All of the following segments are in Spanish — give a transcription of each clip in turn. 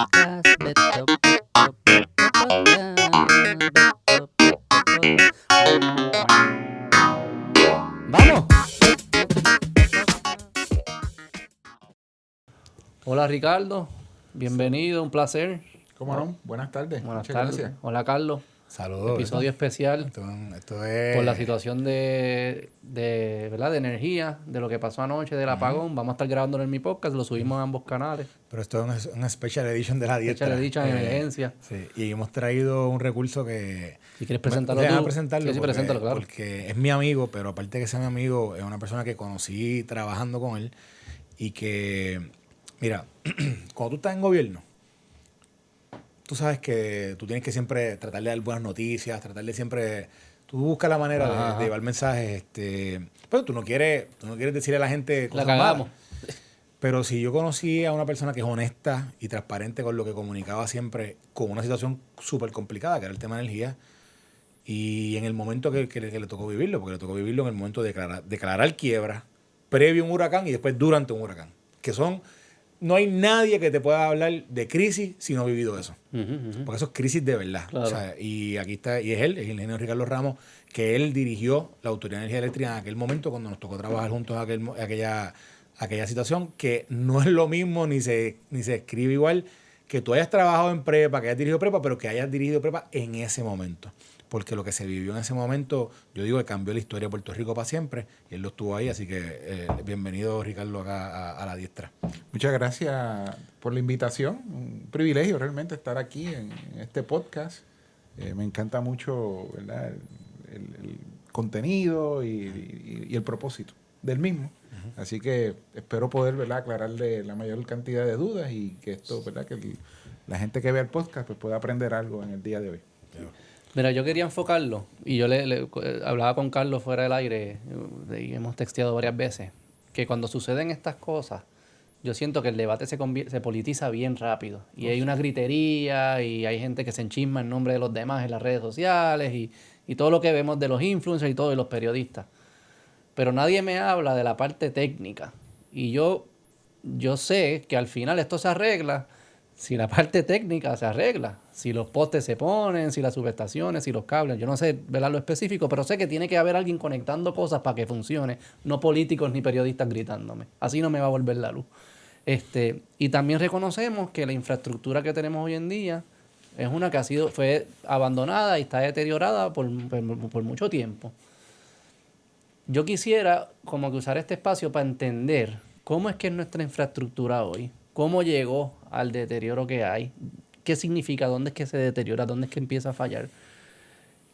Podcast, Beto Podcast. ¡Vamos! Hola Ricardo, bienvenido, un placer. ¿Cómo no? Buenas tardes. Buenas Muchas tardes. gracias. Hola Carlos. Saludos. Episodio especial Esto es... por la situación ¿verdad? de energía, de lo que pasó anoche del apagón. Vamos a estar grabándolo en mi podcast, lo subimos a ambos canales. Pero esto es una special edition de la diestra. Special edition en emergencia. Sí, y hemos traído un recurso que... Si quieres presentarlo Déjame tú. presentarlo Sí, porque, preséntalo, claro. porque es mi amigo, pero aparte de que sea mi amigo, es una persona que conocí trabajando con él y que, mira, cuando tú estás en gobierno, tú sabes que tú tienes que siempre tratar de dar buenas noticias, tratar de siempre... Tú buscas la manera de llevar mensajes, pero tú no quieres decirle a la gente cosas La cagamos. malas. Pero si yo conocí a una persona que es honesta y transparente con lo que comunicaba siempre, con una situación súper complicada, que era el tema de energía, y en el momento que le tocó vivirlo, porque le tocó vivirlo en el momento de declarar quiebra, previo a un huracán y después durante un huracán, que son... No hay nadie que te pueda hablar de crisis si no ha vivido eso. Porque eso es crisis de verdad. Claro. O sea, y aquí está, y es él, es el ingeniero Ricardo Ramos, que él dirigió la Autoridad de Energía Eléctrica en aquel momento cuando nos tocó trabajar juntos en aquella situación, que no es lo mismo ni se escribe igual que tú hayas trabajado en prepa, que hayas dirigido prepa, pero que hayas dirigido prepa en ese momento. Porque lo que se vivió en ese momento, yo digo que cambió la historia de Puerto Rico para siempre, y él lo estuvo ahí, así que bienvenido Ricardo acá a la diestra. Muchas gracias por la invitación. Un privilegio realmente estar aquí en este podcast. Me encanta mucho, ¿verdad? el contenido y el propósito del mismo. Así que espero poder, ¿verdad?, aclararle la mayor cantidad de dudas y que esto, ¿verdad?, que la gente que vea el podcast pues, pueda aprender algo en el día de hoy. Mira, yo quería enfocarlo, y yo le hablaba con Carlos fuera del aire, y hemos texteado varias veces, que cuando suceden estas cosas, yo siento que el debate se politiza bien rápido. Y hay una gritería, y hay gente que se enchisma en nombre de los demás en las redes sociales, y todo lo que vemos de los influencers y todo, de los periodistas. Pero nadie me habla de la parte técnica. Y yo sé que al final esto se arregla si la parte técnica se arregla, si los postes se ponen, si las subestaciones, si los cables, yo no sé velar lo específico, pero sé que tiene que haber alguien conectando cosas para que funcione, no políticos ni periodistas gritándome. Así no me va a volver la luz. Y también reconocemos que la infraestructura que tenemos hoy en día es una que fue abandonada y está deteriorada por mucho tiempo. Yo quisiera como que usar este espacio para entender cómo es que es nuestra infraestructura hoy, cómo llegó al deterioro que hay, qué significa, dónde es que se deteriora, dónde es que empieza a fallar,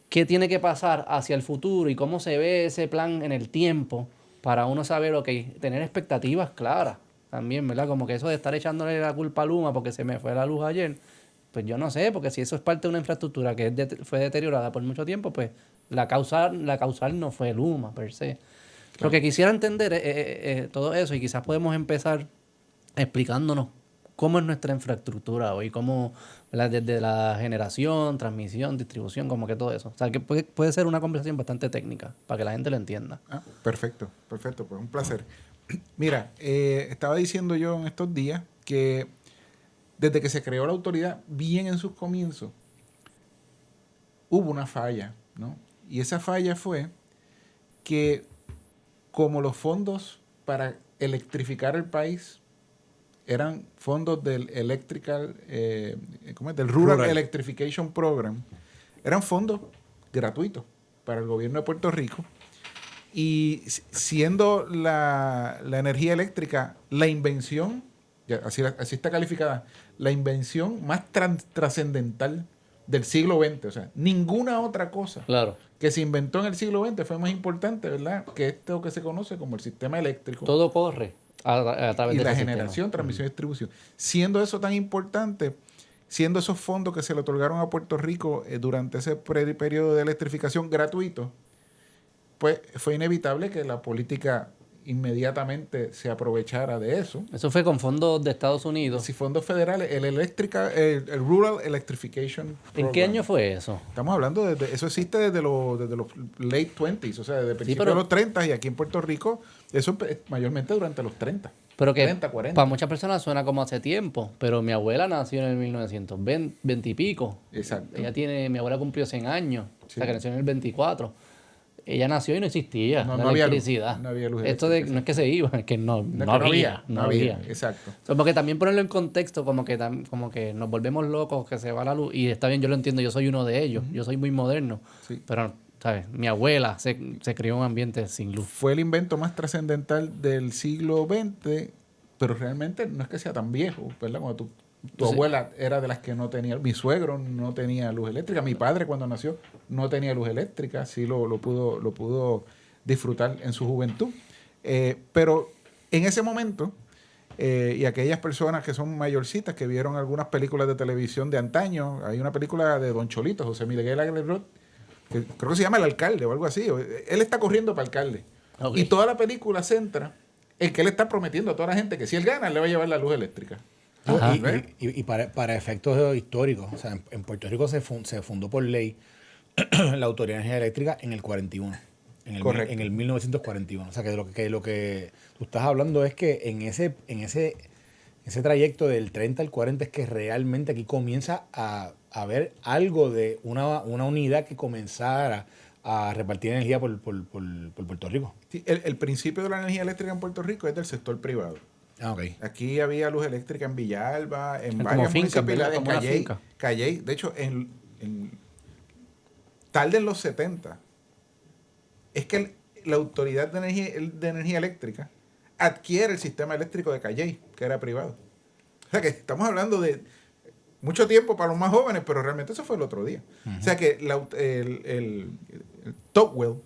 qué tiene que pasar hacia el futuro y cómo se ve ese plan en el tiempo para uno saber, tener expectativas claras también, ¿verdad? Como que eso de estar echándole la culpa a Luma porque se me fue la luz ayer, pues yo no sé, porque si eso es parte de una infraestructura que fue deteriorada por mucho tiempo, pues la causal no fue Luma per se. Claro. Lo que quisiera entender todo eso, y quizás podemos empezar explicándonos cómo es nuestra infraestructura hoy, cómo, desde la generación, transmisión, distribución, como que todo eso. O sea, que puede ser una conversación bastante técnica para que la gente lo entienda. Perfecto, pues un placer. Mira, estaba diciendo yo en estos días que desde que se creó la autoridad, bien en sus comienzos, hubo una falla, ¿no? Y esa falla fue que como los fondos para electrificar el país eran fondos del del Rural Electrification Program, eran fondos gratuitos para el gobierno de Puerto Rico, y siendo la energía eléctrica la invención, así está calificada, la invención más trascendental del siglo XX. O sea, ninguna otra cosa que se inventó en el siglo XX fue más importante, ¿verdad?, que esto que se conoce como el sistema eléctrico. Todo corre a través de la ese generación, sistema. Transmisión y distribución. Siendo eso tan importante, siendo esos fondos que se le otorgaron a Puerto Rico durante ese periodo de electrificación gratuito, pues fue inevitable que la política inmediatamente se aprovechara de eso. Eso fue con fondos de Estados Unidos. Sí, fondos federales, el Rural Electrification Program. ¿En qué año fue eso? Estamos hablando eso existe desde los late 20s, o sea, desde principios de los 30, y aquí en Puerto Rico eso mayormente durante los 30. Pero que 30, 40. para muchas personas suena como hace tiempo, pero mi abuela nació en el 1920 y pico. Exacto. Mi abuela cumplió 100 años, o sea Sí. que nació en el 24. Ella nació y no existía No, la no había luz, electricidad. no había luz Esto de, eléctrica, no es que se iba, es que no No había. Exacto. Como que también ponerlo en contexto, como que nos volvemos locos, que se va la luz. Y está bien, yo lo entiendo, yo soy uno de ellos. Yo soy muy moderno. Sí. Pero, ¿sabes? Mi abuela se crió en un ambiente sin luz. Fue el invento más trascendental del siglo XX, pero realmente no es que sea tan viejo, ¿verdad? Cuando tu Sí. abuela era de las que no tenía, mi suegro no tenía luz eléctrica, mi padre cuando nació no tenía luz eléctrica, sí lo pudo disfrutar en su juventud. Pero en ese momento, y aquellas personas que son mayorcitas, que vieron algunas películas de televisión de antaño, hay una película de Don Cholito, José Miguel Aguilar, que creo que se llama El Alcalde o algo así. Él está corriendo para alcalde. Ok. Y toda la película centra en que él está prometiendo a toda la gente que si él gana, le va a llevar la luz eléctrica. Ajá. Y para efectos históricos, o sea, en Puerto Rico se fundó por ley la Autoridad de Energía Eléctrica en el 41. Correcto. En el 1941. O sea, que lo que tú estás hablando es que en ese trayecto del 30 al 40 es que realmente aquí comienza a haber algo de una unidad que comenzara a repartir energía por Puerto Rico. Sí, el principio de la energía eléctrica en Puerto Rico es del sector privado. Ah, ok. Aquí había luz eléctrica en Villalba, en Como varias fincas, ¿verdad? municipalidades, en Como una Calley. finca. Calley. De hecho, tarde en los 70, es que la Autoridad de Energía Eléctrica adquiere el sistema eléctrico de Calley, que era privado. O sea que estamos hablando de mucho tiempo para los más jóvenes, pero realmente eso fue el otro día. O sea que el Tocqueville,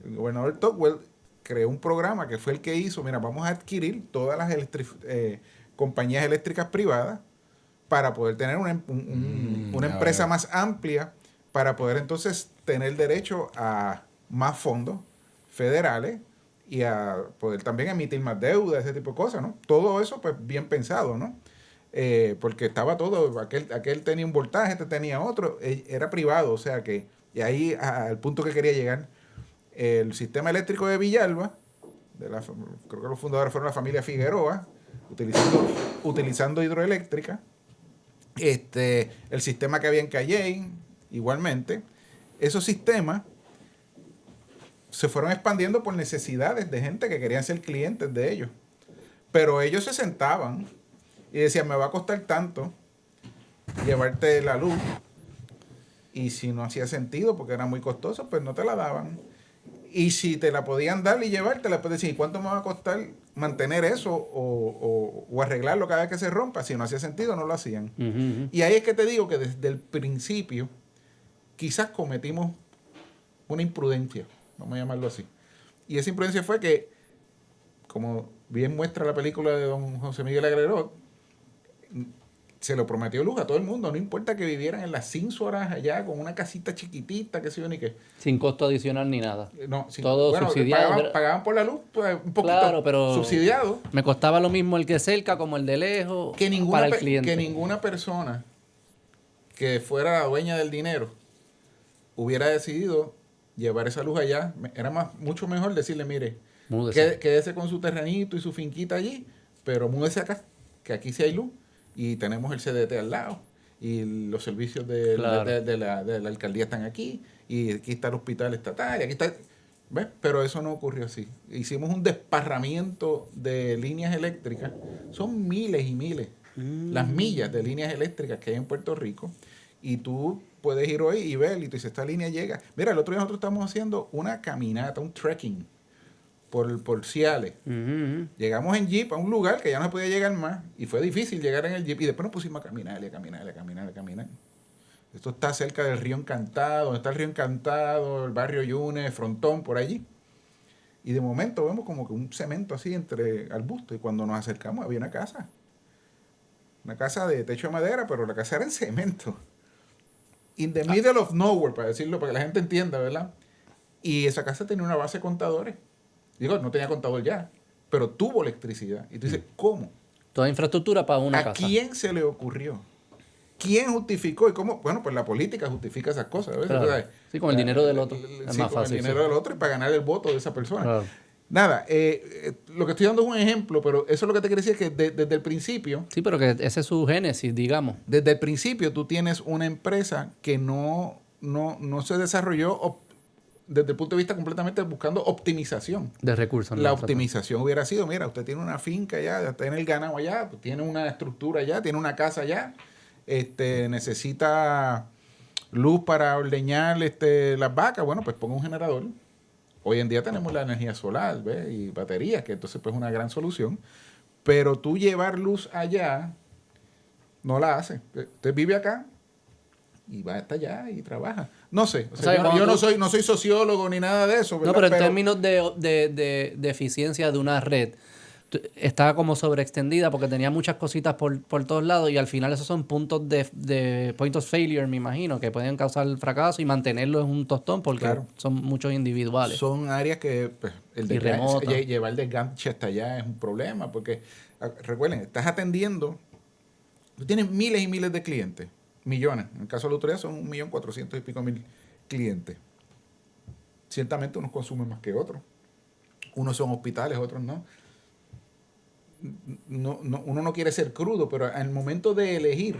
el gobernador Tocqueville, creó un programa que fue el que hizo, mira, vamos a adquirir todas las compañías eléctricas privadas para poder tener una empresa veo. más amplia, para poder entonces tener derecho a más fondos federales y a poder también emitir más deuda, ese tipo de cosas, ¿no? Todo eso, pues, bien pensado, ¿no? Porque estaba todo, aquel tenía un voltaje, este tenía otro, era privado, o sea que, y ahí al punto que quería llegar, el sistema eléctrico de Villalba, creo que los fundadores fueron la familia Figueroa, utilizando hidroeléctrica, el sistema que había en Calley, igualmente, esos sistemas se fueron expandiendo por necesidades de gente que querían ser clientes de ellos. Pero ellos se sentaban y decían, me va a costar tanto llevarte la luz. Y si no hacía sentido, porque era muy costoso, pues no te la daban. Y si te la podían dar y llevártela, pues decir, ¿cuánto me va a costar mantener eso o arreglarlo cada vez que se rompa? Si no hacía sentido, no lo hacían. Ujú. Y ahí es que te digo que desde el principio quizás cometimos una imprudencia, vamos a llamarlo así. Y esa imprudencia fue que, como bien muestra la película de don José Miguel Agrelot, se lo prometió luz a todo el mundo, no importa que vivieran en las Cínsoras allá con una casita chiquitita, qué sé yo ni qué. Sin costo adicional ni nada. No, Todo subsidiado. Pagaban por la luz, pues, un poquito Claro, pero subsidiado. me costaba lo mismo el que cerca como el de lejos Que para el cliente. que ninguna persona que fuera la dueña del dinero hubiera decidido llevar esa luz allá. Era mucho mejor decirle, mire, Múdese. quédese con su terrenito y su finquita allí, pero múdese acá, que aquí sí hay luz y tenemos el CDT al lado y los servicios Claro. de la alcaldía están aquí y aquí está el hospital estatal y aquí está... ¿Ves? Pero eso no ocurrió así. Hicimos un desparramiento de líneas eléctricas. Son miles y miles las millas de líneas eléctricas que hay en Puerto Rico. Y tú puedes ir hoy y ver, y tú dices, esta línea llega. Mira, el otro día nosotros estamos haciendo una caminata, un trekking por Ciales. Ujú. Llegamos en jeep a un lugar que ya no se podía llegar más. Y fue difícil llegar en el jeep. Y después nos pusimos a caminar, y a caminar, y a caminar, y a caminar. Esto está cerca del Río Encantado, donde está el Río Encantado, el barrio Yunes, Frontón, por allí. Y de momento vemos como que un cemento así entre arbustos. Y cuando nos acercamos había una casa. Una casa de techo de madera, pero la casa era en cemento. In the middle of nowhere, para decirlo, para que la gente entienda, ¿verdad? Y esa casa tenía una base de contadores. Digo, no tenía contador ya, pero tuvo electricidad. Y tú dices, ¿cómo? Toda infraestructura para una ¿A casa. quién se le ocurrió? ¿Quién justificó? ¿Y cómo? Bueno, pues la política justifica esas cosas. ¿Ves? Claro. ¿Sabes? Sí, con el dinero del otro. Sí, Es más con fácil. el dinero del otro y para ganar el voto de esa persona. Claro. Nada, lo que estoy dando es un ejemplo, pero eso es lo que te quería decir, es que desde el principio, Sí, pero que ese es su génesis, digamos, desde el principio tú tienes una empresa que no se desarrolló desde el punto de vista completamente buscando optimización. de recursos. La ¿no? optimización hubiera sido, mira, usted tiene una finca allá, tiene el ganado allá, pues tiene una estructura allá, tiene una casa allá, necesita luz para ordeñar las vacas, bueno, pues ponga un generador. Hoy en día tenemos la energía solar, ¿ves? Y baterías, que entonces pues es una gran solución. Pero tú llevar luz allá, no la hace. Usted vive acá y va hasta allá y trabaja. No sé, o sea, sea, cuando yo tú- no soy sociólogo ni nada de eso, ¿verdad? No, pero en términos de eficiencia de una red, estaba como sobreextendida porque tenía muchas cositas por todos lados y al final esos son puntos de point of failure, me imagino, que pueden causar fracaso y mantenerlo en un tostón porque Claro. son muchos individuales. Son áreas que pues, Y remotas. llevar el desganche hasta allá es un problema, porque recuerden, estás atendiendo, tú tienes miles y miles de clientes, millones. En el caso de la autoridad son 1.400.000 y pico clientes. Ciertamente unos consumen más que otros. Unos son hospitales, otros no. Uno no quiere ser crudo, pero al momento de elegir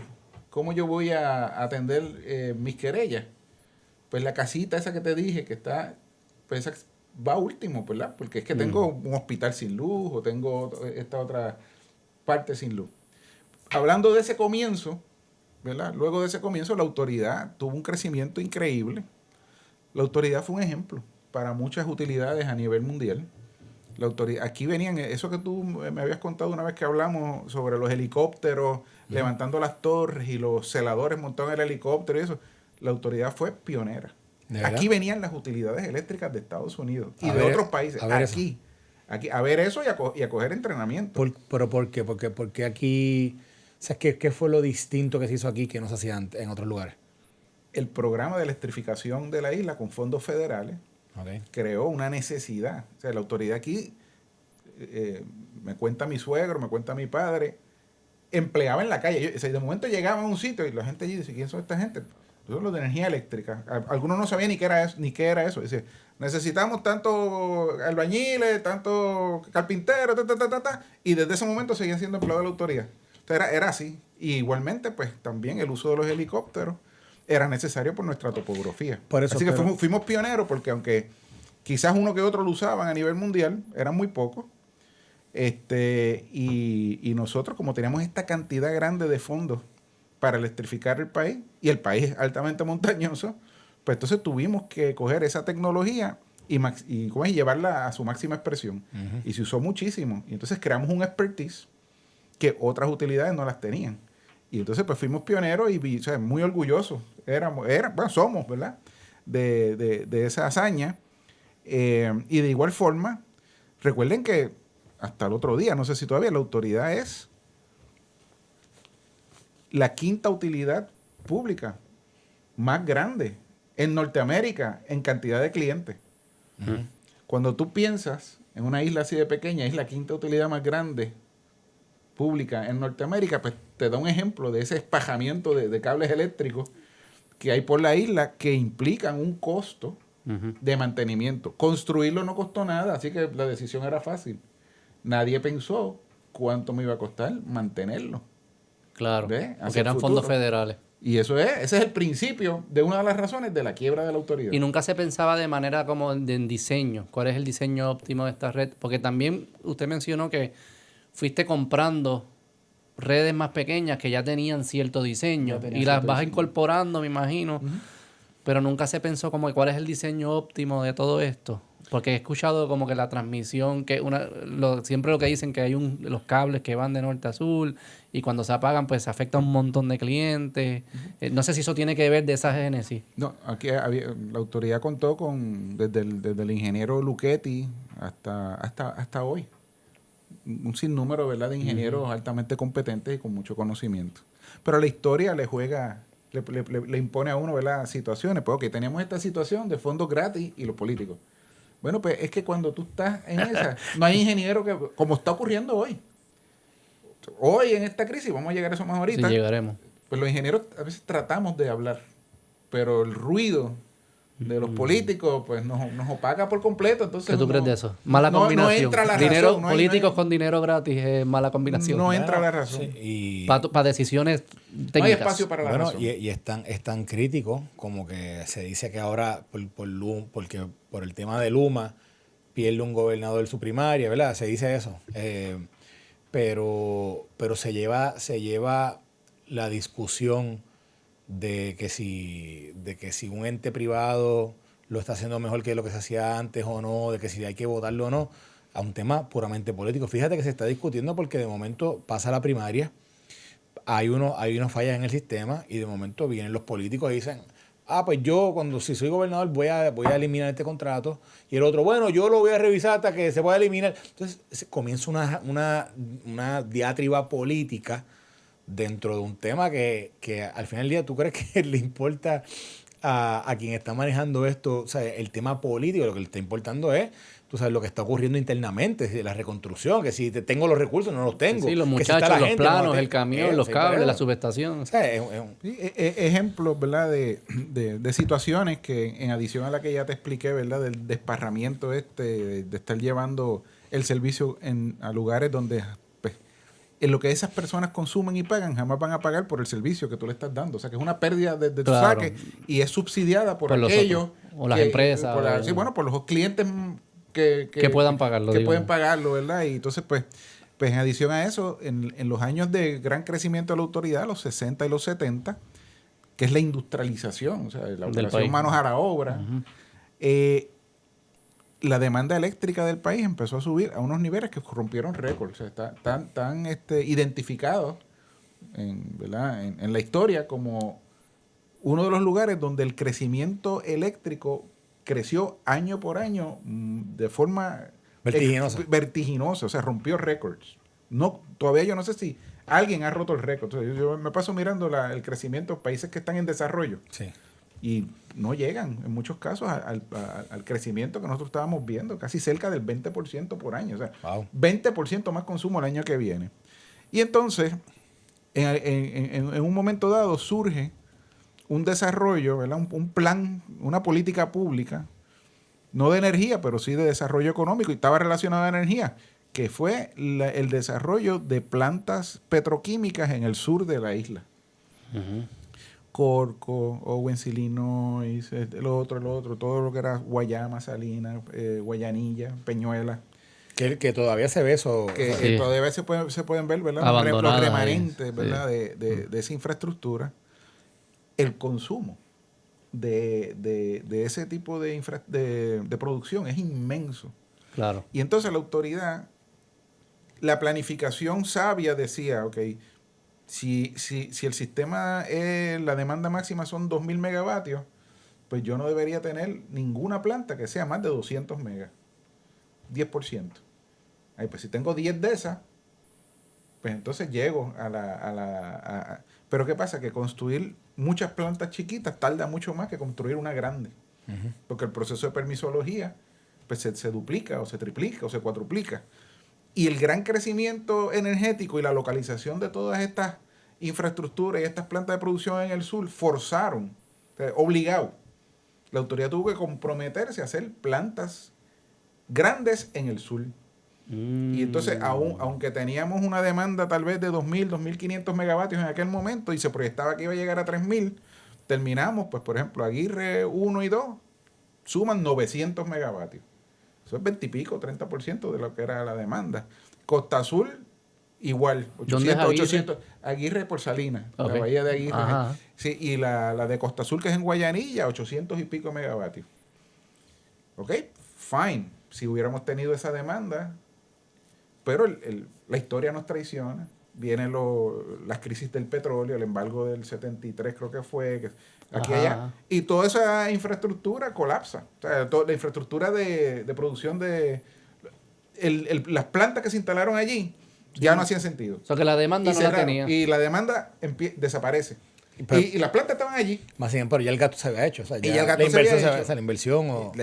cómo yo voy a atender mis querellas, pues la casita esa que te dije que está, pues esa va último, ¿verdad? Porque es que tengo un hospital sin luz o tengo esta otra parte sin luz. Hablando de ese comienzo, ¿verdad? Luego de ese comienzo la autoridad tuvo un crecimiento increíble. La autoridad fue un ejemplo para muchas utilidades a nivel mundial. La autoridad, aquí venían, eso que tú me habías contado una vez que hablamos sobre los helicópteros, levantando las torres y los celadores montados en el helicóptero y eso. La autoridad fue pionera. ¿De verdad? Aquí venían las utilidades eléctricas de Estados Unidos y A de ver, otros países. a ver Aquí, a ver eso y a coger entrenamiento. ¿Pero por qué? Porque aquí... O sea, ¿qué fue lo distinto que se hizo aquí que no se hacía en otros lugares? El programa de electrificación de la isla con fondos federales Okay. creó una necesidad. O sea, la autoridad aquí, me cuenta mi suegro, me cuenta mi padre, empleaba en la calle. O sea, de momento llegaba a un sitio y la gente allí dice, ¿quién son esta gente? Son los de energía eléctrica. Algunos no sabían ni qué era eso. Dice, necesitamos tanto albañiles, tanto carpinteros, y desde ese momento seguían siendo empleados de la autoridad. Entonces era así. Y igualmente, pues también el uso de los helicópteros era necesario por nuestra topografía. Por eso, así que pero- fuimos pioneros porque aunque quizás uno que otro lo usaban a nivel mundial, eran muy pocos. Y nosotros, como teníamos esta cantidad grande de fondos para electrificar el país, y el país es altamente montañoso, pues entonces tuvimos que coger esa tecnología y llevarla a su máxima expresión. Y se usó muchísimo. Y entonces creamos un expertise que otras utilidades no las tenían. Y entonces pues fuimos pioneros y o sea, muy orgullosos. Bueno, somos, ¿verdad? De esa hazaña. Y de igual forma, recuerden que hasta el otro día, no sé si todavía, la autoridad es la quinta utilidad pública más grande en Norteamérica en cantidad de clientes. Cuando tú piensas en una isla así de pequeña, es la quinta utilidad más grande pública en Norteamérica, pues te da un ejemplo de ese espajamiento de cables eléctricos que hay por la isla que implican un costo de mantenimiento. Construirlo no costó nada, así que la decisión era fácil. Nadie pensó cuánto me iba a costar mantenerlo. Claro, ¿Ve? porque Hacia el eran fondos futuro. federales. Y ese es el principio de una de las razones de la quiebra de la autoridad. Y nunca se pensaba de manera como en diseño. ¿Cuál es el diseño óptimo de esta red? Porque también usted mencionó que fuiste comprando redes más pequeñas que ya tenían cierto diseño Ya tenían y las cierto vas diseño. incorporando, me imagino. Pero nunca se pensó como que cuál es el diseño óptimo de todo esto. Porque he escuchado como que la transmisión, que siempre lo que dicen que hay los cables que van de norte a sur y cuando se apagan pues se afecta a un montón de clientes. No sé si eso tiene que ver de esa génesis. No, aquí la autoridad contó con desde el ingeniero Luchetti hasta hoy. Un sinnúmero, ¿verdad?, de ingenieros altamente competentes y con mucho conocimiento. Pero la historia le juega, le impone a uno, ¿verdad?, situaciones. Pues, ok, teníamos esta situación de fondos gratis y los políticos. Bueno, pues es que cuando tú estás en esa, no hay ingeniero como está ocurriendo hoy. Hoy en esta crisis, vamos a llegar a eso más ahorita. Sí, llegaremos. Pues los ingenieros a veces tratamos de hablar, pero el ruido de los políticos, pues nos opaca por completo. Entonces, ¿Qué tú crees de eso? Mala no combinación. entra la Dinero, razón. políticos con dinero gratis es mala combinación. No entra la razón. Sí, Para decisiones técnicas. No hay espacio para la bueno, razón. y es tan crítico como que se dice que ahora, porque por el tema de Luma, pierde un gobernador su primaria, ¿verdad? Se dice eso. Pero se lleva la discusión de que si un ente privado lo está haciendo mejor que lo que se hacía antes o no, de que si hay que votarlo o no, a un tema puramente político. Fíjate que se está discutiendo porque de momento pasa la primaria, hay unas fallas en el sistema y de momento vienen los políticos y dicen, pues yo si soy gobernador voy a eliminar este contrato, y el otro, bueno, yo lo voy a revisar hasta que se pueda eliminar. Entonces comienza una diatriba política dentro de un tema que al final del día, ¿tú crees que le importa a quien está manejando esto? O sea, el tema político, lo que le está importando es, tú sabes, lo que está ocurriendo internamente, la reconstrucción, que si tengo los recursos no los tengo. Sí, los que si muchachos, está la los gente, planos, no el camión, los cables, la subestación. O sea, Sí, ejemplos, ¿verdad? De situaciones que, en adición a la que ya te expliqué, ¿verdad? Del desparramiento de estar llevando el servicio a lugares donde, pues, en lo que esas personas consumen y pagan, jamás van a pagar por el servicio que tú le estás dando. O sea, que es una pérdida de tu Claro. saque y es subsidiada por Los aquellos. otros. O las empresas. Por los clientes que puedan pagarlo. Que digo. pueden pagarlo, ¿verdad? Y entonces, pues en adición a eso, en los años de gran crecimiento de la autoridad, los 60 y los 70, que es la industrialización, o sea, la operación manos a la obra, la demanda eléctrica del país empezó a subir a unos niveles que rompieron récords. O sea, están identificados ¿verdad? En la historia como uno de los lugares donde el crecimiento eléctrico creció año por año de forma vertiginosa, o sea, rompió récords. Todavía yo no sé si alguien ha roto el récord. O sea, yo me paso mirando el crecimiento de países que están en desarrollo. sí. Y no llegan, en muchos casos, al crecimiento que nosotros estábamos viendo, casi cerca del 20% por año. O sea, Wow. 20% más consumo el año que viene. Y entonces, en un momento dado, surge un desarrollo, ¿verdad? Un plan, una política pública, no de energía, pero sí de desarrollo económico, y estaba relacionado a energía, que fue el desarrollo de plantas petroquímicas en el sur de la isla. Corco, Owens, Illinois, el otro, todo lo que era Guayama, Salinas, Guayanilla, Peñuela. Que todavía se ve eso. Que todavía se pueden ver, ¿verdad? Los remanentes, ¿verdad? De esa infraestructura. El consumo de ese tipo de producción es inmenso. Claro. Y entonces la autoridad, la planificación sabia decía, ok, si el sistema, la demanda máxima son 2.000 megavatios, pues yo no debería tener ninguna planta que sea más de 200 megas. 10%. Ahí, pues si tengo 10 de esas, pues entonces llego pero ¿qué pasa? Que construir muchas plantas chiquitas tarda mucho más que construir una grande. Porque el proceso de permisología pues se duplica o se triplica o se cuadruplica. Y el gran crecimiento energético y la localización de todas estas infraestructuras y estas plantas de producción en el sur forzaron, obligado. La autoridad tuvo que comprometerse a hacer plantas grandes en el sur. Y entonces, aunque teníamos una demanda tal vez de 2.000, 2.500 megavatios en aquel momento y se proyectaba que iba a llegar a 3.000, terminamos, pues por ejemplo, Aguirre 1 y 2 suman 900 megavatios. Eso es 20 y pico, 30% de lo que era la demanda. Costa Azul, igual, 800, 800. Aguirre por Salinas, la bahía de Aguirre. Ajá. Sí, y la de Costa Azul, que es en Guayanilla, 800 y pico megavatios. Ok, fine. Si hubiéramos tenido esa demanda, pero la historia nos traiciona. Vienen las crisis del petróleo, el embargo del 73 creo que fue, aquí allá, y toda esa infraestructura colapsa. O sea, toda la infraestructura de producción las plantas que se instalaron allí ya no hacían sentido. O sea, que la demanda no la tenía. Y la demanda desaparece. Y las plantas estaban allí. Más bien, pero ya el gasto se había hecho. O sea, ya la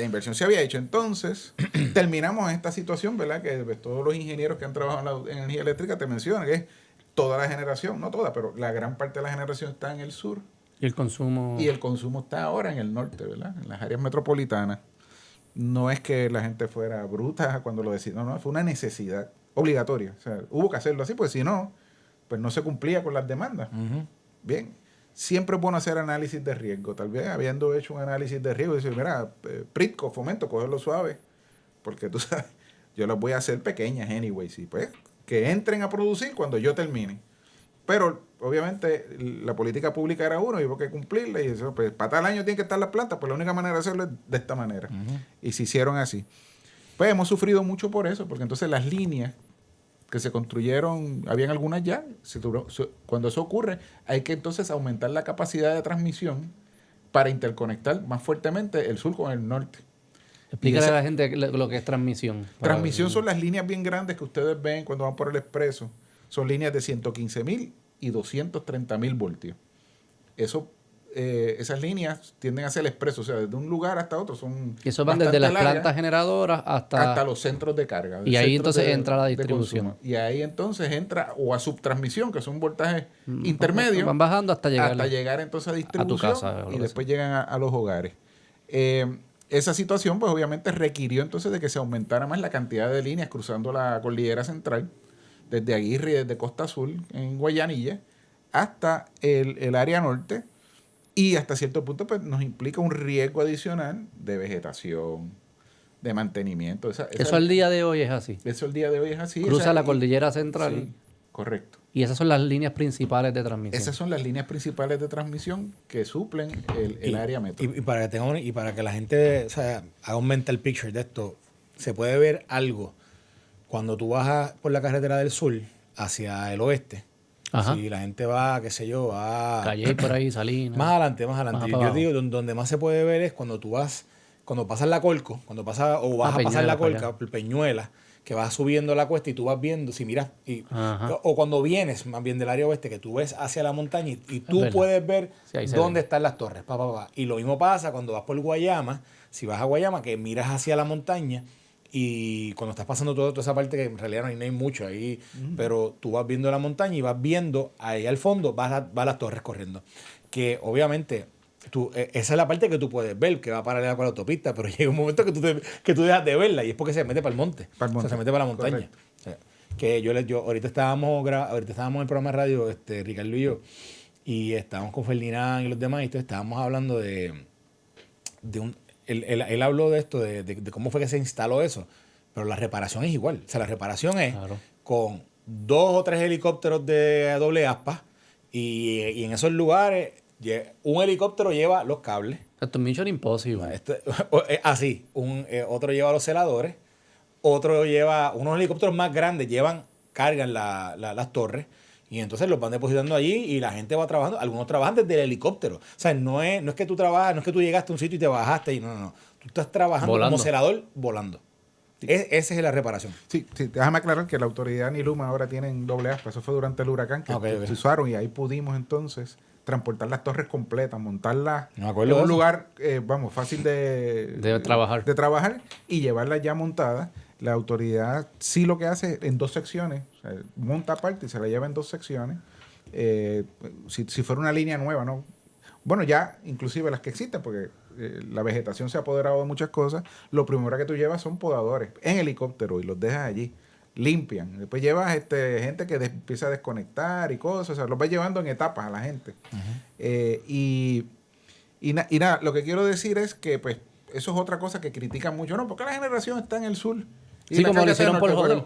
inversión se había hecho. Entonces, terminamos en esta situación, ¿verdad? Que pues, todos los ingenieros que han trabajado en energía eléctrica te mencionan, que es toda la generación, no toda, pero la gran parte de la generación está en el sur. Y el consumo... Y el consumo está ahora en el norte, ¿verdad? En las áreas metropolitanas. No es que la gente fuera bruta cuando lo decía, no, fue una necesidad obligatoria. O sea, hubo que hacerlo así, pues si no, pues no se cumplía con las demandas. Bien, siempre es bueno hacer análisis de riesgo. Tal vez habiendo hecho un análisis de riesgo, decir, mira, Pritco, Fomento, cogerlo suave, porque tú sabes, yo las voy a hacer pequeñas anyway, sí, pues, que entren a producir cuando yo termine. Pero, obviamente, la política pública era uno y hubo que cumplirla. Y eso, pues, para tal año tienen que estar las plantas, pues la única manera de hacerlo es de esta manera. Y se hicieron así. Pues hemos sufrido mucho por eso, porque entonces las líneas que se construyeron, habían algunas ya, cuando eso ocurre, hay que entonces aumentar la capacidad de transmisión para interconectar más fuertemente el sur con el norte. Explícale a la gente lo que es transmisión. Transmisión son las líneas bien grandes que ustedes ven cuando van por el expreso. Son líneas de 115.000 y 230.000 voltios. Esas líneas tienden hacia el expreso, o sea, desde un lugar hasta otro. Y eso van desde las plantas generadoras hasta los centros de carga. Y ahí entonces entra la distribución. Y ahí entonces entra o a subtransmisión, que son voltajes intermedios. Van bajando hasta llegar entonces a distribución. A tu casa. Y después llegan a los hogares. Esa situación, pues obviamente requirió entonces de que se aumentara más la cantidad de líneas cruzando la cordillera central, desde Aguirre y desde Costa Azul, en Guayanilla, hasta el área norte, y hasta cierto punto pues nos implica un riesgo adicional de vegetación, de mantenimiento. Eso al día de hoy es así. Eso al día de hoy es así. Cruza la cordillera central. Sí, correcto. Y esas son las líneas principales de transmisión. Esas son las líneas principales de transmisión que suplen el área metro. Y para que la gente, o sea, haga un mental picture de esto, se puede ver algo cuando tú bajas por la carretera del sur hacia el oeste. Ajá. Si la gente va, qué sé yo, va... Calle por ahí, Salinas. Más adelante. Yo digo, donde más se puede ver es cuando cuando pasas la Colco, o vas a pasar la Colca, Peñuela, que vas subiendo la cuesta y tú vas viendo, si miras, o cuando vienes más bien del área oeste, que tú ves hacia la montaña y tú puedes ver dónde están las torres. Y lo mismo pasa cuando vas por Guayama, si vas a Guayama, que miras hacia la montaña y cuando estás pasando toda esa parte, que en realidad no hay mucho ahí, pero tú vas viendo la montaña y vas viendo ahí al fondo, vas las torres corriendo. Que obviamente... esa es la parte que tú puedes ver, que va paralela con la autopista, pero llega un momento que tú dejas de verla y es porque se mete para el monte. O sea, se mete para la montaña. O sea, que yo ahorita estábamos en el programa de radio, Ricardo y yo, y estábamos con Ferdinand y los demás, y entonces estábamos hablando él habló de esto, de cómo fue que se instaló eso, pero la reparación es igual. O sea, la reparación es con 2 o 3 helicópteros de doble aspa y en esos lugares... Un helicóptero lleva los cables. Esto es Mission Impossible. Así. Otro lleva los celadores. Otro lleva... Unos helicópteros más grandes cargan las torres. Y entonces los van depositando allí y la gente va trabajando. Algunos trabajan desde el helicóptero. O sea, no es que tú trabajas, no es que tú llegaste a un sitio y te bajaste. No. Tú estás trabajando como celador volando. Sí. Esa es la reparación. Sí, déjame aclarar que la autoridad ni Luma ahora tienen doble aspa. Eso fue durante el huracán que se usaron y ahí pudimos entonces... transportar las torres completas, montarlas en un lugar, fácil de trabajar y llevarlas ya montadas. La autoridad sí lo que hace en 2 secciones, o sea, monta aparte y se la lleva en 2 secciones. Si fuera una línea nueva, ¿no? Bueno, ya inclusive las que existen, porque la vegetación se ha apoderado de muchas cosas, lo primero que tú llevas son podadores en helicóptero y los dejas allí. Limpian. Después llevas gente que empieza a desconectar y cosas. O sea, los vas llevando en etapas a la gente. Y nada, lo que quiero decir es que, pues, eso es otra cosa que critican mucho. No, porque la generación está en el sur. Y como lo hicieron por joder.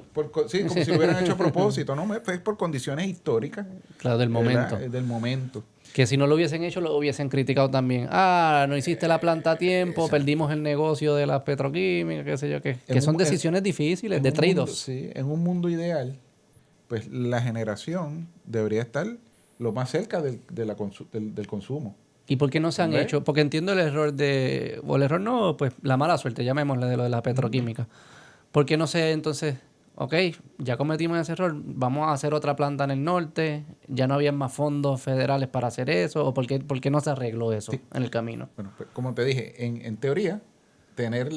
Sí, como si lo hubieran hecho a propósito. No, es por condiciones históricas. Claro, del momento. Del momento. Que si no lo hubiesen hecho, lo hubiesen criticado también. No hiciste la planta a tiempo, perdimos el negocio de las petroquímicas, qué sé yo qué. Que son decisiones difíciles, de trade-offs. Sí, en un mundo ideal, pues la generación debería estar lo más cerca del consumo. ¿Y por qué no se han hecho? Porque entiendo el error la mala suerte, llamémosle, de lo de la petroquímica. ¿Por qué no se entonces... Ok, ya cometimos ese error, vamos a hacer otra planta en el norte, ya no había más fondos federales para hacer eso, o por qué no se arregló eso en el camino? Bueno, pues, como te dije, en teoría, tener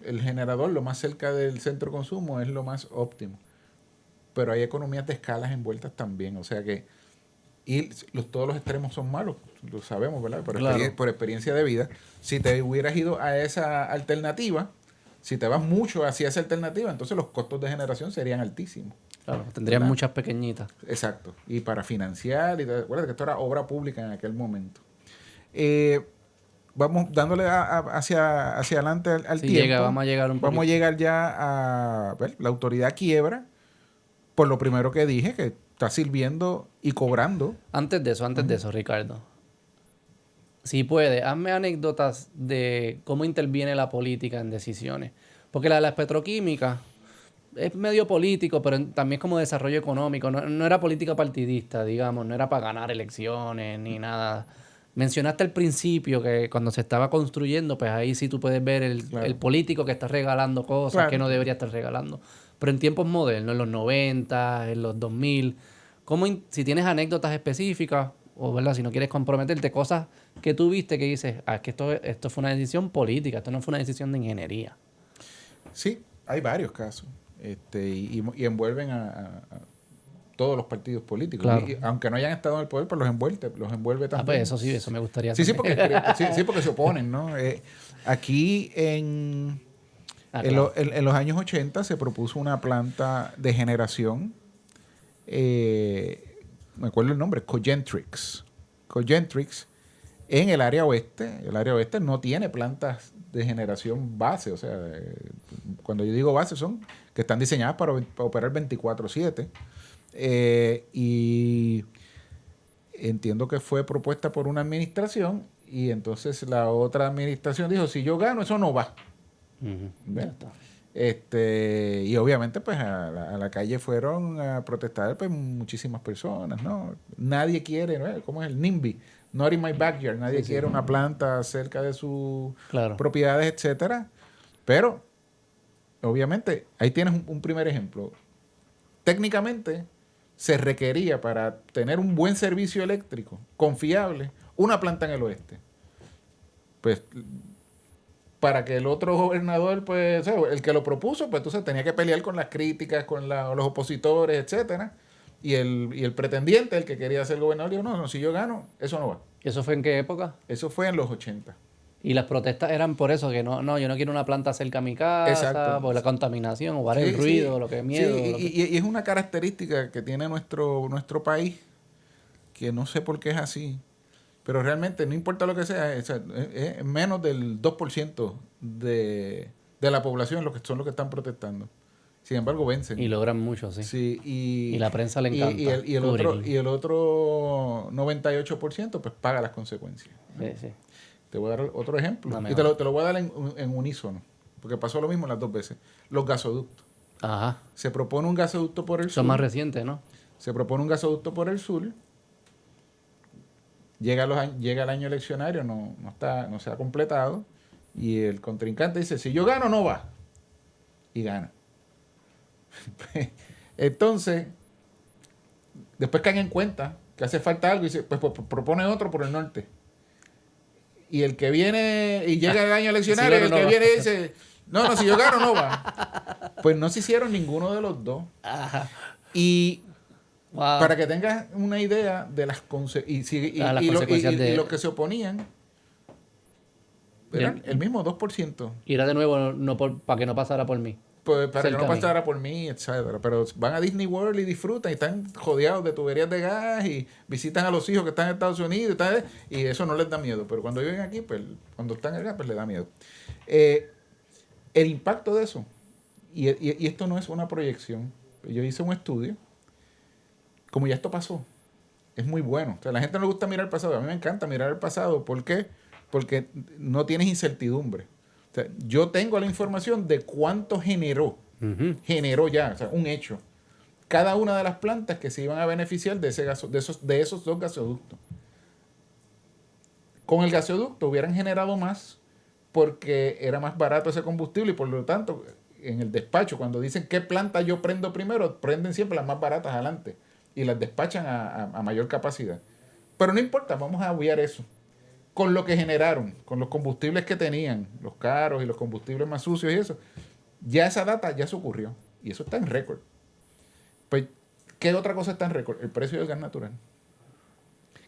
el generador lo más cerca del centro de consumo es lo más óptimo. Pero hay economías de escalas envueltas también, o sea que Y todos los extremos son malos, lo sabemos, ¿verdad? Claro. Por experiencia de vida. Si te hubieras ido a esa alternativa, si te vas mucho hacia esa alternativa, entonces los costos de generación serían altísimos. Claro, tendrían ¿verdad? muchas pequeñitas. Exacto. Y para financiar, y acuérdate que esto era obra pública en aquel momento. Vamos dándole hacia adelante al Sí, tiempo. vamos a llegar un poquito. Vamos a llegar ya a ver, la autoridad quiebra por lo primero que dije, que está sirviendo y cobrando. Antes de eso, Ricardo. Si puede, hazme anécdotas de cómo interviene la política en decisiones. Porque la de las petroquímicas es medio político, pero también es como desarrollo económico. No era política partidista, digamos. No era para ganar elecciones ni nada. Mencionaste al principio que cuando se estaba construyendo, pues ahí sí tú puedes ver el político que está regalando cosas que no debería estar regalando. Pero en tiempos modernos, en los 90, en los 2000, si tienes anécdotas específicas, o ¿verdad? Si no quieres comprometerte, cosas que tú viste que dices, es que esto fue una decisión política, esto no fue una decisión de ingeniería. Sí, hay varios casos. Y envuelven a todos los partidos políticos. Claro. Y aunque no hayan estado en el poder, pues los envuelve también. Pues eso sí, eso me gustaría Sí, saber. porque se oponen, ¿no? Aquí en los años 80 se propuso una planta de generación, me acuerdo el nombre, Cogentrix, en el área oeste. El área oeste no tiene plantas de generación base, o sea, cuando yo digo base son que están diseñadas para operar 24/7. Y entiendo que fue propuesta por una administración y entonces la otra administración dijo, si yo gano, eso no va. Ya está. Y obviamente pues a la calle fueron a protestar pues muchísimas personas, ¿no? Nadie quiere, ¿no? ¿Cómo es el NIMBY? Not in my backyard. Nadie quiere una planta cerca de sus propiedades, etcétera. Pero obviamente ahí tienes un primer ejemplo. Técnicamente se requería para tener un buen servicio eléctrico confiable una planta en el oeste. Pues para que el otro gobernador, pues, o sea, el que lo propuso, pues entonces tenía que pelear con las críticas, con los opositores, etcétera. Y el pretendiente, el que quería ser gobernador, dijo, no, si yo gano, eso no va. ¿Eso fue en qué época? Eso fue en los 80. Y las protestas eran por eso, que no, yo no quiero una planta cerca a mi casa, exacto, por la contaminación, o el ruido, lo que miedo. Sí, y es una característica que tiene nuestro país, que no sé por qué es así, pero realmente no importa lo que sea, es menos del 2% de la población los que están protestando. Sin embargo, vencen. Y logran mucho, sí. Sí, y la prensa le encanta. Y el otro 98% pues paga las consecuencias. Sí. Te voy a dar otro ejemplo. Y te lo voy a dar en unísono, porque pasó lo mismo las dos veces. Los gasoductos. Ajá. Se propone un gasoducto por el sur. Son más recientes, ¿no? Se propone un gasoducto por el sur. Llega el año eleccionario, no se ha completado. Y el contrincante dice, si yo gano, no va. Y gana. Entonces, después caen en cuenta que hace falta algo y dice, pues propone otro por el norte. Y el que viene y llega el año eleccionario, el que viene y dice, no, si yo gano, no va. Pues no se hicieron ninguno de los dos. Ajá. Y para que tengas una idea de las consecuencias y los que se oponían, eran el mismo 2%. Y era de nuevo para que no pasara por mí. Pues para que no pasara por mí, etcétera. Pero van a Disney World y disfrutan y están rodeados de tuberías de gas y visitan a los hijos que están en Estados Unidos y eso no les da miedo. Pero cuando viven aquí, pues cuando están acá, pues les da miedo. El impacto de eso, y esto no es una proyección, yo hice un estudio, como ya esto pasó, es muy bueno. O sea, a la gente no le gusta mirar el pasado, a mí me encanta mirar el pasado. ¿Por qué? Porque no tienes incertidumbre. O sea, yo tengo la información de cuánto generó ya, o sea, un hecho. Cada una de las plantas que se iban a beneficiar de esos dos gasoductos. Con el gasoducto hubieran generado más porque era más barato ese combustible y por lo tanto, en el despacho, cuando dicen qué planta yo prendo primero, prenden siempre las más baratas adelante y las despachan a mayor capacidad. Pero no importa, vamos a obviar eso. Con lo que generaron, con los combustibles que tenían, los caros y los combustibles más sucios y eso, ya esa data ya se ocurrió. Y eso está en récord. Pues, ¿qué otra cosa está en récord? El precio del gas natural.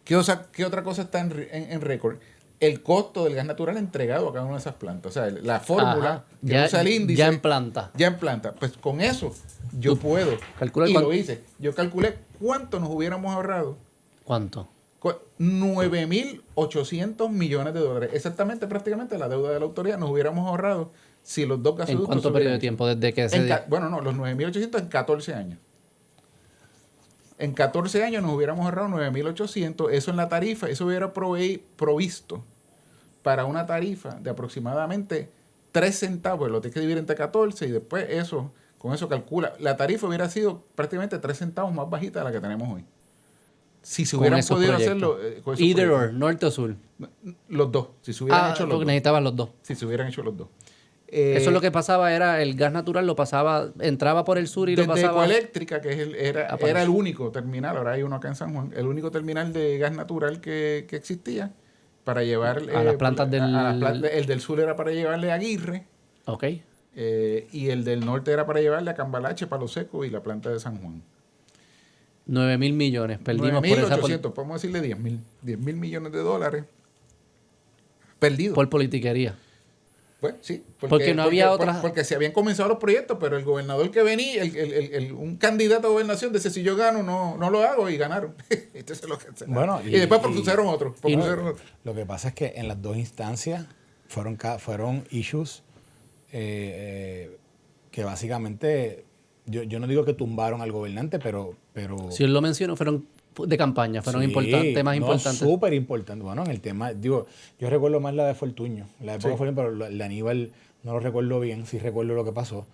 ¿Qué otra cosa está en récord? El costo del gas natural entregado a cada una de esas plantas. O sea, la fórmula que ya, usa el índice. ya en planta. Ya en planta. Pues con eso yo puedo. Y lo hice. Yo calculé cuánto nos hubiéramos ahorrado. ¿Cuánto? 9.800 millones de dólares. Exactamente, prácticamente la deuda de la autoridad nos hubiéramos ahorrado si los dos gasoductos... ¿En cuánto periodo de tiempo? Desde que Bueno, no, los 9.800 en 14 años. En 14 años nos hubiéramos ahorrado 9.800. Eso en la tarifa, eso hubiera provisto para una tarifa de aproximadamente 3 centavos. Lo tienes que dividir entre 14 y después eso, con eso calcula. La tarifa hubiera sido prácticamente 3 centavos más bajita de la que tenemos hoy. Si se hubieran podido hacerlo... Either or, norte o sur. Los dos. Si se hubieran hecho los dos. Necesitaban los dos. Si se hubieran hecho los dos. Eso es lo que pasaba, era el gas natural lo pasaba, entraba por el sur y lo pasaba... Desde Ecoeléctrica, que era el único terminal, ahora hay uno acá en San Juan, el único terminal de gas natural que existía para llevar... a las plantas el del sur era para llevarle a Aguirre. Ok. Y el del norte era para llevarle a Cambalache, Palo Seco y la planta de San Juan. 9.000 millones, perdimos 9.800, podemos decirle 10.000. 10.000 millones de dólares perdidos. Por politiquería. Pues sí, porque no había otras... Porque se habían comenzado los proyectos, pero el gobernador que venía, un candidato a gobernación decía, si yo gano, no lo hago, y ganaron. Entonces, y después propusieron otro. Lo que pasa es que en las dos instancias fueron issues que básicamente, yo no digo que tumbaron al gobernante, pero si él lo mencionó, fueron de campaña, fueron temas importantes. Súper importantes. Bueno, en el tema, yo recuerdo más la de Fortuño, la de Fortuño, pero la de Aníbal no lo recuerdo bien, sí recuerdo lo que pasó,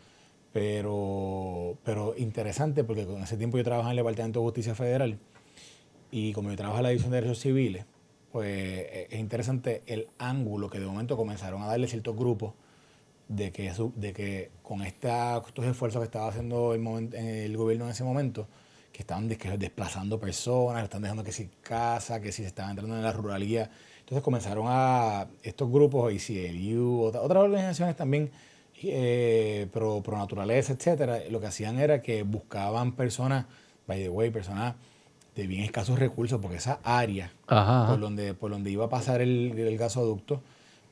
pero interesante porque con ese tiempo yo trabajaba en el Departamento de Justicia Federal y como yo trabajaba en la División de Derechos Civiles, pues es interesante el ángulo que de momento comenzaron a darle ciertos grupos de que con estos esfuerzos que estaba haciendo el gobierno en ese momento, que estaban desplazando personas, están dejando que si casa, que si se estaban entrando en la ruralía. Entonces comenzaron estos grupos, ACLU, otras organizaciones también, pro naturaleza, etcétera. Lo que hacían era que buscaban personas, by the way, personas de bien escasos recursos, porque esa área por donde iba a pasar el gasoducto,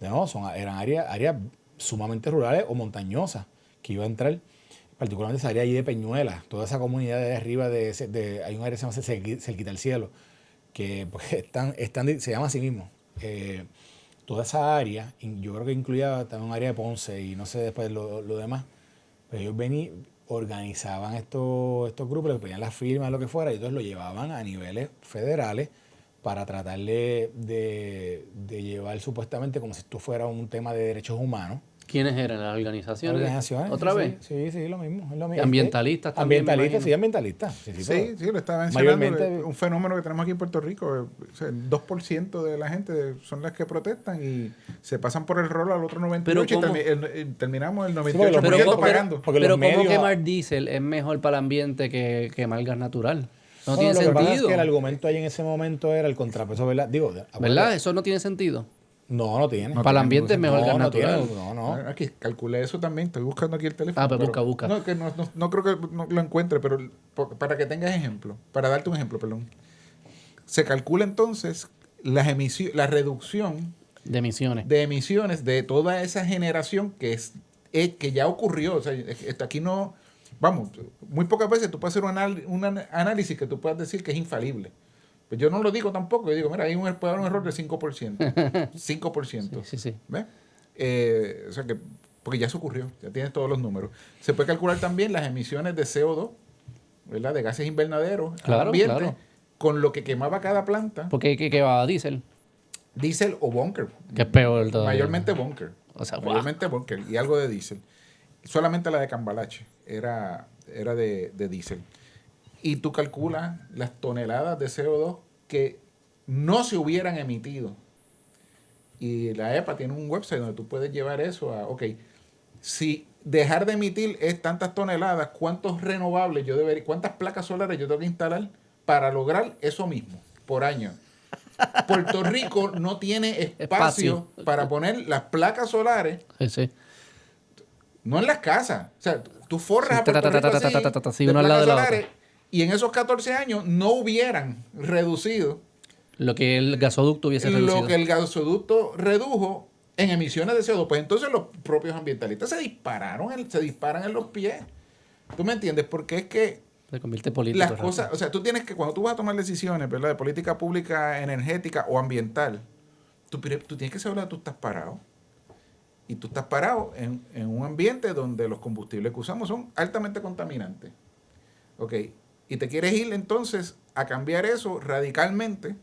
eran áreas sumamente rurales o montañosas que iba a entrar. Particularmente esa área allí de Peñuela, toda esa comunidad de arriba, hay un área que se llama Cerquita al Cielo, que pues, se llama así mismo. Toda esa área, yo creo que incluía también un área de Ponce y no sé después lo demás, pero ellos organizaban estos grupos, les pedían las firmas, lo que fuera, y entonces lo llevaban a niveles federales para tratar de llevar supuestamente como si esto fuera un tema de derechos humanos. ¿Quiénes eran las organizaciones? ¿Otra sí, vez? Sí, lo mismo. Ambientalistas también. Ambientalistas. Sí, lo estaba mencionando. Un fenómeno que tenemos aquí en Puerto Rico. O sea, el 2% de la gente son las que protestan y se pasan por el rol al otro 98% y terminamos el 98% pagando. Pero ¿cómo quemar diésel es mejor para el ambiente que quemar gas natural? No tiene sentido. Lo que pasa es que el argumento ahí en ese momento era el contrapeso, ¿verdad? ¿Verdad? Eso no tiene sentido. No tiene. Para el ambiente es mejor gas natural. No. Aquí calculé eso también. Estoy buscando aquí el teléfono. Pues busca. No creo que no lo encuentre, pero para que tengas ejemplo, para darte un ejemplo, perdón. Se calcula entonces la reducción de emisiones de toda esa generación que ya ocurrió. O sea, aquí no... Vamos, muy pocas veces tú puedes hacer un análisis que tú puedas decir que es infalible. Pues yo no lo digo tampoco. Yo digo, mira, puede haber un error de 5%. 5%. Sí. ¿Ves? O sea que, porque ya se ocurrió, ya tienes todos los números. Se puede calcular también las emisiones de CO2, ¿verdad? De gases invernaderos al ambiente, con lo que quemaba cada planta. ¿Por qué va a diésel? Diésel o bunker. Que es peor todavía. Mayormente bunker. O sea, mayormente bunker y algo de diésel. Solamente la de Cambalache era de diésel. Y tú calculas las toneladas de CO2 que no se hubieran emitido. Y la EPA tiene un website donde tú puedes llevar eso a, si dejar de emitir es tantas toneladas, ¿cuántos renovables cuántas placas solares yo tengo que instalar para lograr eso mismo por año? Puerto Rico no tiene espacio para poner las placas solares. Sí. No en las casas. O sea, tú forras a Puerto Rico así, de placas solares. Y en esos 14 años no hubieran reducido Lo que el gasoducto hubiese reducido. Lo que el gasoducto redujo en emisiones de CO2. Pues entonces los propios ambientalistas se disparan en los pies. ¿Tú me entiendes? Porque es que Se convierte en político. las cosas, o sea, tú tienes que, cuando tú vas a tomar decisiones, ¿verdad?, de política pública energética o ambiental, tú tienes que saber dónde tú estás parado. Y tú estás parado en un ambiente donde los combustibles que usamos son altamente contaminantes. ¿Ok? Y te quieres ir entonces a cambiar eso radicalmente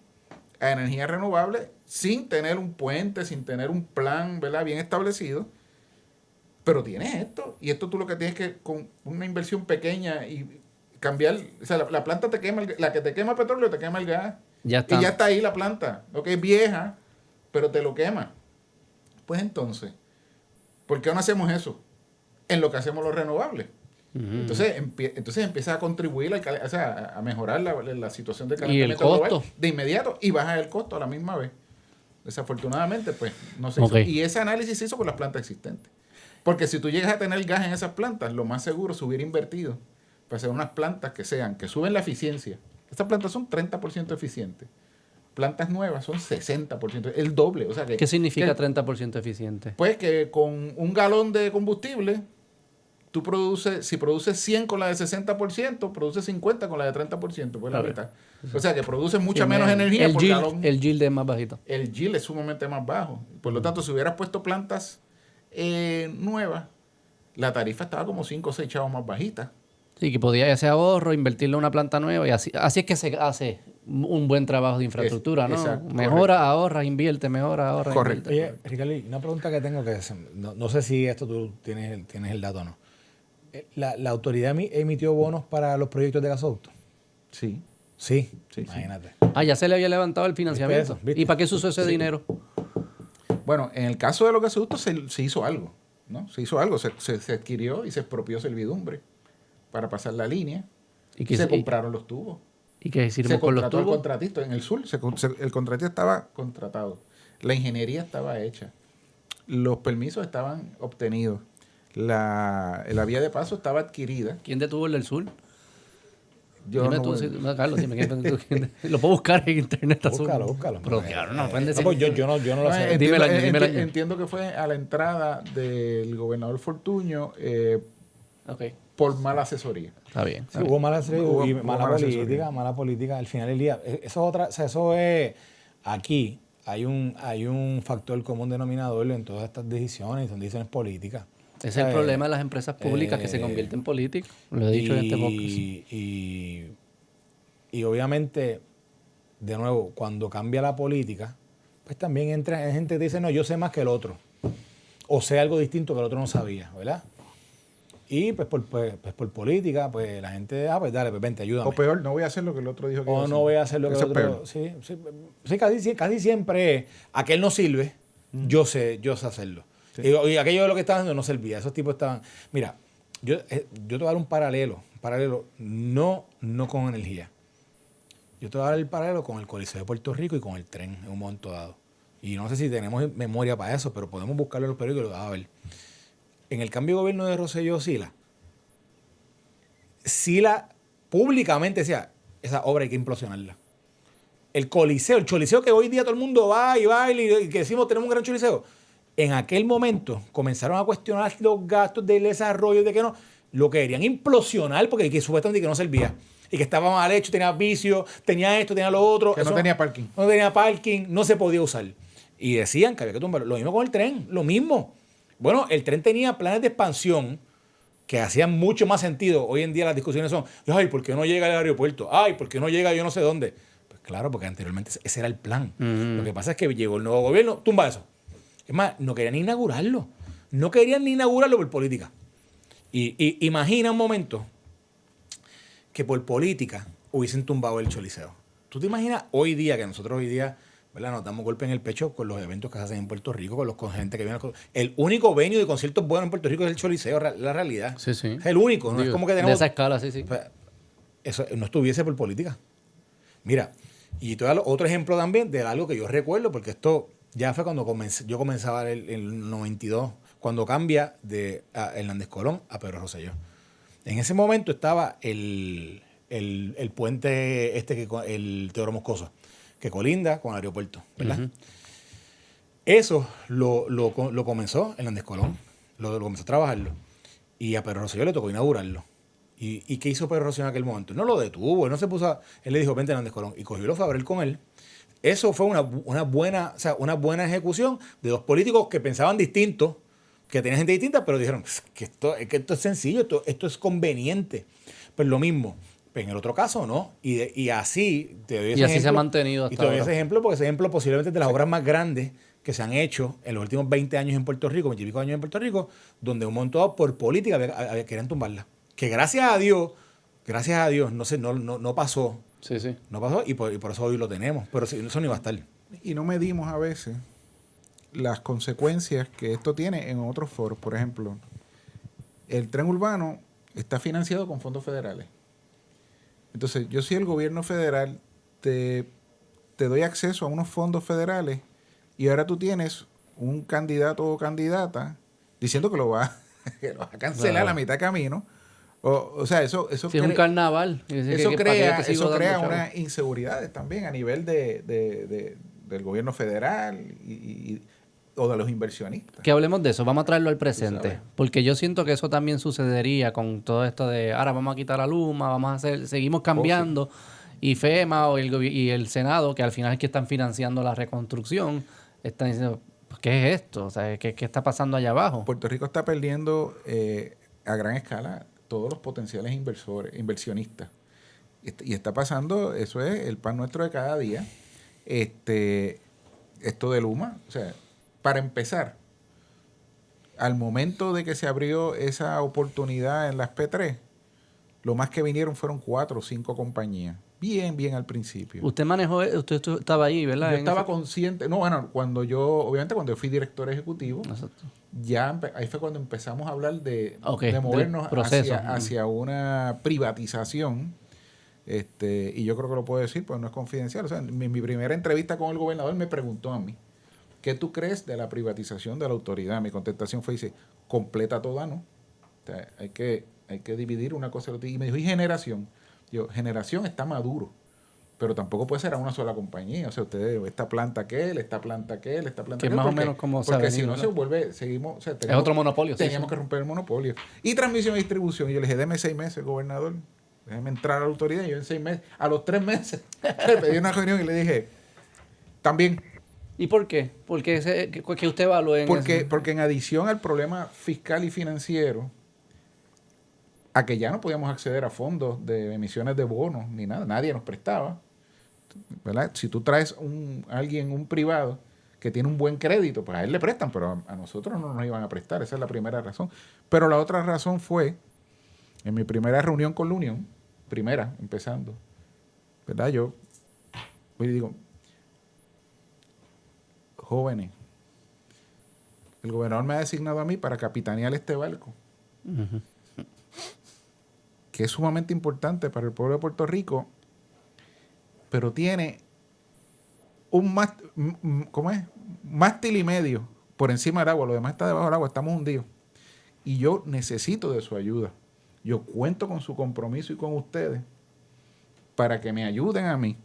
a energías renovables sin tener un puente, sin tener un plan, ¿verdad?, bien establecido. Pero tienes esto. Y esto tú lo que tienes que, con una inversión pequeña y cambiar, o sea, la planta te quema, la que te quema el petróleo te quema el gas. Ya está. Y ya está ahí la planta. Ok, es vieja, pero te lo quema. Pues entonces, ¿por qué no hacemos eso en lo que hacemos los renovables? Entonces empiezas a contribuir a mejorar la situación de calentamiento global de inmediato y bajas el costo a la misma vez. Desafortunadamente, pues no se hizo. Y ese análisis se hizo por las plantas existentes. Porque si tú llegas a tener gas en esas plantas, lo más seguro se hubiera invertido para hacer unas plantas que suben la eficiencia. Estas plantas son 30% eficientes. Plantas nuevas son 60%, el doble. O sea ¿Qué significa 30% eficiente? Pues que con un galón de combustible, si produces 100 con la de 60%, produces 50 con la de 30%, pues la mitad. O sea que produces mucha menos energía por galón. El yield es más bajito. El yield es sumamente más bajo. Por lo tanto, si hubieras puesto plantas nuevas, la tarifa estaba como 5 o 6 chavos más bajita. Sí, que podía ese ahorro, invertirlo en una planta nueva y así es que se hace un buen trabajo de infraestructura, ¿no? Exacto, mejora, ahorra, invierte, mejora, ahorra, correcto. invierte. Oye, Ricardo, una pregunta que tengo que no sé si esto tú tienes el dato o no. ¿La autoridad emitió bonos para los proyectos de gasoducto? Sí. Sí, Sí, imagínate. Ya se le había levantado el financiamiento. ¿Viste? ¿Y para qué se usó ese dinero? Bueno, en el caso de los gasoductos se hizo algo, ¿no? Se hizo algo, se adquirió y se expropió servidumbre para pasar la línea. ¿Y Se compraron los tubos. ¿Y qué hicimos con los al tubos? contratista en el sur. El contratista estaba contratado. La ingeniería estaba hecha. Los permisos estaban obtenidos. La vía de paso estaba adquirida. ¿Quién detuvo el del sur? Yo Dime no tú, voy- no, Carlos, dime lo puedo buscar en internet. Búscalo. Pero claro, no pueden decir. Pues yo no lo No, sé. Dime el año, dime el año. Entiendo que fue a la entrada del gobernador Fortuño Ok, por mala asesoría. está bien. Sí, hubo mala Hubo mala mala política, asesoría. mala política. Al final del día, eso es otra, o sea, eso es, aquí hay un factor común denominador en todas estas decisiones, son decisiones políticas. Ese es el problema de las empresas públicas que se convierten en políticas. Lo he dicho en este podcast. Y obviamente, de nuevo, cuando cambia la política, pues también entra gente que dice, no, yo sé más que el otro. O sé algo distinto que el otro no sabía, ¿verdad? Y pues por política, pues la gente, pues dale, pues vente, ayúdame. O peor, no voy a hacer lo que el otro dijo que iba a O hacer. no voy a hacer lo que el Eso es otro. peor. Sí, casi siempre es, aquel no sirve, yo sé hacerlo. Sí. Y aquello de lo que estaban haciendo no servía. Esos tipos estaban. Mira, yo te voy a dar un paralelo, no con energía. Yo te voy a dar el paralelo con el Coliseo de Puerto Rico y con el tren en un momento dado. Y no sé si tenemos memoria para eso, pero podemos buscarlo en los periódicos y lo vas a ver. En el cambio de gobierno de Rosselló Sila públicamente decía, esa obra hay que implosionarla. El choliseo que hoy día todo el mundo va y baila y que decimos tenemos un gran choliseo. En aquel momento comenzaron a cuestionar los gastos del desarrollo, de que no, lo querían implosionar porque que supuestamente que no servía. Y que estaba mal hecho, tenía vicios, tenía esto, tenía lo otro. Que no tenía parking. No tenía parking, no se podía usar. Y decían que había que tumbarlo. Lo mismo con el tren, lo mismo. Bueno, el tren tenía planes de expansión que hacían mucho más sentido. Hoy en día las discusiones son, ay, ¿por qué no llega al aeropuerto? Ay, ¿por qué no llega yo no sé dónde? Pues claro, porque anteriormente ese era el plan. Lo que pasa es que llegó el nuevo gobierno, tumba eso. Es más, no querían ni inaugurarlo. No querían ni inaugurarlo por política. Y imagina un momento que por política hubiesen tumbado el Choliseo. ¿Tú te imaginas hoy día, que nosotros hoy día, ¿verdad?, nos damos golpe en el pecho con los eventos que se hacen en Puerto Rico, con gente que viene. El único venue de conciertos buenos en Puerto Rico es el Choliseo, la realidad. Sí, sí. Es el único, no Digo, es como que de tenemos. esa escala, sí, sí. Pues, eso no estuviese por política. Mira, y te voy a dar otro ejemplo también de algo que yo recuerdo, porque esto ya fue cuando yo comenzaba el 92, cuando cambia de Hernández Colón a Pedro Rosselló. En ese momento estaba el puente el Teodoro Moscoso, que colinda con el aeropuerto, ¿verdad? Eso lo comenzó en Hernández Colón, lo comenzó a trabajarlo. Y a Pedro Rosselló le tocó inaugurarlo. ¿Y qué hizo Pedro Rosselló en aquel momento? No lo detuvo, él no se puso él le dijo, vente a Hernández Colón, y cogió y lo fue a abrir con él. Eso fue una buena ejecución de dos políticos que pensaban distinto, que tenían gente distinta, pero dijeron que esto es sencillo, esto es conveniente. Pues lo mismo. En el otro caso, no. Y así te doy ese Y así ejemplo, se ha mantenido hasta y te doy ahora. ese ejemplo porque ese ejemplo posiblemente es de las obras más grandes que se han hecho en los últimos 20 años en Puerto Rico, 20 y pico años en Puerto Rico, donde un montón por política querían tumbarla. Que gracias a Dios, no pasó. Sí, sí. No pasó y por eso hoy lo tenemos. Pero eso no iba a estar. Y no medimos a veces las consecuencias que esto tiene en otros foros. Por ejemplo, el tren urbano está financiado con fondos federales. Entonces, yo si el gobierno federal te doy acceso a unos fondos federales y ahora tú tienes un candidato o candidata diciendo que lo va a cancelar a mitad de camino. O sea, eso Sí, es un carnaval. Eso crea unas inseguridades también a nivel del gobierno federal o de los inversionistas. Que hablemos de eso, vamos a traerlo al Tú presente. sabes. Porque yo siento que eso también sucedería con todo esto de ahora vamos a quitar a Luma, seguimos cambiando. Y FEMA y el Senado, que al final es que están financiando la reconstrucción, están diciendo, ¿qué es esto? O sea, ¿qué está pasando allá abajo? Puerto Rico está perdiendo a gran escala todos los potenciales inversionistas. Y está pasando, eso es el pan nuestro de cada día. Esto de Luma, o sea, para empezar, al momento de que se abrió esa oportunidad en las P3, lo más que vinieron fueron 4 o 5 compañías. Bien al principio. Usted usted estaba ahí, ¿verdad? Yo estaba consciente, obviamente cuando yo fui director ejecutivo, Exacto. ahí fue cuando empezamos a hablar de Del movernos proceso. hacia una privatización. Y yo creo que lo puedo decir, pues no es confidencial. O sea, en mi primera entrevista con el gobernador me preguntó a mí, ¿qué tú crees de la privatización de la autoridad? Mi contestación fue, dice, completa toda, ¿no? O sea, hay que dividir una cosa de otra. Y me dijo, ¿y generación? Generación está maduro, pero tampoco puede ser a una sola compañía. O sea, ustedes, esta planta aquel, esta planta aquel. Que más o menos como se ha porque si venido, no ¿no? se vuelve, seguimos... O sea, Es otro monopolio. Teníamos que romper el monopolio. Y transmisión y distribución. Y yo le dije, deme 6 meses, gobernador. Déjeme entrar a la autoridad. Y yo en 6 meses, a los 3 meses, le pedí una reunión y le dije, también... ¿Y por qué? Porque que usted evalúe en eso. Porque en adición al problema fiscal y financiero, a que ya no podíamos acceder a fondos de emisiones de bonos ni nada, nadie nos prestaba, ¿verdad? Si tú traes alguien, un privado, que tiene un buen crédito, pues a él le prestan, pero a nosotros no nos iban a prestar. Esa es la primera razón. Pero la otra razón fue, en mi primera reunión con la Unión, empezando, ¿verdad? Yo digo, jóvenes, el gobernador me ha designado a mí para capitanear este barco, que es sumamente importante para el pueblo de Puerto Rico, pero tiene un mástil y medio por encima del agua, lo demás está debajo del agua, estamos hundidos. Y yo necesito de su ayuda. Yo cuento con su compromiso y con ustedes para que me ayuden a mí,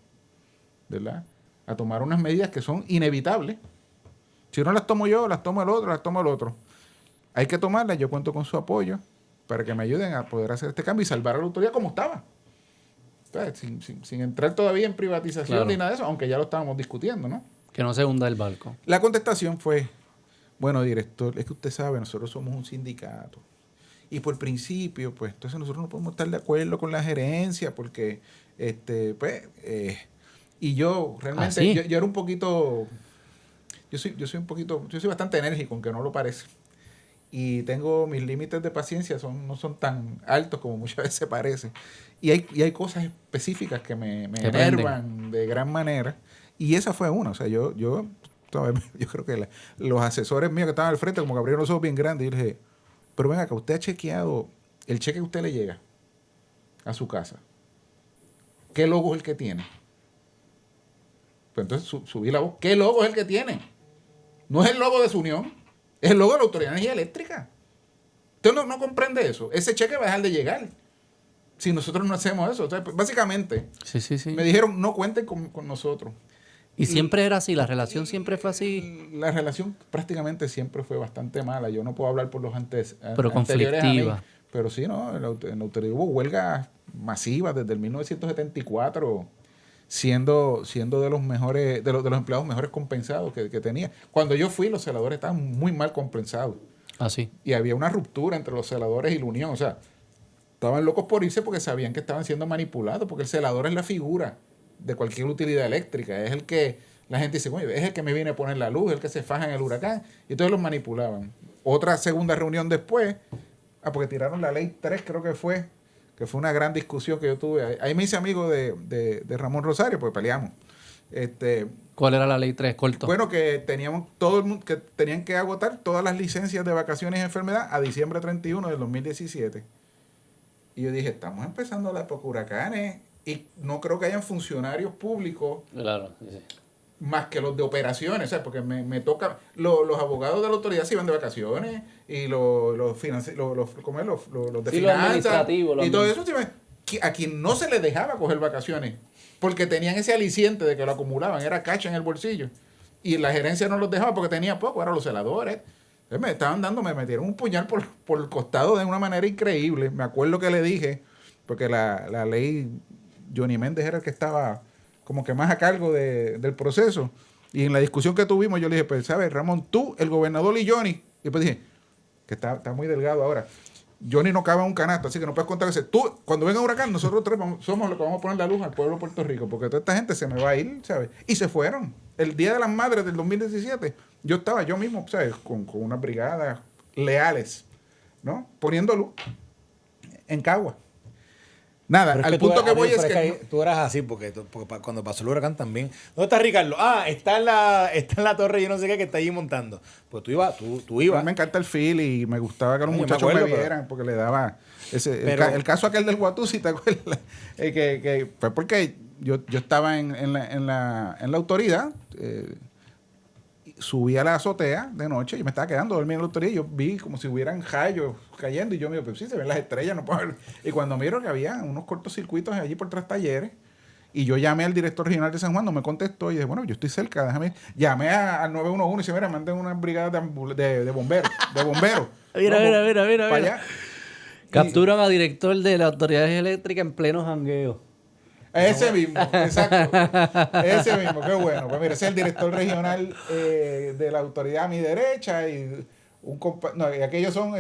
¿verdad?, a tomar unas medidas que son inevitables. Si no las tomo yo, las toma el otro, las toma el otro. Hay que tomarlas, yo cuento con su apoyo para que me ayuden a poder hacer este cambio y salvar a la autoridad como estaba. Entonces, sin entrar todavía en privatización ni nada de eso, aunque ya lo estábamos discutiendo, ¿no? Que no se hunda el barco. La contestación fue, bueno, director, es que usted sabe, nosotros somos un sindicato. Y por principio, pues, entonces nosotros no podemos estar de acuerdo con la gerencia porque, y yo realmente, ¿sí? yo era un poquito, yo soy bastante enérgico, aunque no lo parece. Y tengo mis límites de paciencia, no son tan altos como muchas veces parece. Y hay cosas específicas que me enervan de gran manera. Y esa fue una. O sea, yo creo que los asesores míos que estaban al frente como que abrieron los ojos bien grandes. Y yo les dije, pero venga, que usted ha chequeado el cheque que usted le llega a su casa. ¿Qué logo es el que tiene? Pues entonces subí la voz. ¿Qué logo es el que tiene? No es el logo de su unión. Es el logo de la Autoridad de Energía Eléctrica. Usted no comprende eso. Ese cheque va a dejar de llegar si nosotros no hacemos eso. Entonces, pues, básicamente, Sí. me dijeron, no cuenten con nosotros. Y siempre era así, la relación siempre fue así. La relación prácticamente siempre fue bastante mala. Yo no puedo hablar por los Pero anteriores a mí, conflictiva. pero sí, ¿no? En la autoridad hubo huelgas masivas desde el 1974, siendo de los mejores, de los empleados mejores compensados que tenía. Cuando yo fui, los celadores estaban muy mal compensados. Así. Y había una ruptura entre los celadores y la unión. O sea, estaban locos por irse porque sabían que estaban siendo manipulados, porque el celador es la figura de cualquier utilidad eléctrica. Es el que la gente dice, oye, es el que me viene a poner la luz, el que se faja en el huracán. Y todos los manipulaban. Otra segunda reunión después, porque tiraron la ley 3, creo que fue una gran discusión que yo tuve. Ahí me hice amigo de Ramón Rosario, porque peleamos. ¿Cuál era la ley 3? Corto. Bueno, que teníamos todo el mundo, que tenían que agotar todas las licencias de vacaciones y enfermedad a diciembre 31 del 2017. Y yo dije, estamos empezando la época huracanes y no creo que hayan funcionarios públicos Claro, sí. más que los de operaciones, o sea, porque me toca, los abogados de la autoridad se iban de vacaciones y los de Sí, lo finanzas administrativo, y todo eso, a quien no se les dejaba coger vacaciones, porque tenían ese aliciente de que lo acumulaban, era cacha en el bolsillo, y la gerencia no los dejaba porque tenía poco, eran los celadores. Me metieron un puñal por el costado de una manera increíble. Me acuerdo que le dije, porque la ley, Johnny Méndez era el que estaba como que más a cargo del proceso. Y en la discusión que tuvimos, yo le dije, pues, ¿sabes, Ramón? Tú, el gobernador y Johnny. Y pues dije, que está muy delgado ahora. Johnny no cabe en un canasto, así que no puedes contar ese. Tú, cuando venga un huracán, nosotros tres somos los que vamos a poner la luz al pueblo de Puerto Rico, porque toda esta gente se me va a ir, ¿sabes? Y se fueron. El Día de las Madres del 2017, yo estaba yo mismo, ¿sabes? Con unas brigadas leales, ¿no? Poniendo luz en Cagua. Nada, Pero es al que punto que voy es pero que... tú eras así, porque cuando pasó el huracán también. ¿Dónde está Ricardo? Está en la torre, yo no sé qué, que está allí montando. Pues tú ibas. Me encanta el feel y me gustaba que los Yo me muchachos acuerdo, me vieran, porque le daba... el caso aquel del Guatusi, ¿te acuerdas? Que fue porque yo estaba en la autoridad, subí a la azotea de noche y me estaba quedando dormido en la autoridad y yo vi como si hubieran rayos cayendo y yo me digo, pues sí, se ven las estrellas, no puedo ver. Y cuando miro que había unos cortocircuitos allí por 3 talleres y yo llamé al director regional de San Juan, no me contestó y dije, bueno, yo estoy cerca, déjame. Llamé al 911 y dice, mira, manden una brigada de bomberos, Mira. para allá. Capturan a director de las autoridades eléctricas en pleno jangueo. Ese mismo, exacto. Ese mismo, qué bueno. Pues mira, ese es el director regional de la autoridad a mi derecha y y aquellos son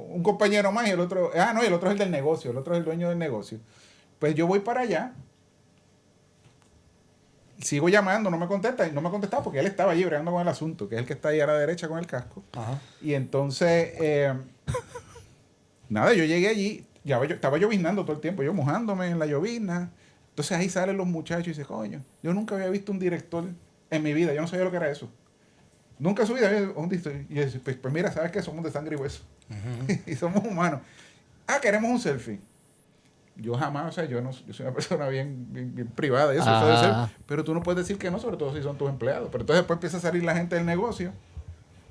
un compañero más y el otro, y el otro es el del negocio, el otro es el dueño del negocio. Pues yo voy para allá, sigo llamando, no me contesta, y no me ha contestado porque él estaba allí bregando con el asunto, que es el que está ahí a la derecha con el casco. Ajá. Y entonces, nada, yo llegué allí, estaba lloviznando todo el tiempo, yo mojándome en la llovizna. Entonces ahí salen los muchachos y dicen, coño, yo nunca había visto un director en mi vida, yo no sabía lo que era eso. Nunca en su vida había un director. Y yo decía, pues mira, ¿sabes qué? Somos de sangre y hueso. Y somos humanos. Queremos un selfie. Yo jamás, yo soy una persona bien privada, y eso puede ser, pero tú no puedes decir que no, sobre todo si son tus empleados. Pero entonces después empieza a salir la gente del negocio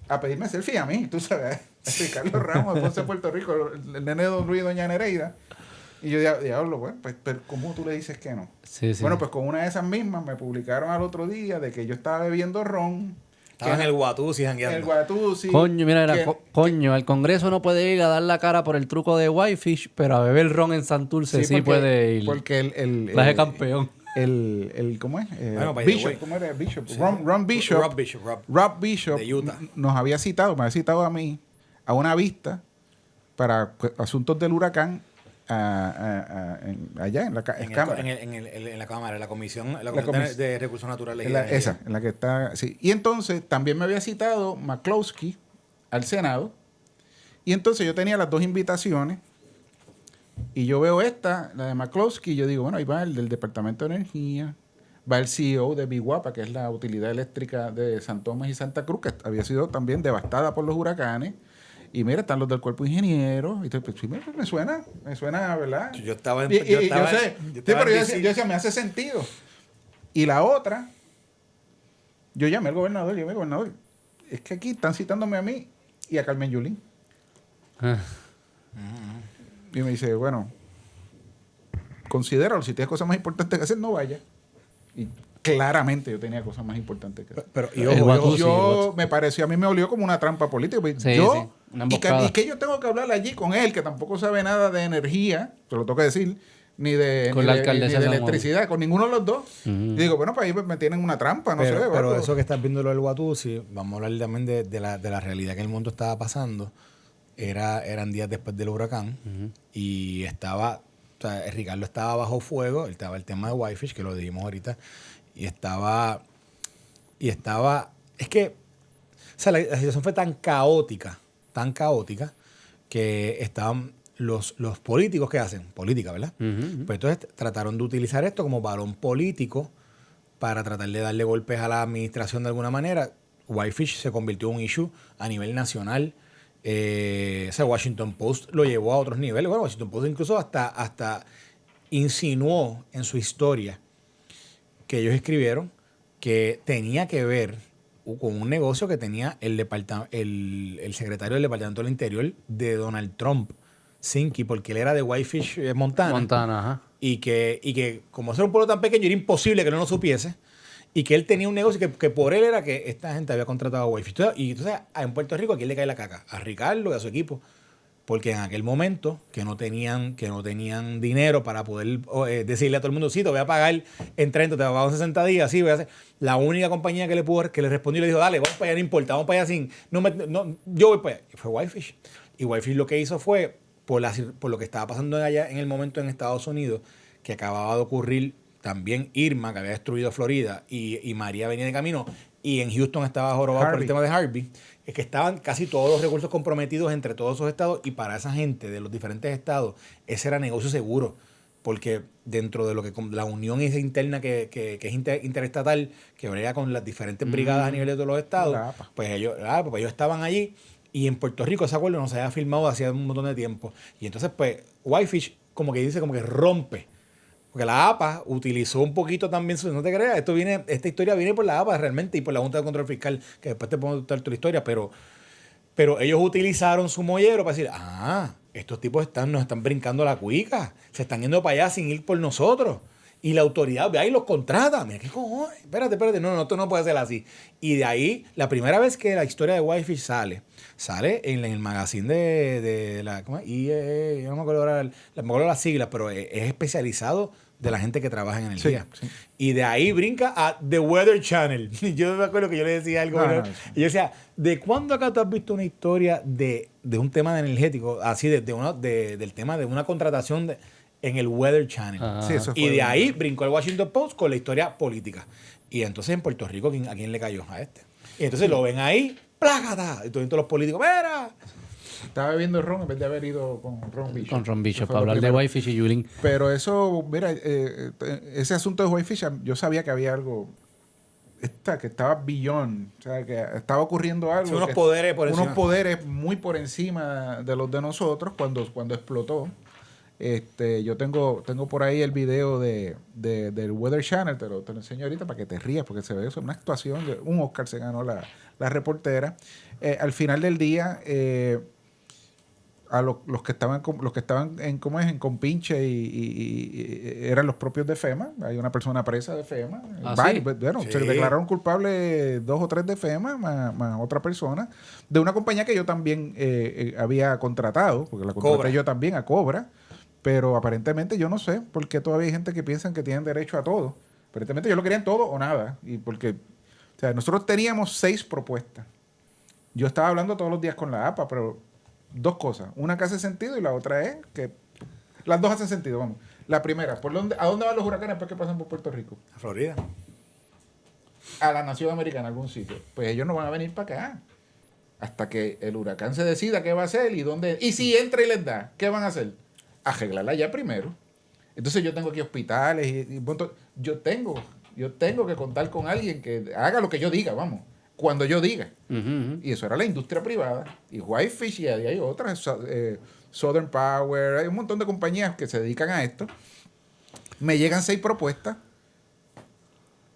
a pedirme selfie a mí, tú sabes, Ricardo Ramos, de Ponce, Puerto Rico, el nene de Don Luis y Doña Nereida. Y yo diablo, bueno, pues, pero ¿cómo tú le dices que no? Sí. Bueno, pues con una de esas mismas me publicaron al otro día de que yo estaba bebiendo ron. Estaba en el Guatusi jangueando. El Guatusi. Coño, mira, coño, al Congreso no puede ir a dar la cara por el truco de Whitefish, pero a beber ron en Santurce sí puede ir. Porque el Traje campeón. ¿cómo es? Bueno, Bishop, ¿cómo era? Bishop. Sí. Ron Bishop. Rob Bishop. De Utah. Me había citado a mí a una vista para asuntos del huracán allá en la Cámara. En la Cámara, en la Comisión de Recursos Naturales. En la que está, sí. Y entonces también me había citado McCloskey al Senado. Y entonces yo tenía las dos invitaciones. Y yo veo la de McCloskey, y yo digo, bueno, ahí va el del Departamento de Energía, va el CEO de Biguapa, que es la utilidad eléctrica de San Tomás y Santa Cruz, que había sido también devastada por los huracanes. Y mira, están los del cuerpo de ingenieros. Y pues, sí, me suena, ¿verdad? Yo estaba yo decía, me hace sentido. Y la otra, yo llamé al gobernador, es que aquí están citándome a mí y a Carmen Yulín. Y me dice, bueno, considéralo, si tienes cosas más importantes que hacer, no vayas. Y claramente yo tenía cosas más importantes que hacer. Pero, y El ojo, Watusi, Yo me pareció, a mí me olió como una trampa política. Pues, Sí, yo, sí, una y emboscada. que yo tengo que hablar allí con él, que tampoco sabe nada de energía, te lo tengo que decir, ni de, Con ni la de, alcaldesa ni de de San Juan. electricidad, con ninguno de los dos. Y digo, bueno, pues ahí me tienen una trampa, no sé. pero algo. eso que estás viendo lo del Watusi, vamos a hablar también de la realidad que el mundo estaba pasando. Eran días después del huracán y estaba, o sea, Ricardo estaba bajo fuego, estaba el tema de Whitefish, que lo dijimos ahorita, y estaba, es que, o sea, la situación fue tan caótica, que estaban los políticos que hacen, política, ¿verdad? Pues entonces trataron de utilizar esto como balón político para tratar de darle golpes a la administración de alguna manera. Whitefish se convirtió en un issue a nivel nacional. O sea, Washington Post lo llevó a otros niveles. Bueno, Washington Post incluso hasta insinuó en su historia que ellos escribieron que tenía que ver con un negocio que tenía el secretario del Departamento del Interior de Donald Trump, Sinky, porque él era de Whitefish, Montana. Montana, ajá. Y que como era un pueblo tan pequeño, era imposible que no lo supiese. Y que él tenía un negocio que por él era que esta gente había contratado a Whitefish. Y entonces en Puerto Rico, ¿a quién le cae la caca? A Ricardo y a su equipo. Porque en aquel momento que no tenían dinero para poder decirle a todo el mundo, sí, te voy a pagar en 30, te voy a pagar en 60 días, sí, voy a hacer. La única compañía que le respondió y le dijo, dale, vamos para allá, no importa, vamos para allá sin, yo voy para allá. Y fue Whitefish. Y Whitefish lo que hizo fue, por lo que estaba pasando allá en el momento en Estados Unidos, que acababa de ocurrir también Irma, que había destruido Florida, y María venía de camino, y en Houston estaba jorobado por el tema de Harvey, es que estaban casi todos los recursos comprometidos entre todos esos estados, y para esa gente de los diferentes estados, ese era negocio seguro, porque dentro de lo que la unión esa interna que es interestatal, que brega con las diferentes brigadas a nivel de todos los estados, pues ellos estaban allí, y en Puerto Rico ese acuerdo no se había firmado hacía un montón de tiempo. Y entonces, pues, Whitefish como que rompe. Porque la APA utilizó un poquito también, no te creas, esta historia viene por la APA realmente y por la Junta de Control Fiscal, que después te puedo contar tu historia, pero ellos utilizaron su mollero para decir, estos tipos nos están brincando la cuica, se están yendo para allá sin ir por nosotros. Y la autoridad ve ahí y los contrata. Mira, ¿qué cojones? Espérate, no, esto no puede ser así. Y de ahí, la primera vez que la historia de Whitefish sale en el magazine de la, ¿cómo es? Yo no me acuerdo ahora, me acuerdo las siglas, pero es especializado de la gente que trabaja en energía. Sí. Y de ahí brinca a The Weather Channel. Yo me acuerdo que yo le decía algo. Y yo decía, ¿de cuándo acá tú has visto una historia de un tema de energético, así, del tema de una contratación en el Weather Channel? Sí, eso fue y de ahí brincó el Washington Post con la historia política. Y entonces en Puerto Rico, ¿a quién le cayó? A este. Y entonces lo ven ahí, ¡plácata! Y todos los políticos, ¡mira! Estaba bebiendo ron en vez de haber ido con Ron Bishop. Con Ron Bishop, para hablar de Whitefish y Yulín. Pero eso, mira, ese asunto de Whitefish, yo sabía que había algo que estaba beyond, o sea, que estaba ocurriendo algo. Sí, unos poderes por encima. Unos poderes muy por encima de los de nosotros cuando explotó. Yo tengo por ahí el video del Weather Channel, te lo enseño ahorita para que te rías, porque se ve eso, una actuación, un Oscar se ganó la reportera. Al final del día, a los que estaban en compinche y eran los propios de FEMA. Hay una persona presa de FEMA. ¿Sí? Bueno, Sí. se declararon culpables 2 o 3 de FEMA más otra persona de una compañía que yo también había contratado, porque la contraté Cobra. yo también a Cobra, pero aparentemente yo no sé por qué todavía hay gente que piensa que tienen derecho a todo. Aparentemente yo lo querían todo o nada, y porque, o sea, nosotros teníamos 6 propuestas. Yo estaba hablando todos los días con la APA, pero 2 cosas. Una que hace sentido y la otra es que... Las 2 hacen sentido, vamos. La primera, ¿a dónde van los huracanes después que pasan por Puerto Rico? A Florida. A la nación americana, a algún sitio. Pues ellos no van a venir para acá. Hasta que el huracán se decida qué va a hacer y dónde... Y si entra y les da, ¿qué van a hacer? Arreglarla ya primero. Entonces yo tengo aquí hospitales y yo tengo que contar con alguien que haga lo que yo diga, vamos. Cuando yo diga. Y eso era la industria privada. Y Whitefish y hay otras, Southern Power, hay un montón de compañías que se dedican a esto. Me llegan 6 propuestas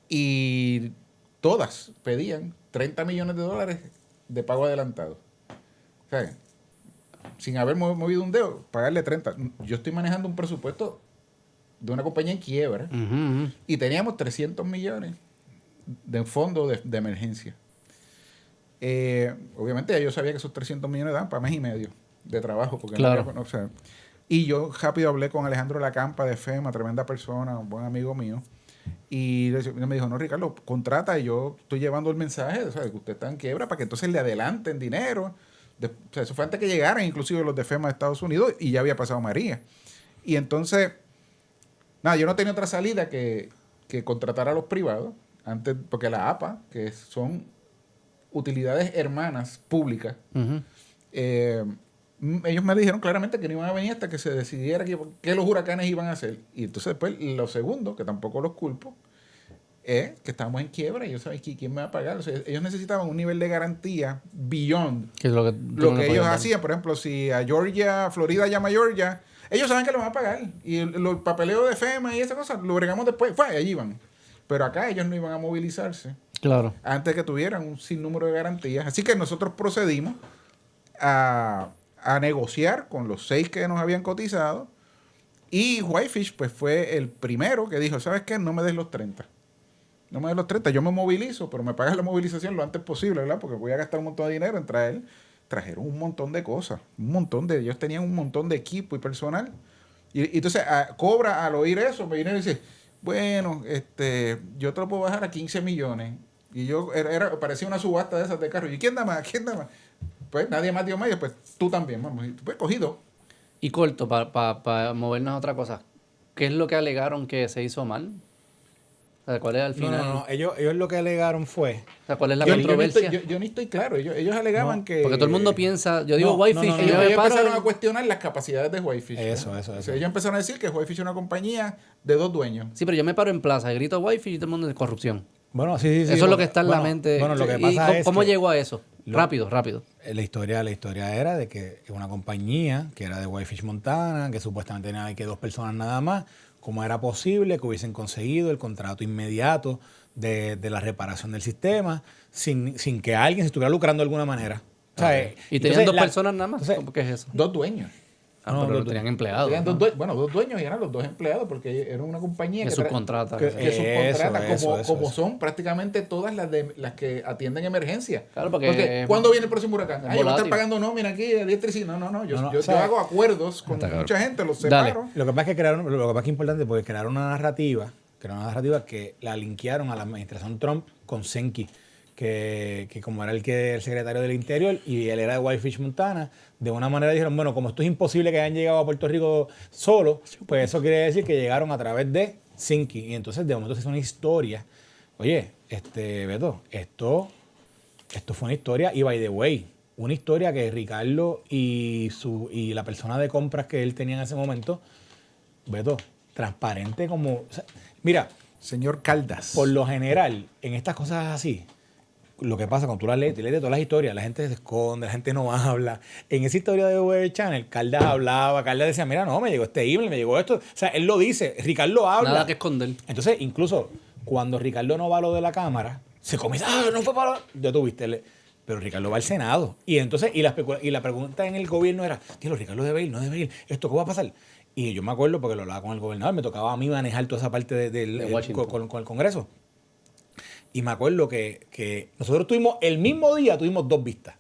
y todas pedían $30 millones de pago adelantado. O sea, sin haber movido un dedo, pagarle 30. Yo estoy manejando un presupuesto de una compañía en quiebra y teníamos 300 millones de fondo de emergencia. Obviamente yo sabía que esos 300 millones daban para mes y medio de trabajo. Porque claro. no, o sea, y yo rápido hablé con Alejandro Lacampa de FEMA, tremenda persona, un buen amigo mío. Y me dijo, no, Ricardo, contrata y yo estoy llevando el mensaje, o sea, de que usted está en quiebra para que entonces le adelanten dinero. O sea, eso fue antes que llegaran inclusive los de FEMA de Estados Unidos y ya había pasado María. Y entonces, nada, yo no tenía otra salida que contratar a los privados, antes, porque la APA, que son utilidades hermanas públicas, ellos me dijeron claramente que no iban a venir hasta que se decidiera qué los huracanes iban a hacer. Y entonces después, lo segundo, que tampoco los culpo, es que estábamos en quiebra y yo sabía quién me va a pagar. O sea, ellos necesitaban un nivel de garantía beyond Que es lo que ellos hacían. Por ejemplo, si a Florida llama a Georgia, ellos saben que lo van a pagar. Y el papeleo de FEMA y esas cosas lo bregamos después. Allí van. Pero acá ellos no iban a movilizarse. Claro. Antes que tuvieran un sinnúmero de garantías. Así que nosotros procedimos a negociar con los 6 que nos habían cotizado. Y Whitefish pues fue el primero que dijo, ¿sabes qué? No me des los 30. No me des los 30. Yo me movilizo, pero me pagas la movilización lo antes posible, ¿verdad? Porque voy a gastar un montón de dinero en traer. Trajeron un montón de cosas. Ellos tenían un montón de equipo y personal. Y entonces Cobra al oír eso me viene y dice, bueno, yo te lo puedo bajar a 15 millones. Y yo, parecía una subasta de esas de carro. ¿Y quién da más? Pues nadie más dio más. Pues tú también, vamos. Y pues cogido. Y corto, para movernos a otra cosa. ¿Qué es lo que alegaron que se hizo mal? O sea, ¿cuál es al final? No. Ellos lo que alegaron fue... O sea, ¿cuál es la controversia? Yo ni estoy claro. Ellos alegaban que... Porque todo el mundo piensa... Yo digo Whitefish y ellos empezaron a cuestionar las capacidades de Whitefish. Eso. O sea, ellos empezaron a decir que Whitefish es una compañía de 2 dueños. Sí, pero yo me paro en plaza y grito Whitefish y todo el mundo de corrupción. Bueno, sí. Eso es lo que está en la mente. Bueno, lo que pasa es ¿Cómo que llegó a eso? Rápido. La historia era de que una compañía que era de Whitefish Montana, que supuestamente tenía que 2 personas nada más, ¿cómo era posible que hubiesen conseguido el contrato inmediato de la reparación del sistema sin que alguien se estuviera lucrando de alguna manera? O sea, y tenían 2 personas nada más. ¿Qué es eso? 2 dueños. Pero tenían empleados. Tenían 2 dueños y eran los 2 empleados porque era una compañía que subcontrata. Que subcontrata como son prácticamente todas las que atienden emergencia. Claro, porque ¿cuándo viene el próximo huracán? Yo voy a estar pagando nómina aquí a diestra y siniestra. No. Yo hago acuerdos con mucha gente, los separo. Lo que pasa es que es importante porque crearon una narrativa que la linkearon a la administración Trump con Cenki. Que como era el secretario del Interior y él era de Whitefish Montana, de una manera dijeron, bueno, como esto es imposible que hayan llegado a Puerto Rico solo, pues eso quiere decir que llegaron a través de Cenki. Y entonces de momento se hizo una historia. Oye, Beto, esto fue una historia, y by the way, una historia que Ricardo y la persona de compras que él tenía en ese momento, Beto, transparente como... O sea, mira, señor Caldas. Por lo general, en estas cosas así, lo que pasa cuando tú lees todas las historias, la gente se esconde, la gente no habla. En esa historia de Weather Channel, Caldas hablaba, Caldas decía, mira, no, me llegó este email, me llegó esto. O sea, él lo dice, Ricardo habla. Nada que esconder. Entonces, incluso cuando Ricardo no va a lo de la Cámara, se comienza, no fue para... Ya tuviste, pero Ricardo va al Senado. Y entonces, y la pregunta en el gobierno era, tío, Ricardo debe ir, no debe ir, ¿esto qué va a pasar? Y yo me acuerdo, porque lo hablaba con el gobernador, me tocaba a mí manejar toda esa parte con el Congreso. Y me acuerdo que nosotros tuvimos, el mismo día tuvimos 2 vistas.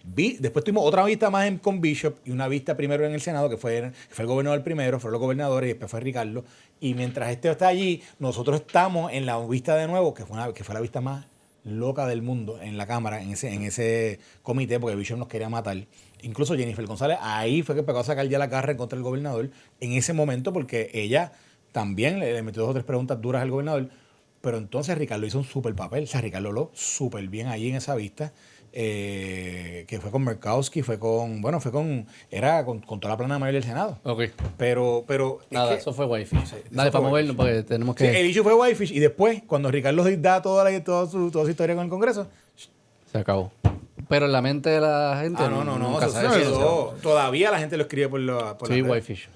Después tuvimos otra vista más con Bishop y una vista primero en el Senado, que fue el gobernador primero, fueron los gobernadores y después fue Ricardo. Y mientras está allí, nosotros estamos en la vista de nuevo, que fue la vista más loca del mundo en la Cámara, en ese comité, porque Bishop nos quería matar. Incluso Jennifer González, ahí fue que empezó a sacar ya la garra en contra del gobernador en ese momento, porque ella también le metió 2 o 3 preguntas duras al gobernador. Pero entonces Ricardo hizo un súper papel. O sea, Ricardo lo súper bien allí en esa vista. Que fue con Murkowski, era con toda la plana mayor del Senado. Ok. Pero nada, eso fue Whitefish. Dale, para movernos, porque tenemos que... Sí, el issue fue Whitefish. Y después, cuando Ricardo da toda su historia con el Congreso, se acabó. Pero en la mente de la gente... todavía la gente lo escribe por sí, Whitefish.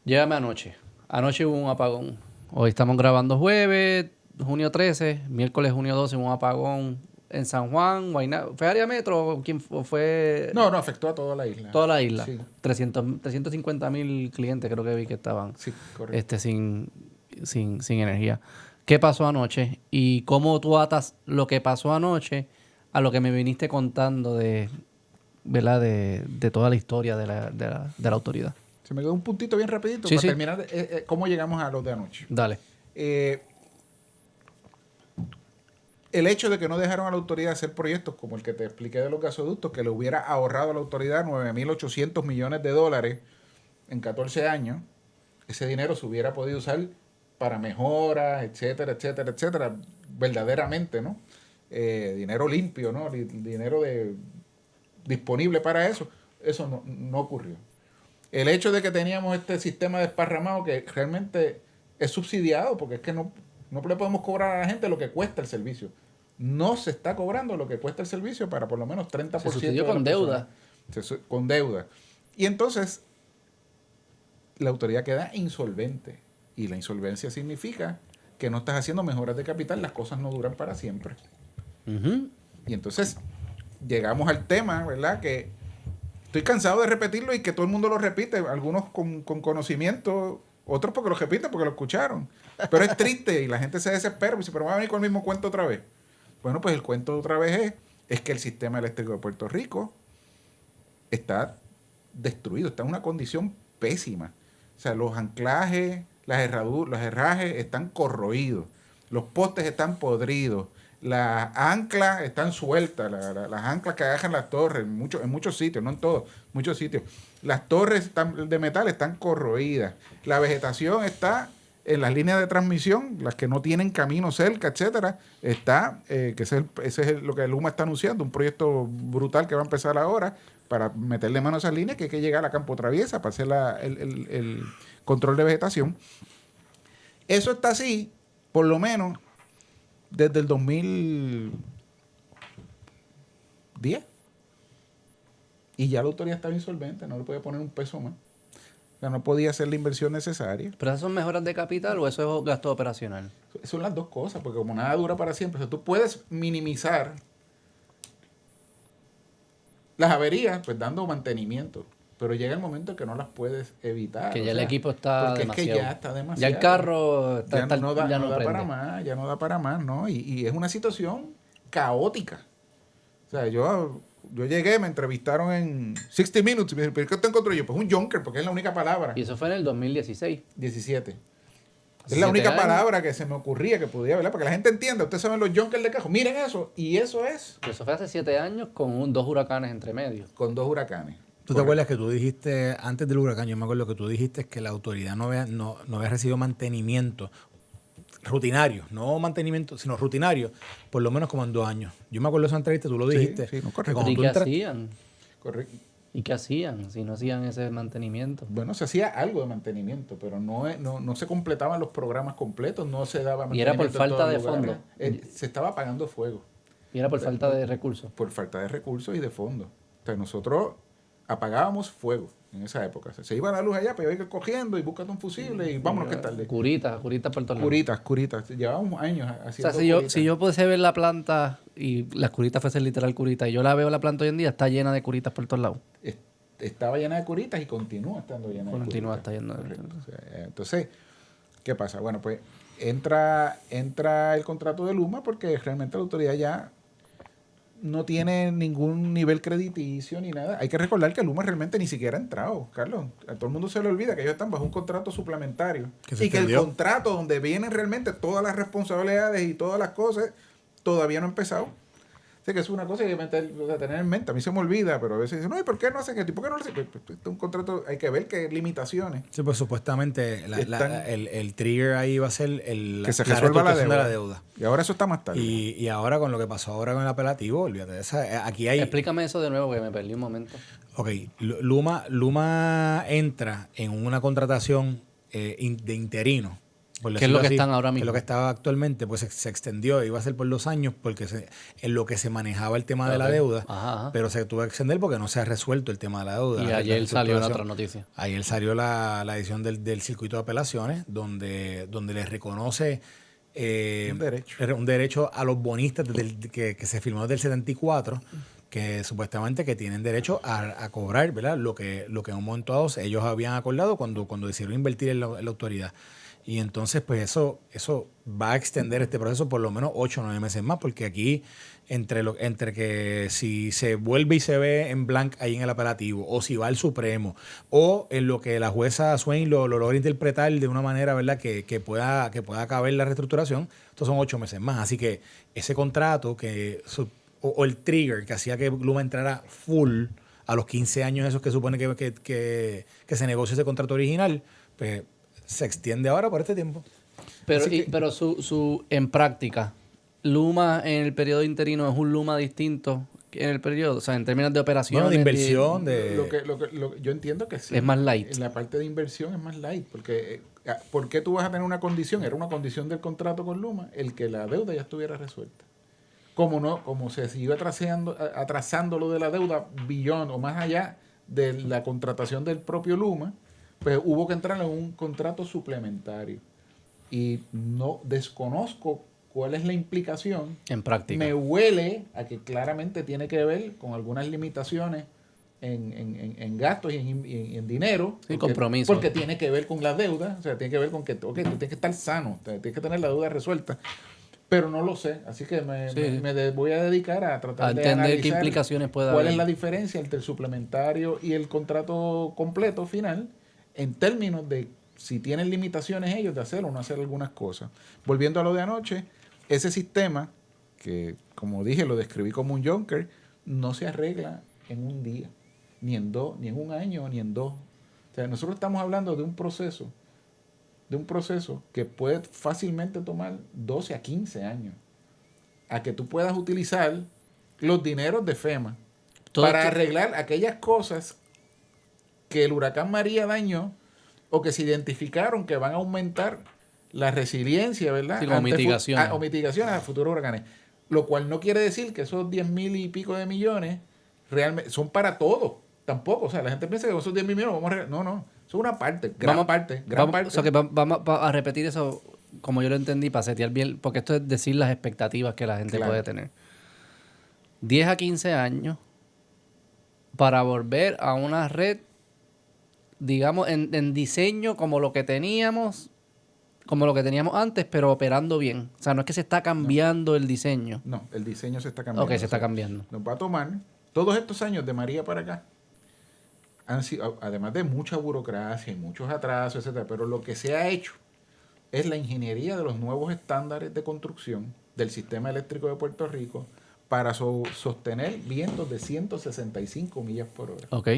Llévame anoche. Anoche hubo un apagón. Hoy estamos grabando jueves, junio 13, miércoles, junio 12, un apagón en San Juan, Guaynabo. ¿Fue área metro o quién fue? No, afectó a toda la isla. Toda la isla. Sí. 350,000 clientes creo que vi que estaban Sí, correcto. sin energía. ¿Qué pasó anoche? ¿Y cómo tú atas lo que pasó anoche a lo que me viniste contando ¿verdad? De toda la historia de la autoridad? Se me quedó un puntito bien rapidito Sí, para sí. terminar cómo llegamos a los de anoche. Dale. El hecho de que no dejaron a la autoridad hacer proyectos como el que te expliqué de los gasoductos, que le hubiera ahorrado a la autoridad 9.800 millones de dólares en 14 años, ese dinero se hubiera podido usar para mejoras, etcétera, etcétera, etcétera, verdaderamente, ¿no? Dinero limpio, ¿no? Dinero disponible para eso. Eso no ocurrió. El hecho de que teníamos este sistema desparramado que realmente es subsidiado, porque es que no le podemos cobrar a la gente lo que cuesta el servicio. No se está cobrando lo que cuesta el servicio para por lo menos 30% Se subsidió de las con deuda. personas. Con deuda. Y entonces la autoridad queda insolvente. Y la insolvencia significa que no estás haciendo mejoras de capital, las cosas no duran para siempre. Ujú. Y entonces llegamos al tema, ¿verdad? Que estoy cansado de repetirlo y que todo el mundo lo repite, algunos con conocimiento, otros porque lo repiten porque lo escucharon. Pero es triste y la gente se desespera y dice, pero va a venir con el mismo cuento otra vez. Bueno, pues el cuento otra vez es que el sistema eléctrico de Puerto Rico está destruido, está en una condición pésima. O sea, los anclajes, los herrajes están corroídos, los postes están podridos, las anclas están sueltas, las anclas que agarran las torres en muchos sitios, no en todos, muchos sitios. Las torres de metal están corroídas, la vegetación está en las líneas de transmisión, las que no tienen camino cerca, etcétera, está, que ese es lo que Luma está anunciando, un proyecto brutal que va a empezar ahora para meterle mano a esas líneas, que hay que llegar a la campo traviesa para hacer el control de vegetación. Eso está así, por lo menos, desde el 2010. Y ya la autoridad estaba insolvente, no le podía poner un peso más. O sea, no podía hacer la inversión necesaria. ¿Pero esas son mejoras de capital o eso es gasto operacional? Son las dos cosas, porque como nada dura para siempre, o sea, tú puedes minimizar las averías, pues dando mantenimiento. Pero llega el momento en que no las puedes evitar. Que ya el equipo está porque demasiado. es que ya está demasiado. Ya el carro ya no da prende. para más, ya no da para más, ¿no? Y es una situación caótica. O sea, yo llegué, me entrevistaron en 60 Minutes y me dijeron, ¿pero qué te encontré yo? Pues un junker, porque es la única palabra. Y eso fue en el 2016. 17. Es 7 la única años. palabra que se me ocurría que podía, ¿verdad? Para que la gente entienda. Ustedes saben los junkers de Cajo. Miren eso. Y eso es Eso fue hace 7 años con 2 huracanes entre medio. con 2 huracanes. ¿Tú te acuerdas que tú dijiste, antes del huracán, yo me acuerdo que tú dijiste que la autoridad no había recibido mantenimiento rutinario, no mantenimiento, sino rutinario, por lo menos como en 2 años. Yo me acuerdo de esa entrevista, tú lo dijiste. Sí, no, que correcto. cuando ¿Y tú qué entras- hacían? Correcto. ¿Y qué hacían si no hacían ese mantenimiento? Bueno, se hacía algo de mantenimiento, pero no se completaban los programas completos, no se daba Y era por mantenimiento en falta todos de los lugares. fondos. Se estaba apagando fuego Y era por falta de recursos. por falta de recursos y de fondos. Entonces nosotros apagábamos fuego en esa época. Se iba la luz allá, pero iba cogiendo y búscate un fusible y vámonos que es tarde. Curitas por todos lados. Curitas. Llevábamos años O haciendo sea, curitas. si yo pudiese ver la planta y las curitas fuesen literal curitas, y yo la veo la planta hoy en día, está llena de curitas por todos lados. Estaba llena de curitas y continúa estando llena de curitas. Continúa está llena de Correcto. O sea, entonces, ¿qué pasa? Bueno, pues entra el contrato de Luma porque realmente la autoridad ya no tiene ningún nivel crediticio ni nada. Hay que recordar que Luma realmente ni siquiera ha entrado, Carlos. A todo el mundo se le olvida que ellos están bajo un contrato suplementario. Que se Y que el extendió. contrato donde vienen realmente todas las responsabilidades y todas las cosas todavía no ha empezado. Sé que es una cosa que hay que tener en mente. A mí se me olvida, pero a veces dicen, no, ¿y por qué no hacen esto? ¿Y por qué no lo hacen? Pues, este es un contrato, hay que ver qué limitaciones. Sí, pues supuestamente el trigger ahí va a ser Que se resuelva la reestructuración deuda. de la deuda. Y ahora eso está más tarde. Y ahora con lo que pasó ahora con el apelativo, olvídate de esa. Aquí hay. Explícame eso de nuevo, que me perdí un momento. Ok, Luma entra en una contratación de interino. por ¿Qué es lo decirlo que así, están ahora que es mismo? lo que estaba actualmente, pues se extendió, iba a ser por 2 años, porque en lo que se manejaba el tema de la Ok. deuda, Ajá. pero se tuvo que extender porque no se ha resuelto el tema de la deuda. Y la ayer salió la reestructuración. otra noticia. Ayer salió la edición del circuito de apelaciones, donde le reconoce Un derecho. Era un derecho a los bonistas que se firmó desde el 74, que supuestamente que tienen derecho a cobrar, ¿verdad? Lo que en un momento dado ellos habían acordado cuando decidieron invertir en la autoridad. Y entonces, pues eso va a extender este proceso por lo menos 8 o 9 meses más, porque aquí, entre que si se vuelve y se ve en blanco ahí en el apelativo, o si va al Supremo, o en lo que la jueza Swain lo logra interpretar de una manera, ¿verdad?, que pueda caber la reestructuración, estos son 8 meses más. Así que ese contrato o el trigger que hacía que Luma entrara full a los 15 años esos que supone que se negocie ese contrato original, pues se extiende ahora por este tiempo. Pero en práctica, Luma en el periodo interino es un Luma distinto en el periodo, o sea, en términos de operaciones. Bueno, de inversión, Yo entiendo que sí. Es más light. En la parte de inversión es más light, porque ¿por qué tú vas a tener una condición? Era una condición del contrato con Luma, el que la deuda ya estuviera resuelta. Como se siguió atrasando lo de la deuda billón o más allá de la contratación del propio Luma, pues hubo que entrar en un contrato suplementario. Y no desconozco cuál es la implicación. En práctica. Me huele a que claramente tiene que ver con algunas limitaciones en gastos y en dinero. Sí, compromiso. Porque tiene que ver con la deuda. O sea, tiene que ver con que tú tienes que estar sano, tienes que tener la deuda resuelta. Pero no lo sé, así que me voy a dedicar a tratar de entender analizar qué implicaciones puede cuál haber. es la diferencia entre el suplementario y el contrato completo final en términos de si tienen limitaciones ellos de hacer o no hacer algunas cosas. Volviendo a lo de anoche, ese sistema, que como dije lo describí como un junker, no se arregla en un día, ni en 2, ni en un año, ni en 2. O sea, nosotros estamos hablando de un proceso que puede fácilmente tomar 12 a 15 años a que tú puedas utilizar los dineros de FEMA para arreglar aquellas cosas que el huracán María dañó o que se identificaron que van a aumentar la resiliencia, ¿verdad? Sí, como mitigaciones. O mitigaciones a futuros huracanes. Lo cual no quiere decir que esos 10,000 y pico de millones realmente son para todo. Tampoco. O sea, la gente piensa que esos 10,000 millones vamos a arreglar. No. Eso es una parte, gran parte. O sea, que vamos a repetir eso como yo lo entendí, para setear bien, porque esto es decir las expectativas que la gente puede tener. 10 a 15 años para volver a una red, digamos, en diseño como lo que teníamos antes, pero operando bien. O sea, no es que se está cambiando el diseño. No, el diseño se está cambiando. Ok, se está cambiando. Nos va a tomar todos estos años de María para acá. Han sido, además de mucha burocracia y muchos atrasos, etcétera, pero lo que se ha hecho es la ingeniería de los nuevos estándares de construcción del sistema eléctrico de Puerto Rico para sostener vientos de 165 millas por hora. Ok.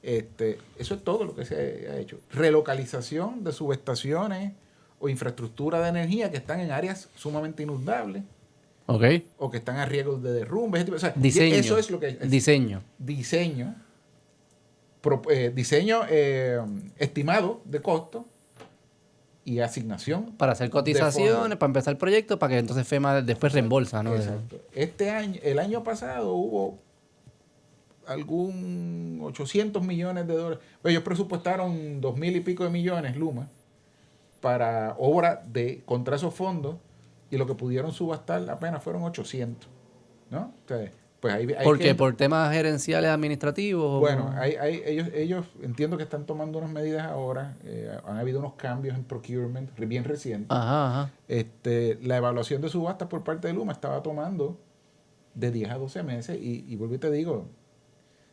Eso es todo lo que se ha hecho. Relocalización de subestaciones o infraestructura de energía que están en áreas sumamente inundables. Ok. O que están a riesgo de derrumbe. O sea, diseño. Eso es lo que es. Diseño. Diseño estimado de costo y asignación. Para hacer cotizaciones, para empezar el proyecto, para que entonces FEMA después reembolsa, ¿no? Exacto. El año pasado hubo algún 800 millones de dólares. Pues ellos presupuestaron 2,000 y pico de millones, Luma, para obra contra esos fondos, y lo que pudieron subastar apenas fueron 800, ¿no? Entonces, pues ¿por qué? ¿Por temas gerenciales administrativos? Bueno, ellos entiendo que están tomando unas medidas ahora. Han habido unos cambios en procurement bien recientes. Ajá. La evaluación de subastas por parte de Luma estaba tomando de 10 a 12 meses. Y vuelvo y te digo,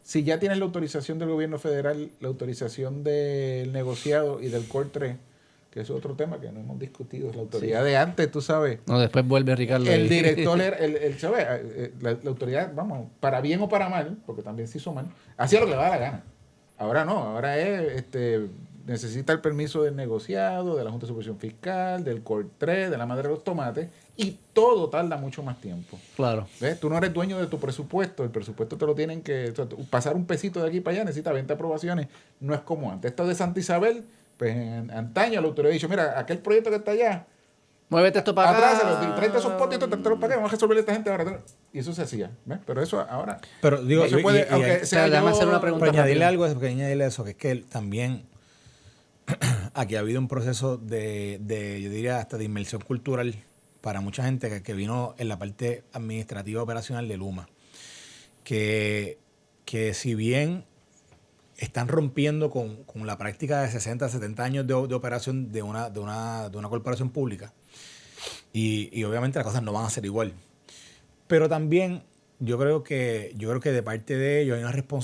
si ya tienes la autorización del gobierno federal, la autorización del negociado y del Core 3, que es otro tema que no hemos discutido, la autoridad de antes, tú sabes. No, después vuelve Ricardo. El director, la autoridad, vamos, para bien o para mal, porque también se hizo mal, hacía lo que le daba la gana. Ahora no, ahora necesita el permiso del negociado, de la Junta de Supervisión Fiscal, del Core 3, de la madre de los tomates, y todo tarda mucho más tiempo. Claro. ¿Ves? Tú no eres dueño de tu presupuesto, el presupuesto te lo tienen que... pasar un pesito de aquí para allá necesita 20 aprobaciones, no es como antes. Esto de Santa Isabel, pues en antaño la autoridad ha dicho, mira, aquel proyecto que está allá, muévete esto para acá. Atrásalo, tráete esos potitos, tráetelo para acá, vamos a resolver a esta gente ahora. Y eso se hacía, ¿ves? Pero eso ahora... Pero digo, no se puede, déjame hacer una pregunta. Para añadirle algo, porque añadirle eso, que es que él también... aquí ha habido un proceso yo diría, hasta de inmersión cultural para mucha gente que vino en la parte administrativa operacional de Luma. Que si bien están rompiendo con la práctica de 60, 70 años de operación de una corporación pública, y obviamente las cosas no van a ser igual. Pero también yo creo que de parte de ellos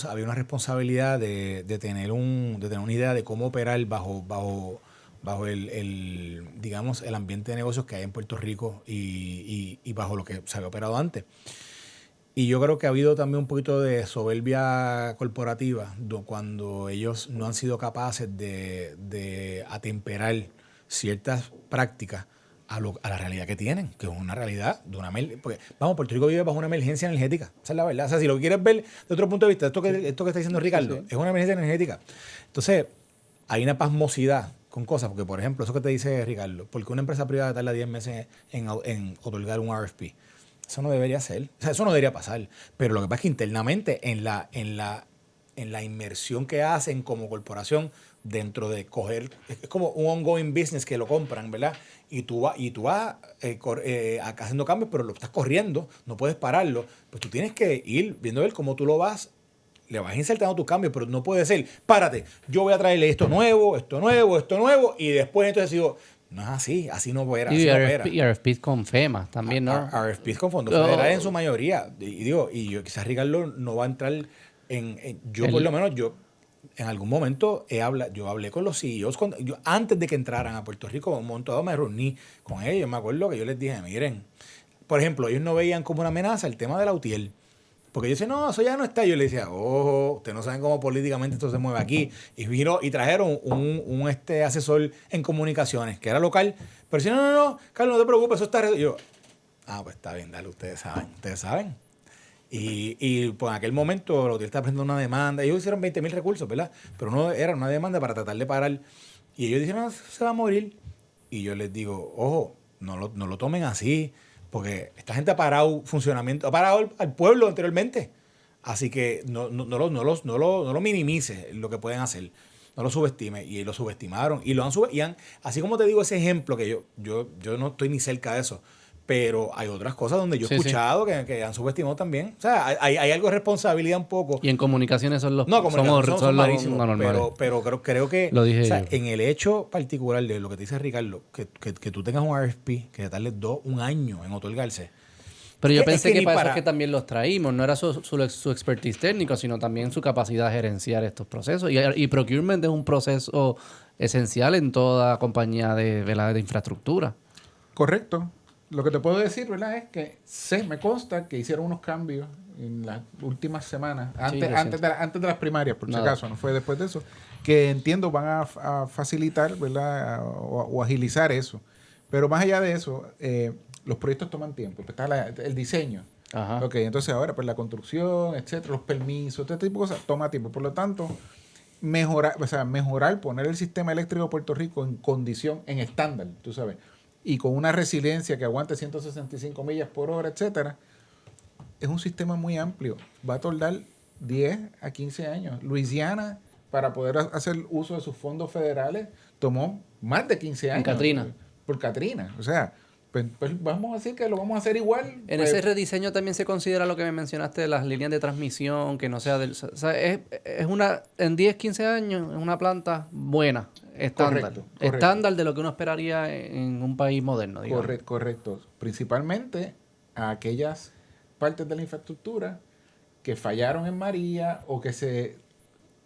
había una responsabilidad de tener una idea de cómo operar bajo el digamos, el ambiente de negocios que hay en Puerto Rico y bajo lo que se había operado antes. Y yo creo que ha habido también un poquito de soberbia corporativa cuando ellos no han sido capaces de atemperar ciertas prácticas a la realidad que tienen, que es una realidad de una porque vamos, Puerto Rico vive bajo una emergencia energética, esa es la verdad. O sea, si lo quieres ver de otro punto de vista, esto que está diciendo Ricardo, es una emergencia energética. Entonces, hay una pasmosidad con cosas, porque por ejemplo, eso que te dice Ricardo, ¿por qué una empresa privada tarda 10 meses en otorgar un RFP? Eso no debería ser, o sea, eso no debería pasar. Pero lo que pasa es que internamente, en la inmersión que hacen como corporación, dentro de coger, es como un ongoing business que lo compran, ¿verdad? Y tú vas haciendo cambios, pero lo estás corriendo, no puedes pararlo. Pues tú tienes que ir viendo ver cómo tú le vas insertando tus cambios, pero no puede ser, párate, yo voy a traerle esto nuevo, y después entonces digo, no es así no opera. Y RFPs con FEMA también, ¿no? RFPs con fondos federales en su mayoría. Y yo quizás Ricardo no va a entrar por lo menos en algún momento yo hablé con los CEOs antes de que entraran a Puerto Rico. En un momento dado me reuní con ellos. Me acuerdo que yo les dije, miren, por ejemplo, ellos no veían como una amenaza el tema de la UTIEL. Porque yo decía, no, eso ya no está. Yo le decía, ojo, ustedes no saben cómo políticamente esto se mueve aquí. Y vino y trajeron un asesor en comunicaciones, que era local. Pero decía, no, Carlos, no te preocupes, eso está... Y yo, pues está bien, dale, ustedes saben. Y pues en aquel momento la UTIEL estaba presentando una demanda. Ellos hicieron 20,000 recursos, ¿verdad? Pero no era una demanda para tratar de parar. Y ellos dijeron, no, se va a morir. Y yo les digo, ojo, no lo tomen así. Porque esta gente ha parado funcionamiento, ha parado al pueblo anteriormente. Así que no lo minimice lo que pueden hacer. No lo subestime. Y lo subestimaron. Y así como te digo ese ejemplo, que yo no estoy ni cerca de eso. Pero hay otras cosas donde yo he escuchado que han subestimado también. O sea, hay algo de responsabilidad un poco. Y en comunicaciones son los son malísimos. Pero creo que lo dije yo. En el hecho particular de lo que te dice Ricardo, que tú tengas un RFP que tarde un año en otorgarse. Pero yo pensé que para eso es que también los traímos. No era su expertise técnico, sino también su capacidad de gerenciar estos procesos. Y procurement es un proceso esencial en toda compañía de infraestructura. Correcto. Lo que te puedo decir, ¿verdad? Es que me consta que hicieron unos cambios en las últimas semanas, antes de las primarias, por si acaso, no fue después de eso, que entiendo van a facilitar, ¿verdad? O agilizar eso. Pero más allá de eso, los proyectos toman tiempo. Está el diseño. Ajá. Ok, entonces ahora pues la construcción, etcétera, los permisos, este tipo de cosas, toma tiempo. Por lo tanto, mejorar, poner el sistema eléctrico de Puerto Rico en condición, en estándar, tú sabes, y con una resiliencia que aguante 165 millas por hora, etcétera, es un sistema muy amplio. Va a tardar 10 a 15 años. Luisiana, para poder hacer uso de sus fondos federales, tomó más de 15 años. Por Katrina. O sea, pues vamos a decir que lo vamos a hacer igual. En ese rediseño también se considera lo que me mencionaste de las líneas de transmisión, que no sea del... O sea, en 10, 15 años es una planta buena, estándar. Correcto. Estándar de lo que uno esperaría en un país moderno, digamos. Correcto. Principalmente a aquellas partes de la infraestructura que fallaron en María o que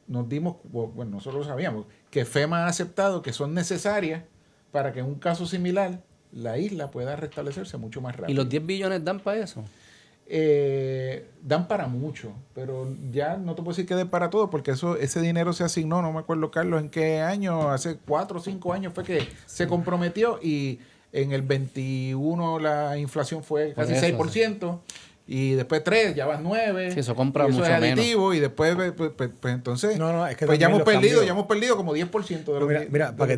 nosotros lo sabíamos, que FEMA ha aceptado que son necesarias para que en un caso similar la isla pueda restablecerse mucho más rápido. ¿Y los 10 billones dan para eso? Dan para mucho, pero ya no te puedo decir que den para todo, porque ese dinero se asignó, no me acuerdo, Carlos, en qué año, hace 4 o 5 años fue que se comprometió, y en el 21 la inflación fue casi 6%, y después 3, ya vas 9. Sí, eso compra mucho menos. Eso es aditivo, y después, pues entonces, es que pues ya hemos perdido como 10% de lo que... Mira, para que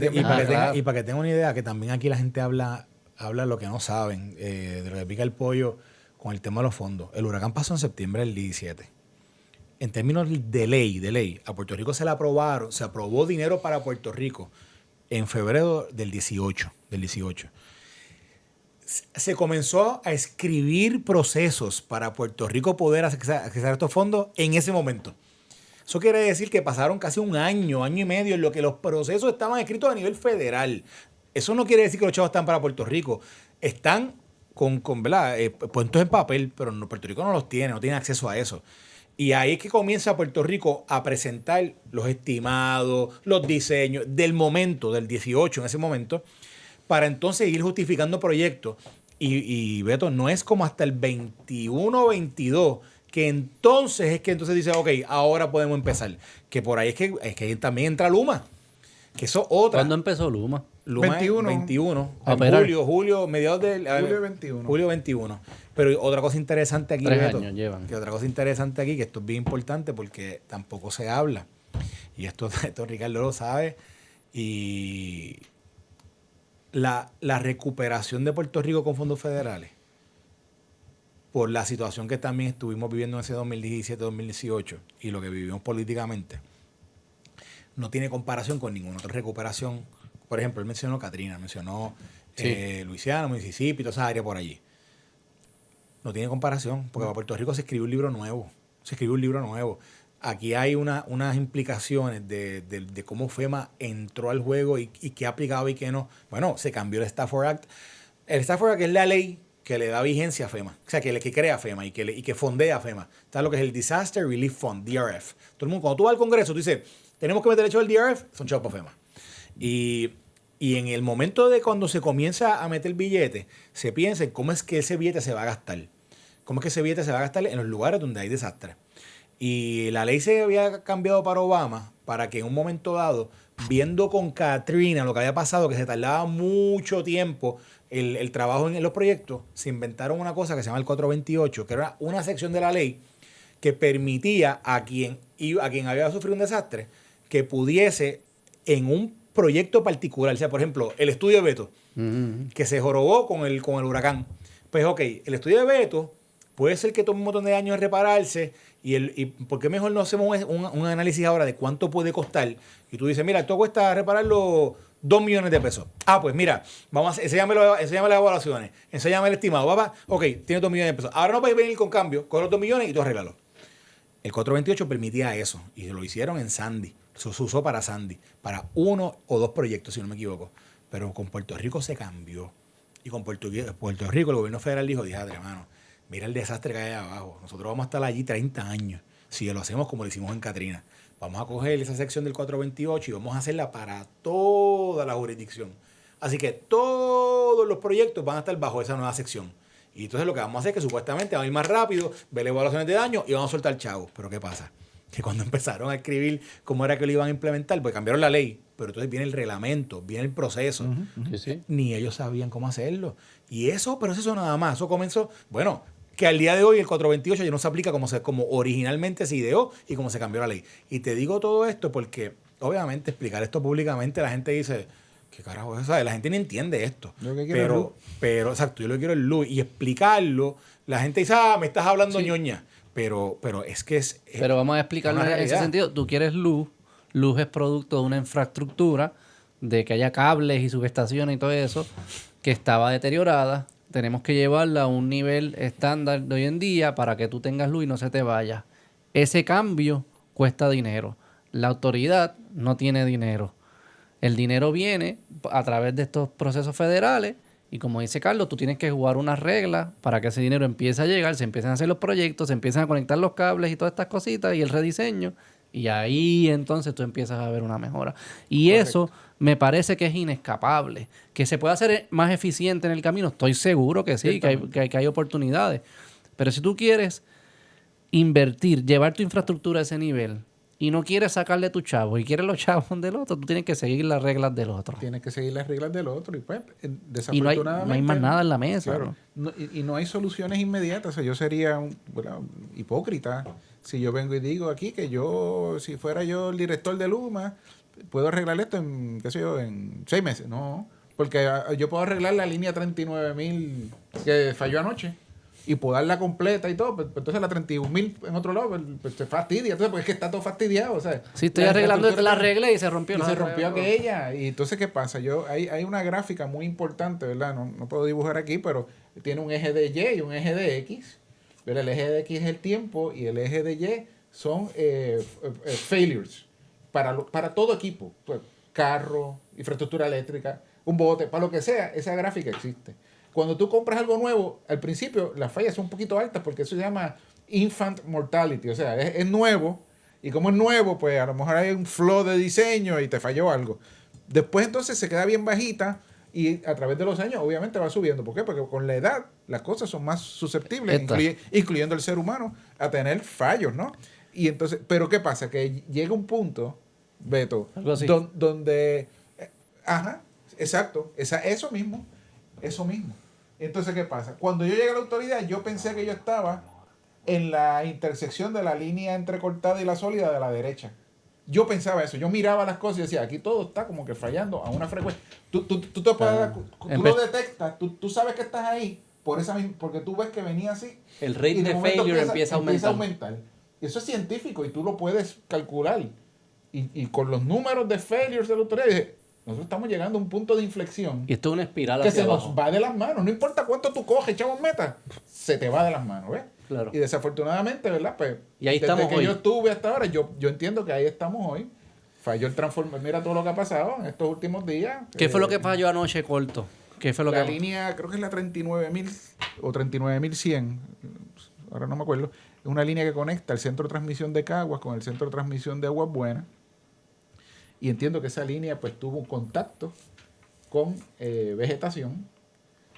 tengan una idea, que también aquí la gente habla lo que no saben, de lo que pica el pollo con el tema de los fondos. El huracán pasó en septiembre del 17. En términos de ley, a Puerto Rico se aprobó dinero para Puerto Rico en febrero del 18. Se comenzó a escribir procesos para Puerto Rico poder accesar estos fondos en ese momento. Eso quiere decir que pasaron casi un año y medio en lo que los procesos estaban escritos a nivel federal. Eso no quiere decir que los chavos están para Puerto Rico. Están ¿verdad? Puestos en papel, pero Puerto Rico no tiene acceso a eso. Y ahí es que comienza Puerto Rico a presentar los estimados, los diseños del momento, del 18 en ese momento, para entonces ir justificando proyectos. Y Beto, no es como hasta el 21 o 22 que entonces dice, ok, ahora podemos empezar. Que por ahí es que también entra Luma. Que eso otra. ¿Cuándo empezó Luma? Luma 21. Julio, mediados del... Julio 21. Julio 21. Pero otra cosa interesante aquí, 3 Beto, años llevan. que otra cosa interesante aquí, que esto es bien importante porque tampoco se habla. Y esto Ricardo lo sabe. Y la recuperación de Puerto Rico con fondos federales, por la situación que también estuvimos viviendo en ese 2017-2018 y lo que vivimos políticamente, no tiene comparación con ninguna otra recuperación. Por ejemplo, él mencionó Katrina, mencionó Luisiana, Mississippi, toda esa área por allí. No tiene comparación, porque para Puerto Rico se escribió un libro nuevo. Aquí hay unas implicaciones de cómo FEMA entró al juego y qué ha aplicado y qué no. Bueno, se cambió el Stafford Act. El Stafford Act es la ley que le da vigencia a FEMA, o sea, que crea FEMA y que fondea a FEMA. Está lo que es el Disaster Relief Fund, DRF. Todo el mundo, cuando tú vas al Congreso, tú dices, tenemos que meter el hecho del DRF, son chavos para FEMA. Y en el momento de cuando se comienza a meter el billete, se piensa en cómo es que ese billete se va a gastar. Cómo es que ese billete se va a gastar en los lugares donde hay desastres. Y la ley se había cambiado para Obama para que en un momento dado, viendo con Katrina lo que había pasado, que se tardaba mucho tiempo el trabajo en los proyectos, se inventaron una cosa que se llama el 428, que era una sección de la ley que permitía a quien había sufrido un desastre que pudiese en un proyecto particular, o sea, por ejemplo, el estudio de Beto, que se jorobó con el huracán. Pues ok, el estudio de Beto puede ser que tome un montón de años en repararse y ¿por qué mejor no hacemos un análisis ahora de cuánto puede costar? Y tú dices, mira, esto cuesta repararlo 2 millones de pesos. Ah, pues mira, enséñame las evaluaciones, enséñame el estimado. Papá, ok, tiene 2 millones de pesos. Ahora no puedes venir con cambio, con los 2 millones y tú arréglalo. El 428 permitía eso y lo hicieron en Sandy. Se usó para Sandy, para 1 o 2 proyectos, si no me equivoco. Pero con Puerto Rico se cambió. Y con Puerto Rico, el gobierno federal dijo, hermano, mira el desastre que hay abajo. Nosotros vamos a estar allí 30 años. Si lo hacemos como lo hicimos en Katrina. Vamos a coger esa sección del 428 y vamos a hacerla para toda la jurisdicción. Así que todos los proyectos van a estar bajo esa nueva sección. Y entonces lo que vamos a hacer es que supuestamente vamos a ir más rápido, ver evaluaciones de daño y vamos a soltar chavos. Pero ¿qué pasa? Que cuando empezaron a escribir cómo era que lo iban a implementar, pues cambiaron la ley, pero entonces viene el reglamento, viene el proceso. Sí. Ni ellos sabían cómo hacerlo. Y eso, pero eso nada más, eso comenzó, bueno, que al día de hoy el 428 ya no se aplica como originalmente se ideó y como se cambió la ley. Y te digo todo esto porque, obviamente, explicar esto públicamente, la gente dice, ¿qué carajo es eso? La gente no entiende esto. Yo lo que quiero es luz. Pero, exacto, yo lo que quiero es luz. Y explicarlo, la gente dice, me estás hablando ñoña. Pero es que es... Pero vamos a explicarlo en ese sentido. Tú quieres luz. Luz es producto de una infraestructura, de que haya cables y subestaciones y todo eso, que estaba deteriorada. Tenemos que llevarla a un nivel estándar de hoy en día para que tú tengas luz y no se te vaya. Ese cambio cuesta dinero. La autoridad no tiene dinero. El dinero viene a través de estos procesos federales y como dice Carlos, tú tienes que jugar unas reglas para que ese dinero empiece a llegar, se empiecen a hacer los proyectos, se empiezan a conectar los cables y todas estas cositas y el rediseño. Y ahí entonces tú empiezas a ver una mejora. Y correcto. Eso me parece que es inescapable. Que se puede hacer más eficiente en el camino, estoy seguro que sí, que hay oportunidades. Pero si tú quieres invertir, llevar tu infraestructura a ese nivel y no quieres sacarle tu chavo y quieres los chavos del otro, tú tienes que seguir las reglas del otro. Tienes que seguir las reglas del otro y pues desafortunadamente... Y no hay más nada en la mesa. Claro, ¿no? Y no hay soluciones inmediatas. O sea, yo sería hipócrita si yo vengo y digo aquí que si fuera yo el director de Luma, puedo arreglar esto en 6 meses. No, porque yo puedo arreglar la línea 39,000 que falló anoche y podarla completa y todo, pues entonces la 31.000 en otro lado pues se fastidia, entonces, porque es que está todo fastidiado, o sea, Sí, estoy arreglando la regla y se rompió. y se rompió aquella. Y entonces, ¿qué pasa? Hay una gráfica muy importante, ¿verdad? No puedo dibujar aquí, pero tiene un eje de Y y un eje de X. ¿Verdad? El eje de X es el tiempo y el eje de Y son failures para todo equipo. Pues, carro, infraestructura eléctrica, un bote, para lo que sea, esa gráfica existe. Cuando tú compras algo nuevo, al principio las fallas son un poquito altas porque eso se llama infant mortality, o sea, es nuevo, y como es nuevo, pues a lo mejor hay un flow de diseño y te falló algo. Después entonces se queda bien bajita y a través de los años obviamente va subiendo. ¿Por qué? Porque con la edad las cosas son más susceptibles, incluyendo el ser humano, a tener fallos, ¿no? Y entonces, pero ¿qué pasa? Que llega un punto, Beto, donde... ajá, exacto, eso mismo. Entonces, ¿qué pasa? Cuando yo llegué a la autoridad, yo pensé que yo estaba en la intersección de la línea entrecortada y la sólida de la derecha. Yo pensaba eso. Yo miraba las cosas y decía, aquí todo está como que fallando a una frecuencia. Tú te puedes tú lo detectas, tú sabes que estás ahí por esa misma, porque tú ves que venía así. El rate de failure empieza a aumentar. Y eso es científico y tú lo puedes calcular. Y con los números de failures de la autoridad, dije, nosotros estamos llegando a un punto de inflexión. Y esto es una espiral que hacia se abajo. nos va de las manos. No importa cuánto tú coges, echamos meta, se te va de las manos, ¿ves? Claro. Y desafortunadamente, ¿verdad? Pues, y ahí desde estamos que hoy. yo estuve hasta ahora, yo entiendo que ahí estamos hoy. Falló el transformador. Mira todo lo que ha pasado en estos últimos días. ¿Qué fue lo que falló anoche, corto? ¿Qué fue lo la que... línea, creo que es la 39.000 o 39.100, ahora no me acuerdo. Es una línea que conecta el centro de transmisión de Caguas con el centro de transmisión de Aguas Buenas. Y entiendo que esa línea pues tuvo un contacto con vegetación.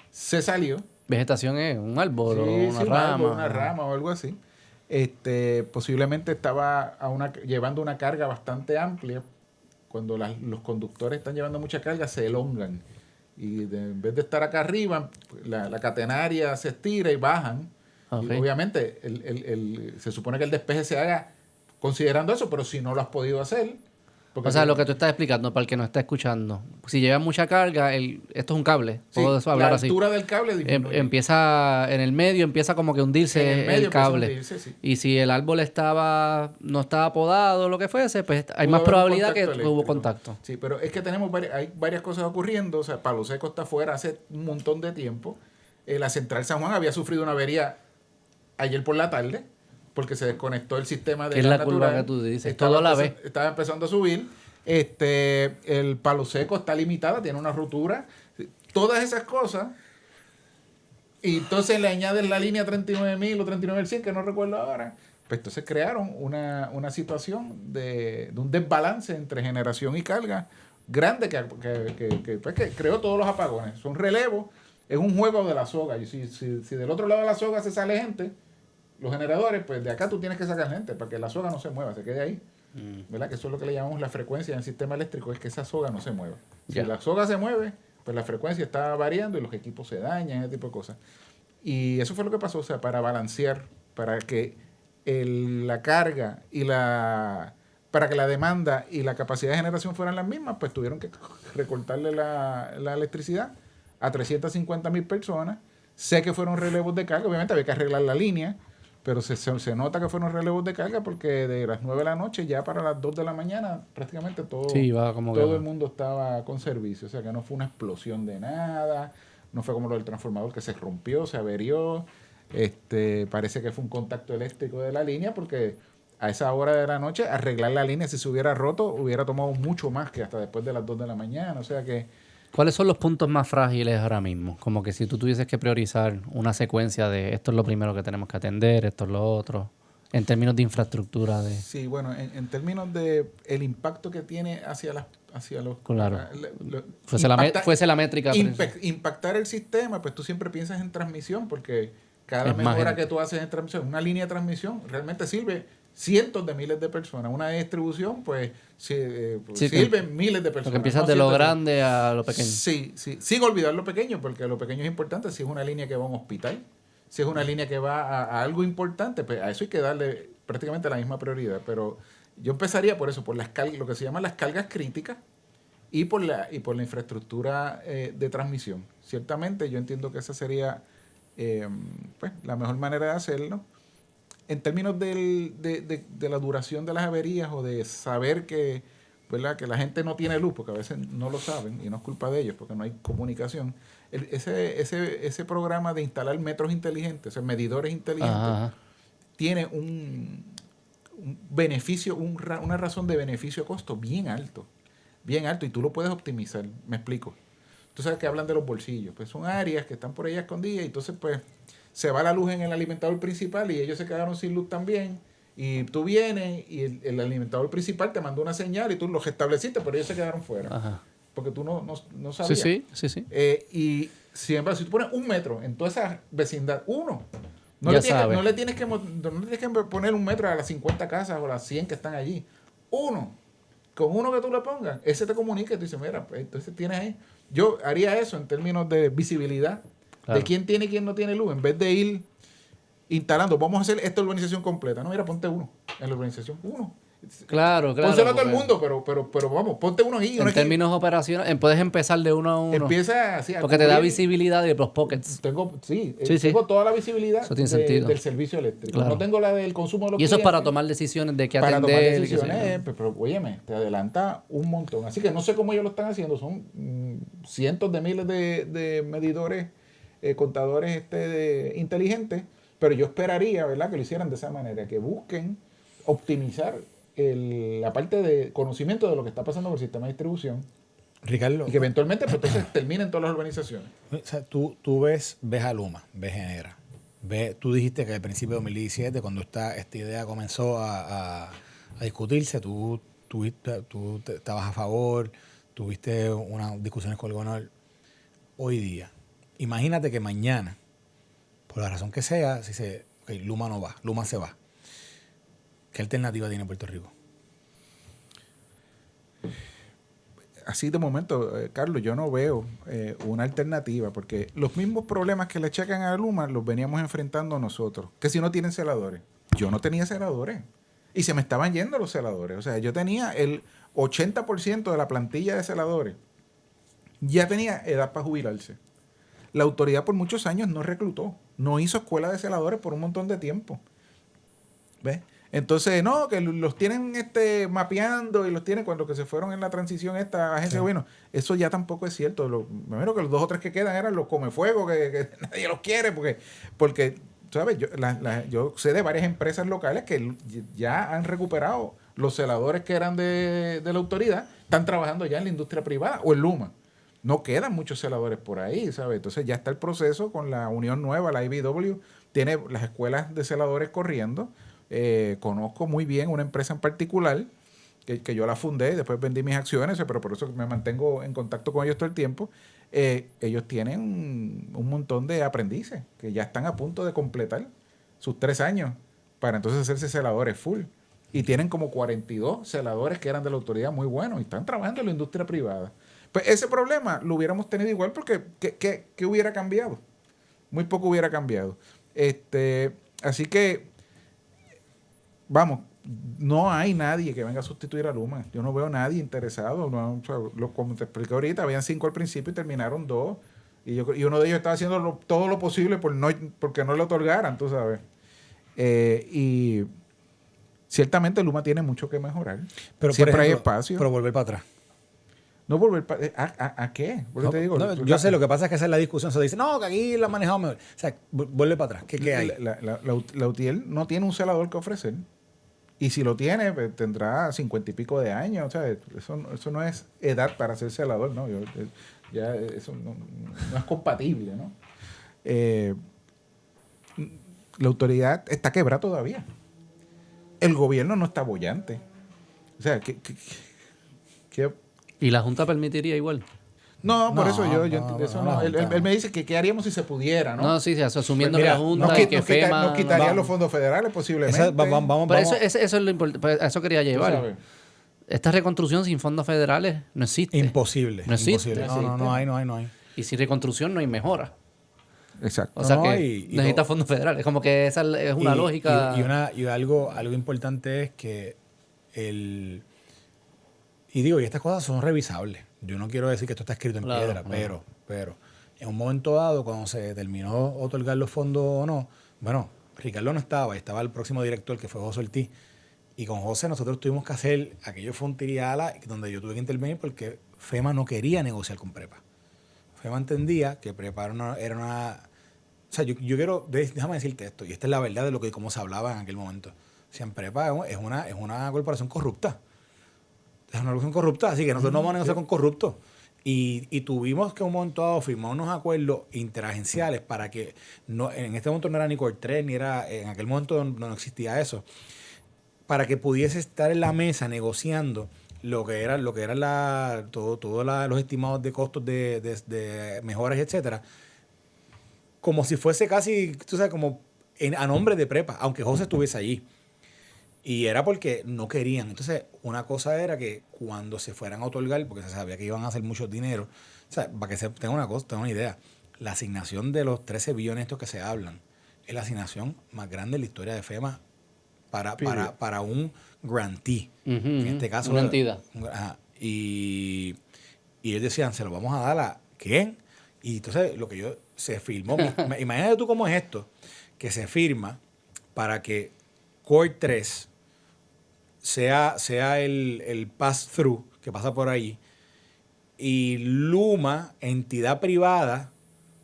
Se salió. Vegetación es un árbol o una rama. Una rama o algo así. Posiblemente estaba llevando una carga bastante amplia. Cuando los conductores están llevando mucha carga, se elongan. Y en vez de estar acá arriba, la catenaria se estira y bajan. Okay. Y obviamente se supone que el despeje se haga considerando eso, pero si no lo has podido hacer... O sea, lo que tú estás explicando, para el que no está escuchando, si lleva mucha carga, esto es un cable, puedo hablar así. La altura del cable disminuye. Empieza en el medio, empieza como que hundirse el cable. Sí. Y si el árbol no estaba podado o lo que fuese, pues hay más probabilidad que hubo contacto. Sí, pero es que hay varias cosas ocurriendo. O sea, Palo Seco está afuera hace un montón de tiempo. La Central San Juan había sufrido una avería ayer por la tarde, porque se desconectó el sistema de gas natural. ¿Qué es la curva que tú dices? Todo a la vez. Estaba empezando a subir. El Palo Seco está limitada, tiene una ruptura. Todas esas cosas. Y entonces le añades la línea 39.000 o 39.100, que no recuerdo ahora. Pues entonces crearon una situación de un desbalance entre generación y carga grande que creó todos los apagones. Son relevos. Es un juego de la soga. Y si del otro lado de la soga se sale gente, los generadores, pues de acá tú tienes que sacar gente para que la soga no se mueva, se quede ahí. ¿Verdad? Que eso es lo que le llamamos la frecuencia en el sistema eléctrico, es que esa soga no se mueva. Si la soga se mueve, pues la frecuencia está variando y los equipos se dañan, ese tipo de cosas. Y eso fue lo que pasó, o sea, para balancear, para que la carga y para que la demanda y la capacidad de generación fueran las mismas, pues tuvieron que recortarle la electricidad a 350.000 personas. Sé que fueron relevos de carga, obviamente había que arreglar la línea, pero se nota que fueron relevos de carga porque de las 9 de la noche ya para las 2 de la mañana prácticamente todo el mundo estaba con servicio. O sea que no fue una explosión de nada, no fue como lo del transformador que se rompió, se averió. Parece que fue un contacto eléctrico de la línea porque a esa hora de la noche arreglar la línea, si se hubiera roto, hubiera tomado mucho más que hasta después de las 2 de la mañana. O sea que... ¿Cuáles son los puntos más frágiles ahora mismo? Como que si tú tuvieses que priorizar una secuencia de esto es lo primero que tenemos que atender, esto es lo otro, en términos de infraestructura. Sí, bueno, en términos de el impacto que tiene hacia los... Claro. Fuese la métrica. Impactar el sistema, pues tú siempre piensas en transmisión, porque cada mejora que tú haces en transmisión, una línea de transmisión realmente sirve cientos de miles de personas. Una distribución, pues, sirve miles de personas. Porque empiezas de lo grande a lo pequeño. Sí. Sin olvidar lo pequeño, porque lo pequeño es importante. Si es una línea que va a un hospital, si es una línea que va a algo importante, pues a eso hay que darle prácticamente la misma prioridad. Pero yo empezaría por eso, por lo que se llaman las cargas críticas y por la infraestructura de transmisión. Ciertamente yo entiendo que esa sería pues, la mejor manera de hacerlo. En términos de la duración de las averías o de saber que, ¿verdad?, que la gente no tiene luz, porque a veces no lo saben y no es culpa de ellos porque no hay comunicación. Ese programa de instalar metros inteligentes, o sea, medidores inteligentes, Ajá. tiene un beneficio, una razón de beneficio-costo bien alto, y tú lo puedes optimizar. Me explico. Tú sabes que hablan de los bolsillos, pues son áreas que están por ahí escondidas y entonces pues se va la luz en el alimentador principal y ellos se quedaron sin luz también. Y tú vienes y el alimentador principal te mandó una señal y tú los restableciste, pero ellos se quedaron fuera. Ajá. Porque tú no sabías. Sí. Y siempre, si tú pones 1 metro en toda esa vecindad, uno, Ya no le tienes que poner 1 metro a las 50 casas o a las 100 que están allí. Uno. Con uno que tú le pongas, ese te comunica y tú dices, mira, pues, entonces tienes ahí. Yo haría eso en términos de visibilidad, Claro. de quién tiene y quién no tiene luz, en vez de ir instalando, vamos a hacer esta urbanización completa. No, mira, ponte uno en la urbanización. Uno. Claro. Pónselo a todo el porque mundo, pero vamos, ponte uno ahí. Uno En aquí. términos operacionales, puedes empezar de uno a uno. Empieza así a porque te da cubrir. visibilidad de los pockets. Tengo Sí. toda la visibilidad Eso tiene sentido. del servicio eléctrico. Claro. No tengo la del consumo de los Y eso es para clientes. tomar decisiones de qué Para atender. tomar y qué sé decisiones, yo. pero óyeme, te adelanta un montón. Así que no sé cómo ellos lo están haciendo. Son cientos de miles de medidores, contadores inteligentes, pero yo esperaría, ¿verdad?, que lo hicieran de esa manera, que busquen optimizar la parte de conocimiento de lo que está pasando por el sistema de distribución Ricardo, y que eventualmente pues, entonces terminen todas las urbanizaciones. o sea, tú ves a Luma, ves Genera. Tú dijiste que al principio de 2017, cuando esta idea comenzó a discutirse, tú estabas a favor, tuviste unas discusiones con el gobernador. Hoy día, imagínate que mañana, por la razón que sea, si Luma no va, Luma se va. ¿Qué alternativa tiene Puerto Rico? Así de momento, Carlos, yo no veo una alternativa, porque los mismos problemas que le achacan a Luma los veníamos enfrentando nosotros. Que si no tienen celadores. Yo no tenía celadores. Y se me estaban yendo los celadores. O sea, yo tenía el 80% de la plantilla de celadores. Ya tenía edad para jubilarse. La autoridad por muchos años no reclutó. No hizo escuela de celadores por un montón de tiempo. ¿Ves? Entonces, no, que los tienen mapeando y los tienen cuando que se fueron en la transición esta agencia de gobierno. Eso ya tampoco es cierto. Primero que los 2 o 3 que quedan eran los comefuegos, que nadie los quiere, porque ¿sabes? Yo sé de varias empresas locales que ya han recuperado los celadores que eran de la autoridad, están trabajando ya en la industria privada o en Luma. No quedan muchos celadores por ahí, ¿sabes? Entonces ya está el proceso con la unión nueva, la IBW, tiene las escuelas de celadores corriendo. Conozco muy bien una empresa en particular que yo la fundé, después vendí mis acciones, pero por eso me mantengo en contacto con ellos todo el tiempo. Ellos tienen un montón de aprendices que ya están a punto de completar sus 3 años para entonces hacerse celadores full. Y tienen como 42 celadores que eran de la autoridad muy buenos y están trabajando en la industria privada. Pues ese problema lo hubiéramos tenido igual porque ¿qué hubiera cambiado? Muy poco hubiera cambiado. Así que vamos, no hay nadie que venga a sustituir a Luma. Yo no veo a nadie interesado. No, o sea, como te expliqué ahorita, habían 5 al principio y terminaron 2. Y uno de ellos estaba haciendo todo lo posible porque no le otorgaran, tú sabes. Y ciertamente Luma tiene mucho que mejorar. Pero, siempre por ejemplo, hay espacio. Pero volver para atrás. No volver ¿A qué? Porque No, te digo, yo sé, lo que pasa es que esa es la discusión. Se dice, no, que aquí la han manejado mejor. O sea, vuelve para atrás. ¿Qué hay? La UTIEL no tiene un celador que ofrecer. Y si lo tiene, pues, tendrá 50 y pico de años. O sea, eso no es edad para ser celador, ¿no? Ya eso no es compatible, ¿no? La autoridad está quebrada todavía. El gobierno no está boyante. O sea, ¿qué? ¿Y la Junta permitiría igual? No, por eso yo no, él me dice que qué haríamos si se pudiera, ¿no? No, sí, asumiendo Pues mira, que la Junta y que FEMA... nos quitaría los fondos federales posiblemente. Pero eso es lo importante. Eso quería Tú llevar. sabes. Esta reconstrucción sin fondos federales no existe. Imposible. No existe. Imposible. No hay. Y sin reconstrucción no hay mejora. Exacto. O sea No, que y necesita fondos federales. Como que esa es una lógica. Y algo importante es que y estas cosas son revisables. Yo no quiero decir que esto está escrito en Claro, piedra, claro. pero en un momento dado, cuando se determinó otorgar los fondos o no, bueno, Ricardo no estaba el próximo director, que fue José Ortiz, y con José nosotros tuvimos que hacer, aquello fue un tiriala, donde yo tuve que intervenir porque FEMA no quería negociar con Prepa. FEMA entendía que Prepa era una... O sea, yo quiero, déjame decirte esto, y esta es la verdad de cómo se hablaba en aquel momento. Siempre es una corporación corrupta. Es una corporación corrupta, así que nosotros no vamos a negociar con corruptos. Y tuvimos que en un momento dado firmar unos acuerdos interagenciales para que, en este momento no era ni Core3, ni era, en aquel momento no existía eso, para que pudiese estar en la mesa negociando lo que eran los estimados de costos de mejoras, etcétera, como si fuese casi, tú sabes, como a nombre de Prepa, aunque José estuviese allí. Y era porque no querían. Entonces, una cosa era que cuando se fueran a otorgar, porque se sabía que iban a hacer mucho dinero, o sea, para que se tengan una idea, la asignación de los 13 billones estos que se hablan es la asignación más grande en la historia de FEMA para un grantee. En este caso, una entidad. Y ellos decían, se lo vamos a dar a ¿quién? Y entonces, se firmó. Imagínate tú cómo es esto, que se firma para que Core3 sea el pass-through que pasa por ahí, y Luma, entidad privada,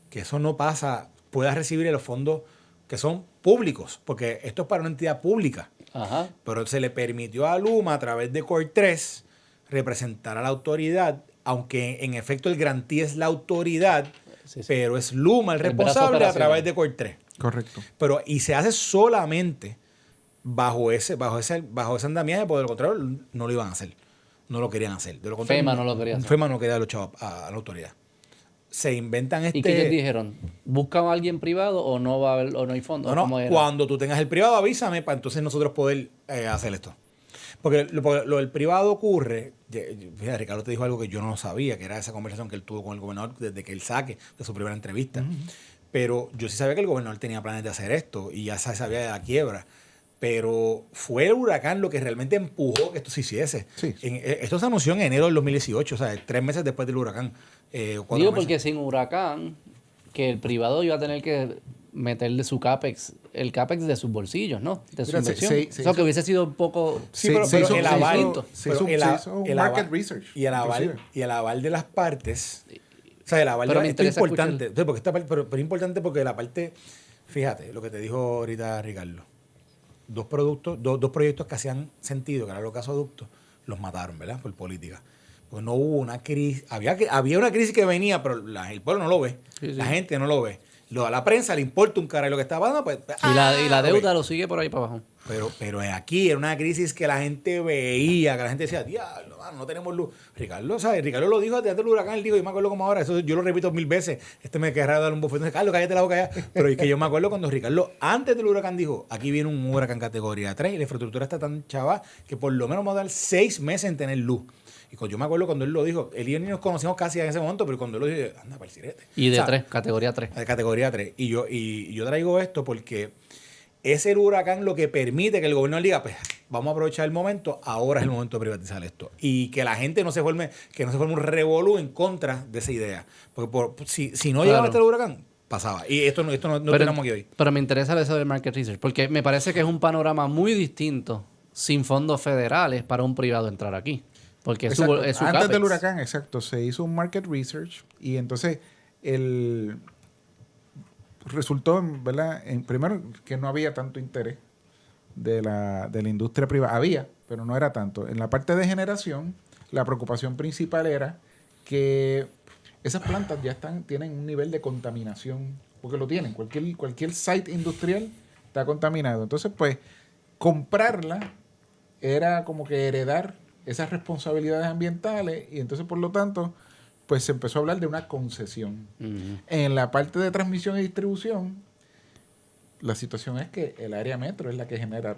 que eso no pasa, pueda recibir los fondos que son públicos, porque esto es para una entidad pública. Ajá. Pero se le permitió a Luma, a través de Core3, representar a la autoridad, aunque en efecto el grantee es la autoridad, sí. Pero es Luma el responsable a través de Core3. Correcto. Y se hace solamente bajo ese andamiaje, porque de lo contrario no lo iban a hacer. No lo querían hacer. De lo contrario, FEMA no lo quería hacer. FEMA no quería dar los chavos a la autoridad. Se inventan ¿Y qué ellos dijeron? ¿Buscan a alguien privado o no va a haber, o no hay fondos? No, cuando tú tengas el privado, avísame para entonces nosotros poder hacer esto. Porque lo del privado ocurre, fíjate, Ricardo te dijo algo que yo no sabía, que era esa conversación que él tuvo con el gobernador desde que él saque de su primera entrevista. Pero yo sí sabía que el gobernador tenía planes de hacer esto y ya sabía de la quiebra. Pero fue el huracán lo que realmente empujó que esto se hiciese. Sí. Esto se anunció en enero del 2018, o sea, 3 meses después del huracán. Digo, porque sin huracán, que el privado iba a tener que meterle su CAPEX, el CAPEX de sus bolsillos, ¿no? De su inversión. O sea, que hubiese sido un poco... Sí, pero el aval... Se hizo un market research. Y el aval de las partes... O sea, el aval de esto es importante. Porque pero es importante porque la parte... Fíjate, lo que te dijo ahorita Ricardo. Dos proyectos que hacían sentido, que era los gasoductos, los mataron, ¿verdad? Por política. Pues no hubo una crisis. Había una crisis que venía, pero el pueblo no lo ve. Sí. La gente no lo ve. A la prensa le importa un carajo lo que está pasando. Pues, y la deuda lo sigue por ahí para abajo. Pero aquí era una crisis que la gente veía, que la gente decía, diablo, no tenemos luz. Ricardo lo dijo antes del huracán, él dijo, yo me acuerdo como ahora, eso yo lo repito 1000 veces, me querrá dar un bofetón, Carlos, cállate la boca ya. Pero es que yo me acuerdo cuando Ricardo, antes del huracán, dijo, aquí viene un huracán categoría 3 y la infraestructura está tan chava que por lo menos vamos a dar 6 meses en tener luz. Y yo me acuerdo cuando él lo dijo, él y yo ni nos conocimos casi en ese momento, pero cuando él lo dijo, anda para el sirete. Y de 3, categoría 3. De categoría 3. Y yo traigo esto porque es el huracán lo que permite que el gobierno diga, pues vamos a aprovechar el momento, ahora es el momento de privatizar esto. Y que la gente no se forme un revolú en contra de esa idea. Porque si no llegaba este huracán, pasaba. Y esto no tenemos aquí hoy. Pero me interesa eso del market research, porque me parece que es un panorama muy distinto sin fondos federales para un privado entrar aquí. Porque es su antes CAPEX. del huracán, exacto, se hizo un market research y entonces resultó, ¿verdad? Primero, que no había tanto interés de la industria privada. Había, pero no era tanto. En la parte de generación, la preocupación principal era que esas plantas ya tienen un nivel de contaminación, porque lo tienen. Cualquier site industrial está contaminado. Entonces, pues, comprarla era como que heredar esas responsabilidades ambientales y entonces, por lo tanto, pues se empezó a hablar de una concesión. En la parte de transmisión y distribución, la situación es que el área metro es la que genera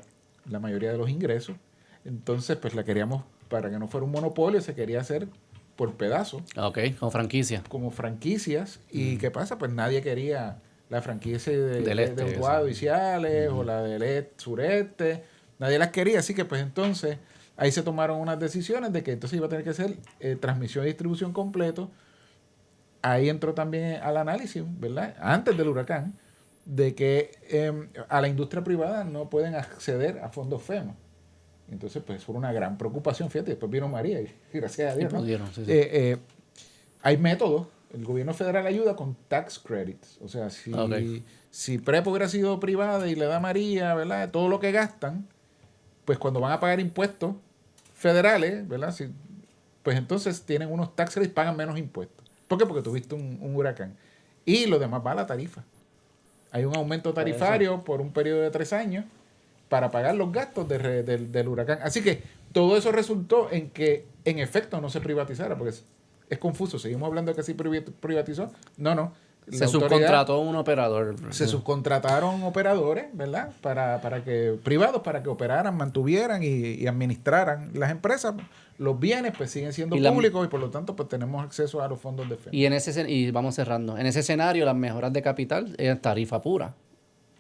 la mayoría de los ingresos. Entonces, pues la queríamos, para que no fuera un monopolio, se quería hacer por pedazos. Ok, como franquicia. Como franquicias. ¿Y qué pasa? Pues nadie quería la franquicia de Utuado y Ciales o la del sureste. Nadie las quería, así que pues entonces ahí se tomaron unas decisiones de que entonces iba a tener que ser transmisión y distribución completo. ahí entró también al análisis, ¿verdad? Antes del huracán, de que a la industria privada no pueden acceder a fondos FEMA. Entonces, pues fue una gran preocupación. Fíjate, después vino María y gracias a Dios, ¿no? Pudieron, sí. Hay métodos. El gobierno federal ayuda con tax credits. O sea, si Prepo hubiera sido privada y le da María, ¿verdad? Todo lo que gastan, pues cuando van a pagar impuestos federales, ¿verdad? Pues entonces tienen unos tax credits, pagan menos impuestos. ¿Por qué? Porque tuviste un huracán. Y lo demás va a la tarifa. Hay un aumento tarifario por un periodo de 3 años para pagar los gastos del huracán. Así que todo eso resultó en que, en efecto, no se privatizara, porque es confuso. Seguimos hablando de que sí privatizó. No. Se subcontrató un operador. Se subcontrataron operadores, ¿verdad? Para que privados, para que operaran, mantuvieran y administraran las empresas. Los bienes pues siguen siendo públicos y por lo tanto pues tenemos acceso a los fondos de FEMA. Y vamos cerrando. En ese escenario las mejoras de capital es tarifa pura.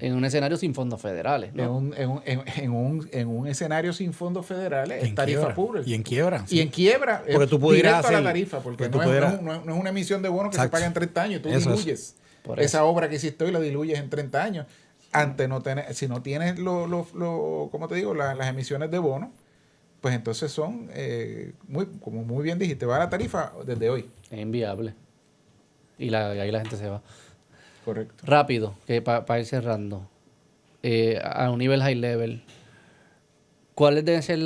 En un escenario sin fondos federales, ¿no? En un escenario sin fondos federales es tarifa pura. Y en quiebra. Sí. Y en quiebra porque tú pudieras directo a la tarifa, porque no es una emisión de bonos que se paga en 30 años. Tú diluyes esa obra que hiciste hoy, la diluyes en 30 años. Si no tienes ¿cómo te digo? Las emisiones de bonos, pues entonces son, como muy bien dijiste, va a la tarifa desde hoy. Es inviable. Y ahí la gente se va. Correcto. Rápido, que para ir cerrando, a un nivel high level, ¿cuáles deben ser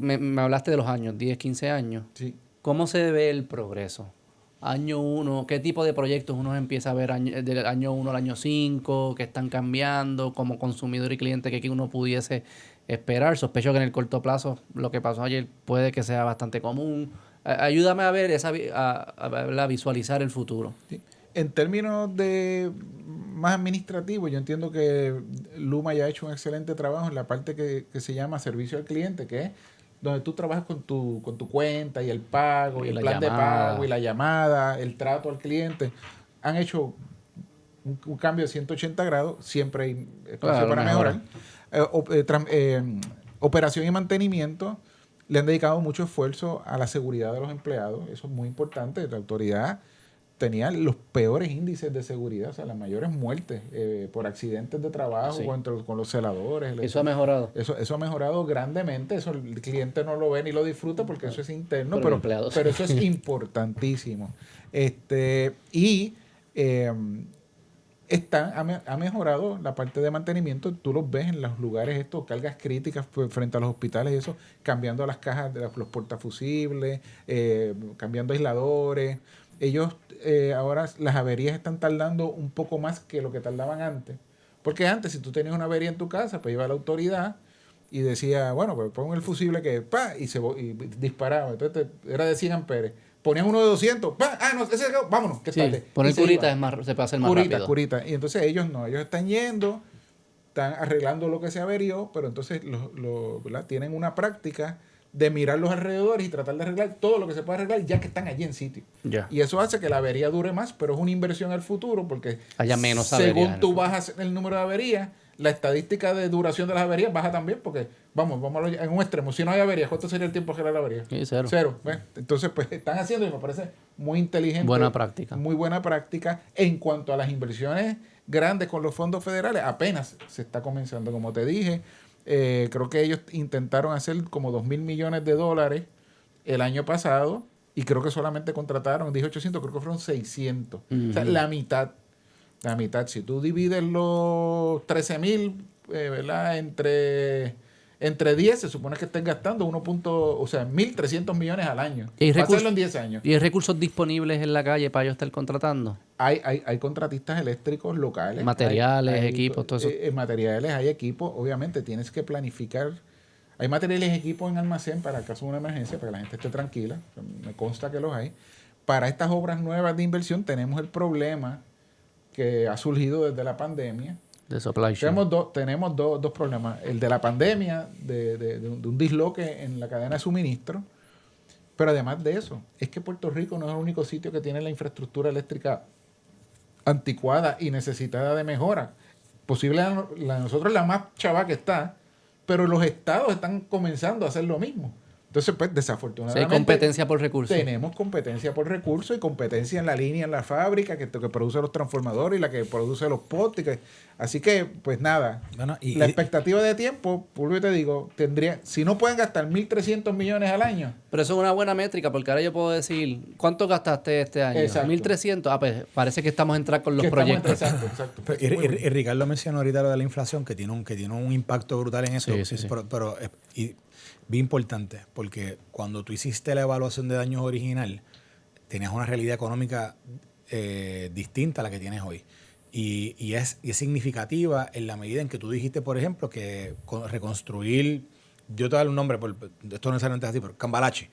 me hablaste de los años, 10, 15 años? Sí. ¿Cómo se ve el progreso? Año 1, ¿qué tipo de proyectos uno empieza a ver del año 1 al año 5, que están cambiando como consumidor y cliente que uno pudiese esperar? Sospecho que en el corto plazo lo que pasó ayer puede que sea bastante común. Ayúdame a ver, a visualizar el futuro. Sí. En términos de más administrativo, yo entiendo que Luma ya ha hecho un excelente trabajo en la parte que se llama servicio al cliente, que es donde tú trabajas con tu cuenta y el pago y el plan de pago y la llamada, el trato al cliente. Han hecho un cambio de 180 grados, siempre hay espacio para mejorar. Operación y mantenimiento, le han dedicado mucho esfuerzo a la seguridad de los empleados, eso es muy importante. La autoridad tenía los peores índices de seguridad, o sea, las mayores muertes por accidentes de trabajo con los celadores. ¿Eso ha mejorado? Eso ha mejorado grandemente. Eso el cliente no lo ve ni lo disfruta porque eso es interno, pero eso es importantísimo. Ha mejorado la parte de mantenimiento. Tú los ves en los lugares estos, cargas críticas frente a los hospitales y eso, cambiando las cajas de los portafusibles, cambiando aisladores. Ellos ahora las averías están tardando un poco más que lo que tardaban antes. Porque antes, si tú tenías una avería en tu casa, pues iba a la autoridad y decía, bueno, pues pon el fusible que y disparaba. Entonces era de 100 amperes. Ponían uno de 200, vámonos, que tarde. Poner curita se puede hacer más rápido. Curita. Y entonces ellos están yendo, están arreglando lo que se averió, pero entonces ¿verdad? Tienen una práctica de mirar los alrededores y tratar de arreglar todo lo que se puede arreglar ya que están allí en sitio. Y eso hace que la avería dure más, pero es una inversión al futuro porque haya menos averías. Según tú bajas el número de averías, la estadística de duración de las averías baja también porque, vamos en un extremo, si no hay averías, ¿cuánto sería el tiempo de arreglar la avería? Sí, cero. Cero. Entonces, pues están haciendo y me parece muy inteligente. Buena práctica. Muy buena práctica. En cuanto a las inversiones grandes con los fondos federales, apenas se está comenzando, como te dije. Creo que ellos intentaron hacer como $2,000 millones el año pasado y creo que solamente contrataron, dije 800, creo que fueron 600. O sea, la mitad. Si tú divides los 13,000, ¿verdad? Entre 10, se supone que estén gastando 1.300 millones al año. Para hacerlo en 10 años. ¿Y hay recursos disponibles en la calle para ellos estar contratando? Hay contratistas eléctricos locales. Materiales, equipos, todo eso. Materiales, hay equipos. Obviamente tienes que planificar. Hay materiales y equipos en almacén para el caso de una emergencia, para que la gente esté tranquila. Me consta que los hay. Para estas obras nuevas de inversión tenemos el problema que ha surgido desde la pandemia. De supply chain. Tenemos dos problemas. El de la pandemia, de un disloque en la cadena de suministro. Pero además de eso, es que Puerto Rico no es el único sitio que tiene la infraestructura eléctrica anticuada y necesitada de mejora. Posible la de nosotros es la más chava que está, pero los estados están comenzando a hacer lo mismo. Entonces, pues, Sí, hay desafortunadamente... competencia por recursos. Tenemos competencia por recursos y competencia en la línea, en la fábrica, que produce los transformadores y la que produce los postes. Así que, pues nada, Bueno, la expectativa de tiempo, por lo que te digo, si no pueden gastar 1.300 millones al año. Pero eso es una buena métrica, porque ahora yo puedo decir, ¿cuánto gastaste este año? Exacto. 1.300. Ah, pues parece que estamos a entrar con los proyectos. Exacto. Y Ricardo mencionó ahorita lo de la inflación, que tiene un impacto brutal en eso. Sí. Pero bien importante, porque cuando tú hiciste la evaluación de daños original, tenías una realidad económica distinta a la que tienes hoy. Y es significativa en la medida en que tú dijiste, por ejemplo, que reconstruir, yo te voy a dar un nombre, esto no necesariamente es así, pero Cambalache.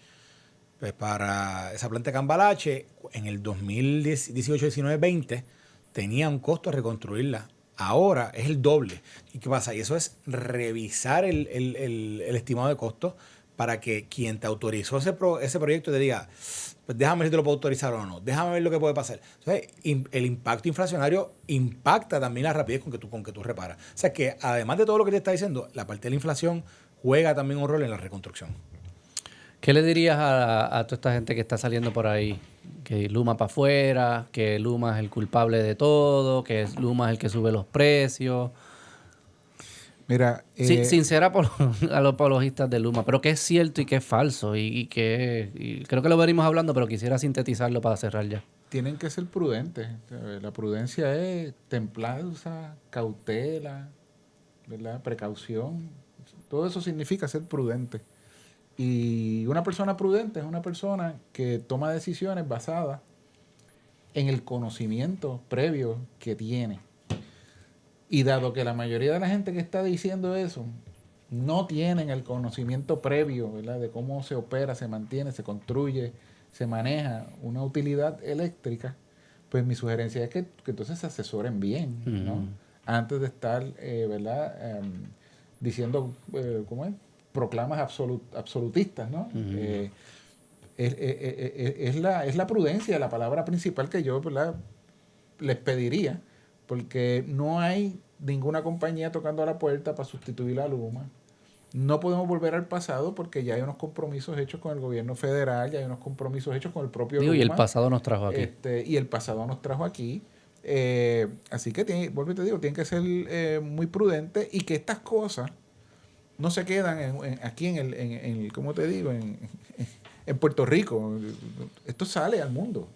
Pues para esa planta de Cambalache, en el 2018, 19, 20, tenía un costo reconstruirla. Ahora es el doble. ¿Y qué pasa? Y eso es revisar el estimado de costos para que quien te autorizó ese proyecto te diga, pues déjame ver si te lo puedo autorizar o no, déjame ver lo que puede pasar. Entonces, el impacto inflacionario impacta también la rapidez con que tú reparas. O sea que además de todo lo que te está diciendo, la parte de la inflación juega también un rol en la reconstrucción. ¿Qué le dirías a toda esta gente que está saliendo por ahí? Que Luma para afuera, que Luma es el culpable de todo, que Luma es el que sube los precios. Mira, Sin ser a los apologistas de Luma, pero que es cierto y que es falso. Y creo que lo venimos hablando, pero quisiera sintetizarlo para cerrar ya. tienen que ser prudentes. La prudencia es templanza, cautela, ¿verdad? Precaución. Todo eso significa ser prudente. Y una persona prudente es una persona que toma decisiones basadas en el conocimiento previo que tiene. Y dado que la mayoría de la gente que está diciendo eso no tienen el conocimiento previo, ¿verdad?, de cómo se opera, se mantiene, se construye, se maneja una utilidad eléctrica, pues mi sugerencia es que entonces se asesoren bien, ¿no? Antes de estar, ¿verdad?, diciendo, ¿cómo es?, proclamas absolutistas, ¿no? Es la prudencia la palabra principal que yo, ¿verdad?, les pediría, porque no hay ninguna compañía tocando a la puerta para sustituir a Luma. No podemos volver al pasado porque ya hay unos compromisos hechos con el gobierno federal, ya hay unos compromisos hechos con el propio Luma. Y el pasado nos trajo aquí. Y el pasado nos trajo aquí. Así que, vuelvo y te digo, tienen que ser muy prudentes y que estas cosas no se quedan aquí ¿cómo te digo?, en Puerto Rico. Esto sale al mundo.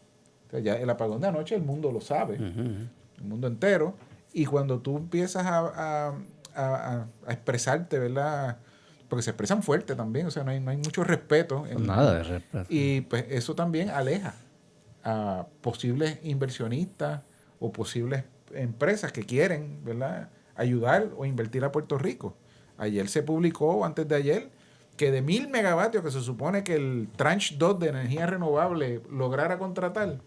O sea, ya el apagón de anoche el mundo lo sabe, el mundo entero. Y cuando tú empiezas a expresarte, ¿verdad?, porque se expresan fuerte también, o sea, no hay mucho respeto. Nada de respeto. Y pues eso también aleja a posibles inversionistas o posibles empresas que quieren, ¿verdad?, ayudar o invertir a Puerto Rico. Ayer se publicó, antes de ayer, que de 1,000 megavatios que se supone que el Tranche 2 de energía renovable lograra contratar,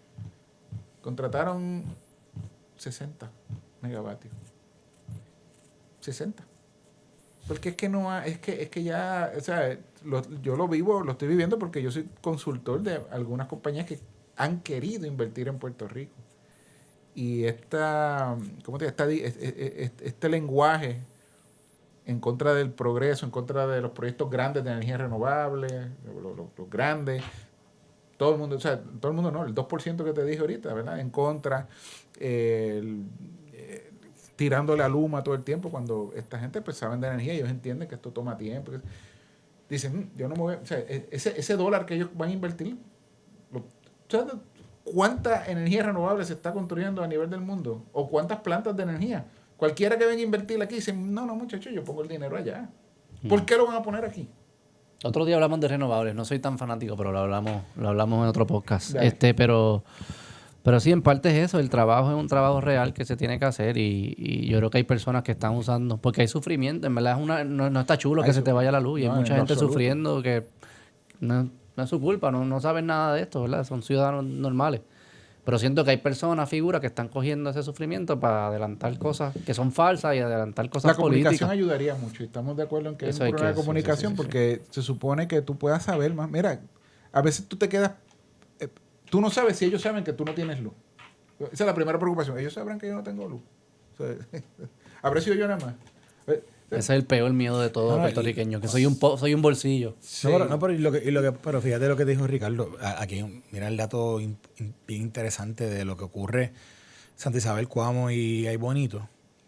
contrataron 60 megavatios. 60. Porque es que no es que ya, o sea, yo lo estoy viviendo porque yo soy consultor de algunas compañías que han querido invertir en Puerto Rico. Y este lenguaje en contra del progreso, en contra de los proyectos grandes de energía renovable, los grandes, todo el mundo, o sea, todo el mundo no, el 2% que te dije ahorita, ¿verdad?, en contra, tirándole a Luma todo el tiempo, cuando esta gente pues saben de energía, ellos entienden que esto toma tiempo. Dicen, yo no me voy, o sea, ese dólar que ellos van a invertir, ¿sabes cuánta energía renovable se está construyendo a nivel del mundo? ¿O cuántas plantas de energía? Cualquiera que venga a invertir aquí dice, no, muchachos, yo pongo el dinero allá. ¿Por qué lo van a poner aquí? Otro día hablamos de renovables, no soy tan fanático, pero lo hablamos en otro podcast. Dale. Pero sí, en parte es eso, el trabajo es un trabajo real que se tiene que hacer y yo creo que hay personas que están usando, porque hay sufrimiento, en verdad no está chulo que se te vaya la luz y hay mucha gente sufriendo que no es su culpa, no saben nada de esto, ¿verdad? Son ciudadanos normales. Pero siento que hay personas, figuras que están cogiendo ese sufrimiento para adelantar cosas que son falsas y adelantar cosas políticas. La comunicación ayudaría mucho y estamos de acuerdo en que es un problema de comunicación porque se supone que tú puedas saber más. Mira, a veces tú te quedas... tú no sabes si ellos saben que tú no tienes luz. Esa es la primera preocupación. Ellos sabrán que yo no tengo luz. O sea, ¿habré sido yo nada más? Ese es el peor miedo de todo puertorriqueño, que soy un bolsillo. Sí. Pero fíjate lo que dijo Ricardo. Aquí, mira el dato bien interesante de lo que ocurre Santa Isabel, Cuamo y Ay Bonito.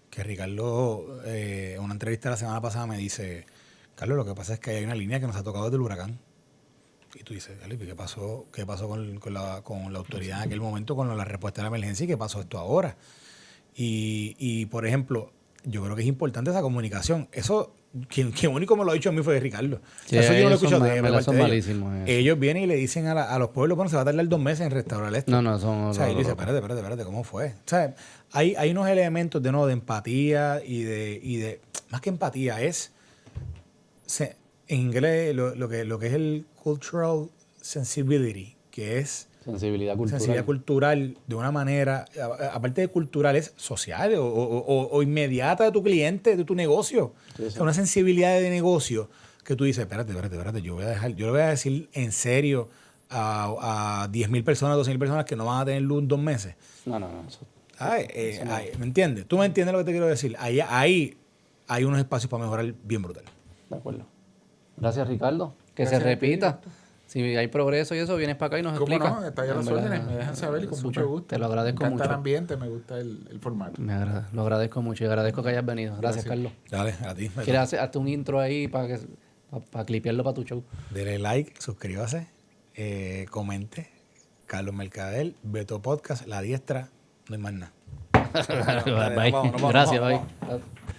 Que Ricardo, en una entrevista la semana pasada, me dice: Carlos, lo que pasa es que hay una línea que nos ha tocado desde el huracán. Y tú dices, ¿qué pasó con la autoridad en aquel momento, con la respuesta a la emergencia, y qué pasó esto ahora? Y por ejemplo, yo creo que es importante esa comunicación. Eso, quien único me lo ha dicho a mí fue Ricardo. Sí, eso yo no lo he escuchado son malísimos. Ellos vienen y le dicen a los pueblos, bueno, se va a tardar 2 meses en restaurar esto. No, son... O sea, y dice, espérate, ¿cómo fue? O sea, hay unos elementos de empatía y de más que empatía, en inglés lo que es el cultural sensibility, que es sensibilidad cultural de una manera, aparte de cultural, es social o inmediata de tu cliente, de tu negocio. Sí. O sea, una sensibilidad de negocio que tú dices, espérate, yo lo voy a decir en serio a 10,000 personas, 12,000 personas que no van a tener luz en 2 meses. No. ¿Me entiendes? ¿Tú me entiendes lo que te quiero decir? Ahí hay unos espacios para mejorar bien brutal. De acuerdo. Gracias, Ricardo. Se repita. Si hay progreso y eso, vienes para acá y nos explicas. ¿Cómo no? Está ahí a las órdenes. Me dejan saber y con mucho gusto. Te lo agradezco mucho. Me encanta el ambiente, me gusta el formato. Lo agradezco mucho y agradezco que hayas venido. Gracias. Carlos. Dale, a ti. ¿Quieres hazte un intro ahí para clipearlo para tu show? Dele like, suscríbase, comente. Carlos Mercader, Beto Podcast, La Diestra, no hay más nada. Bye. Gracias, bye.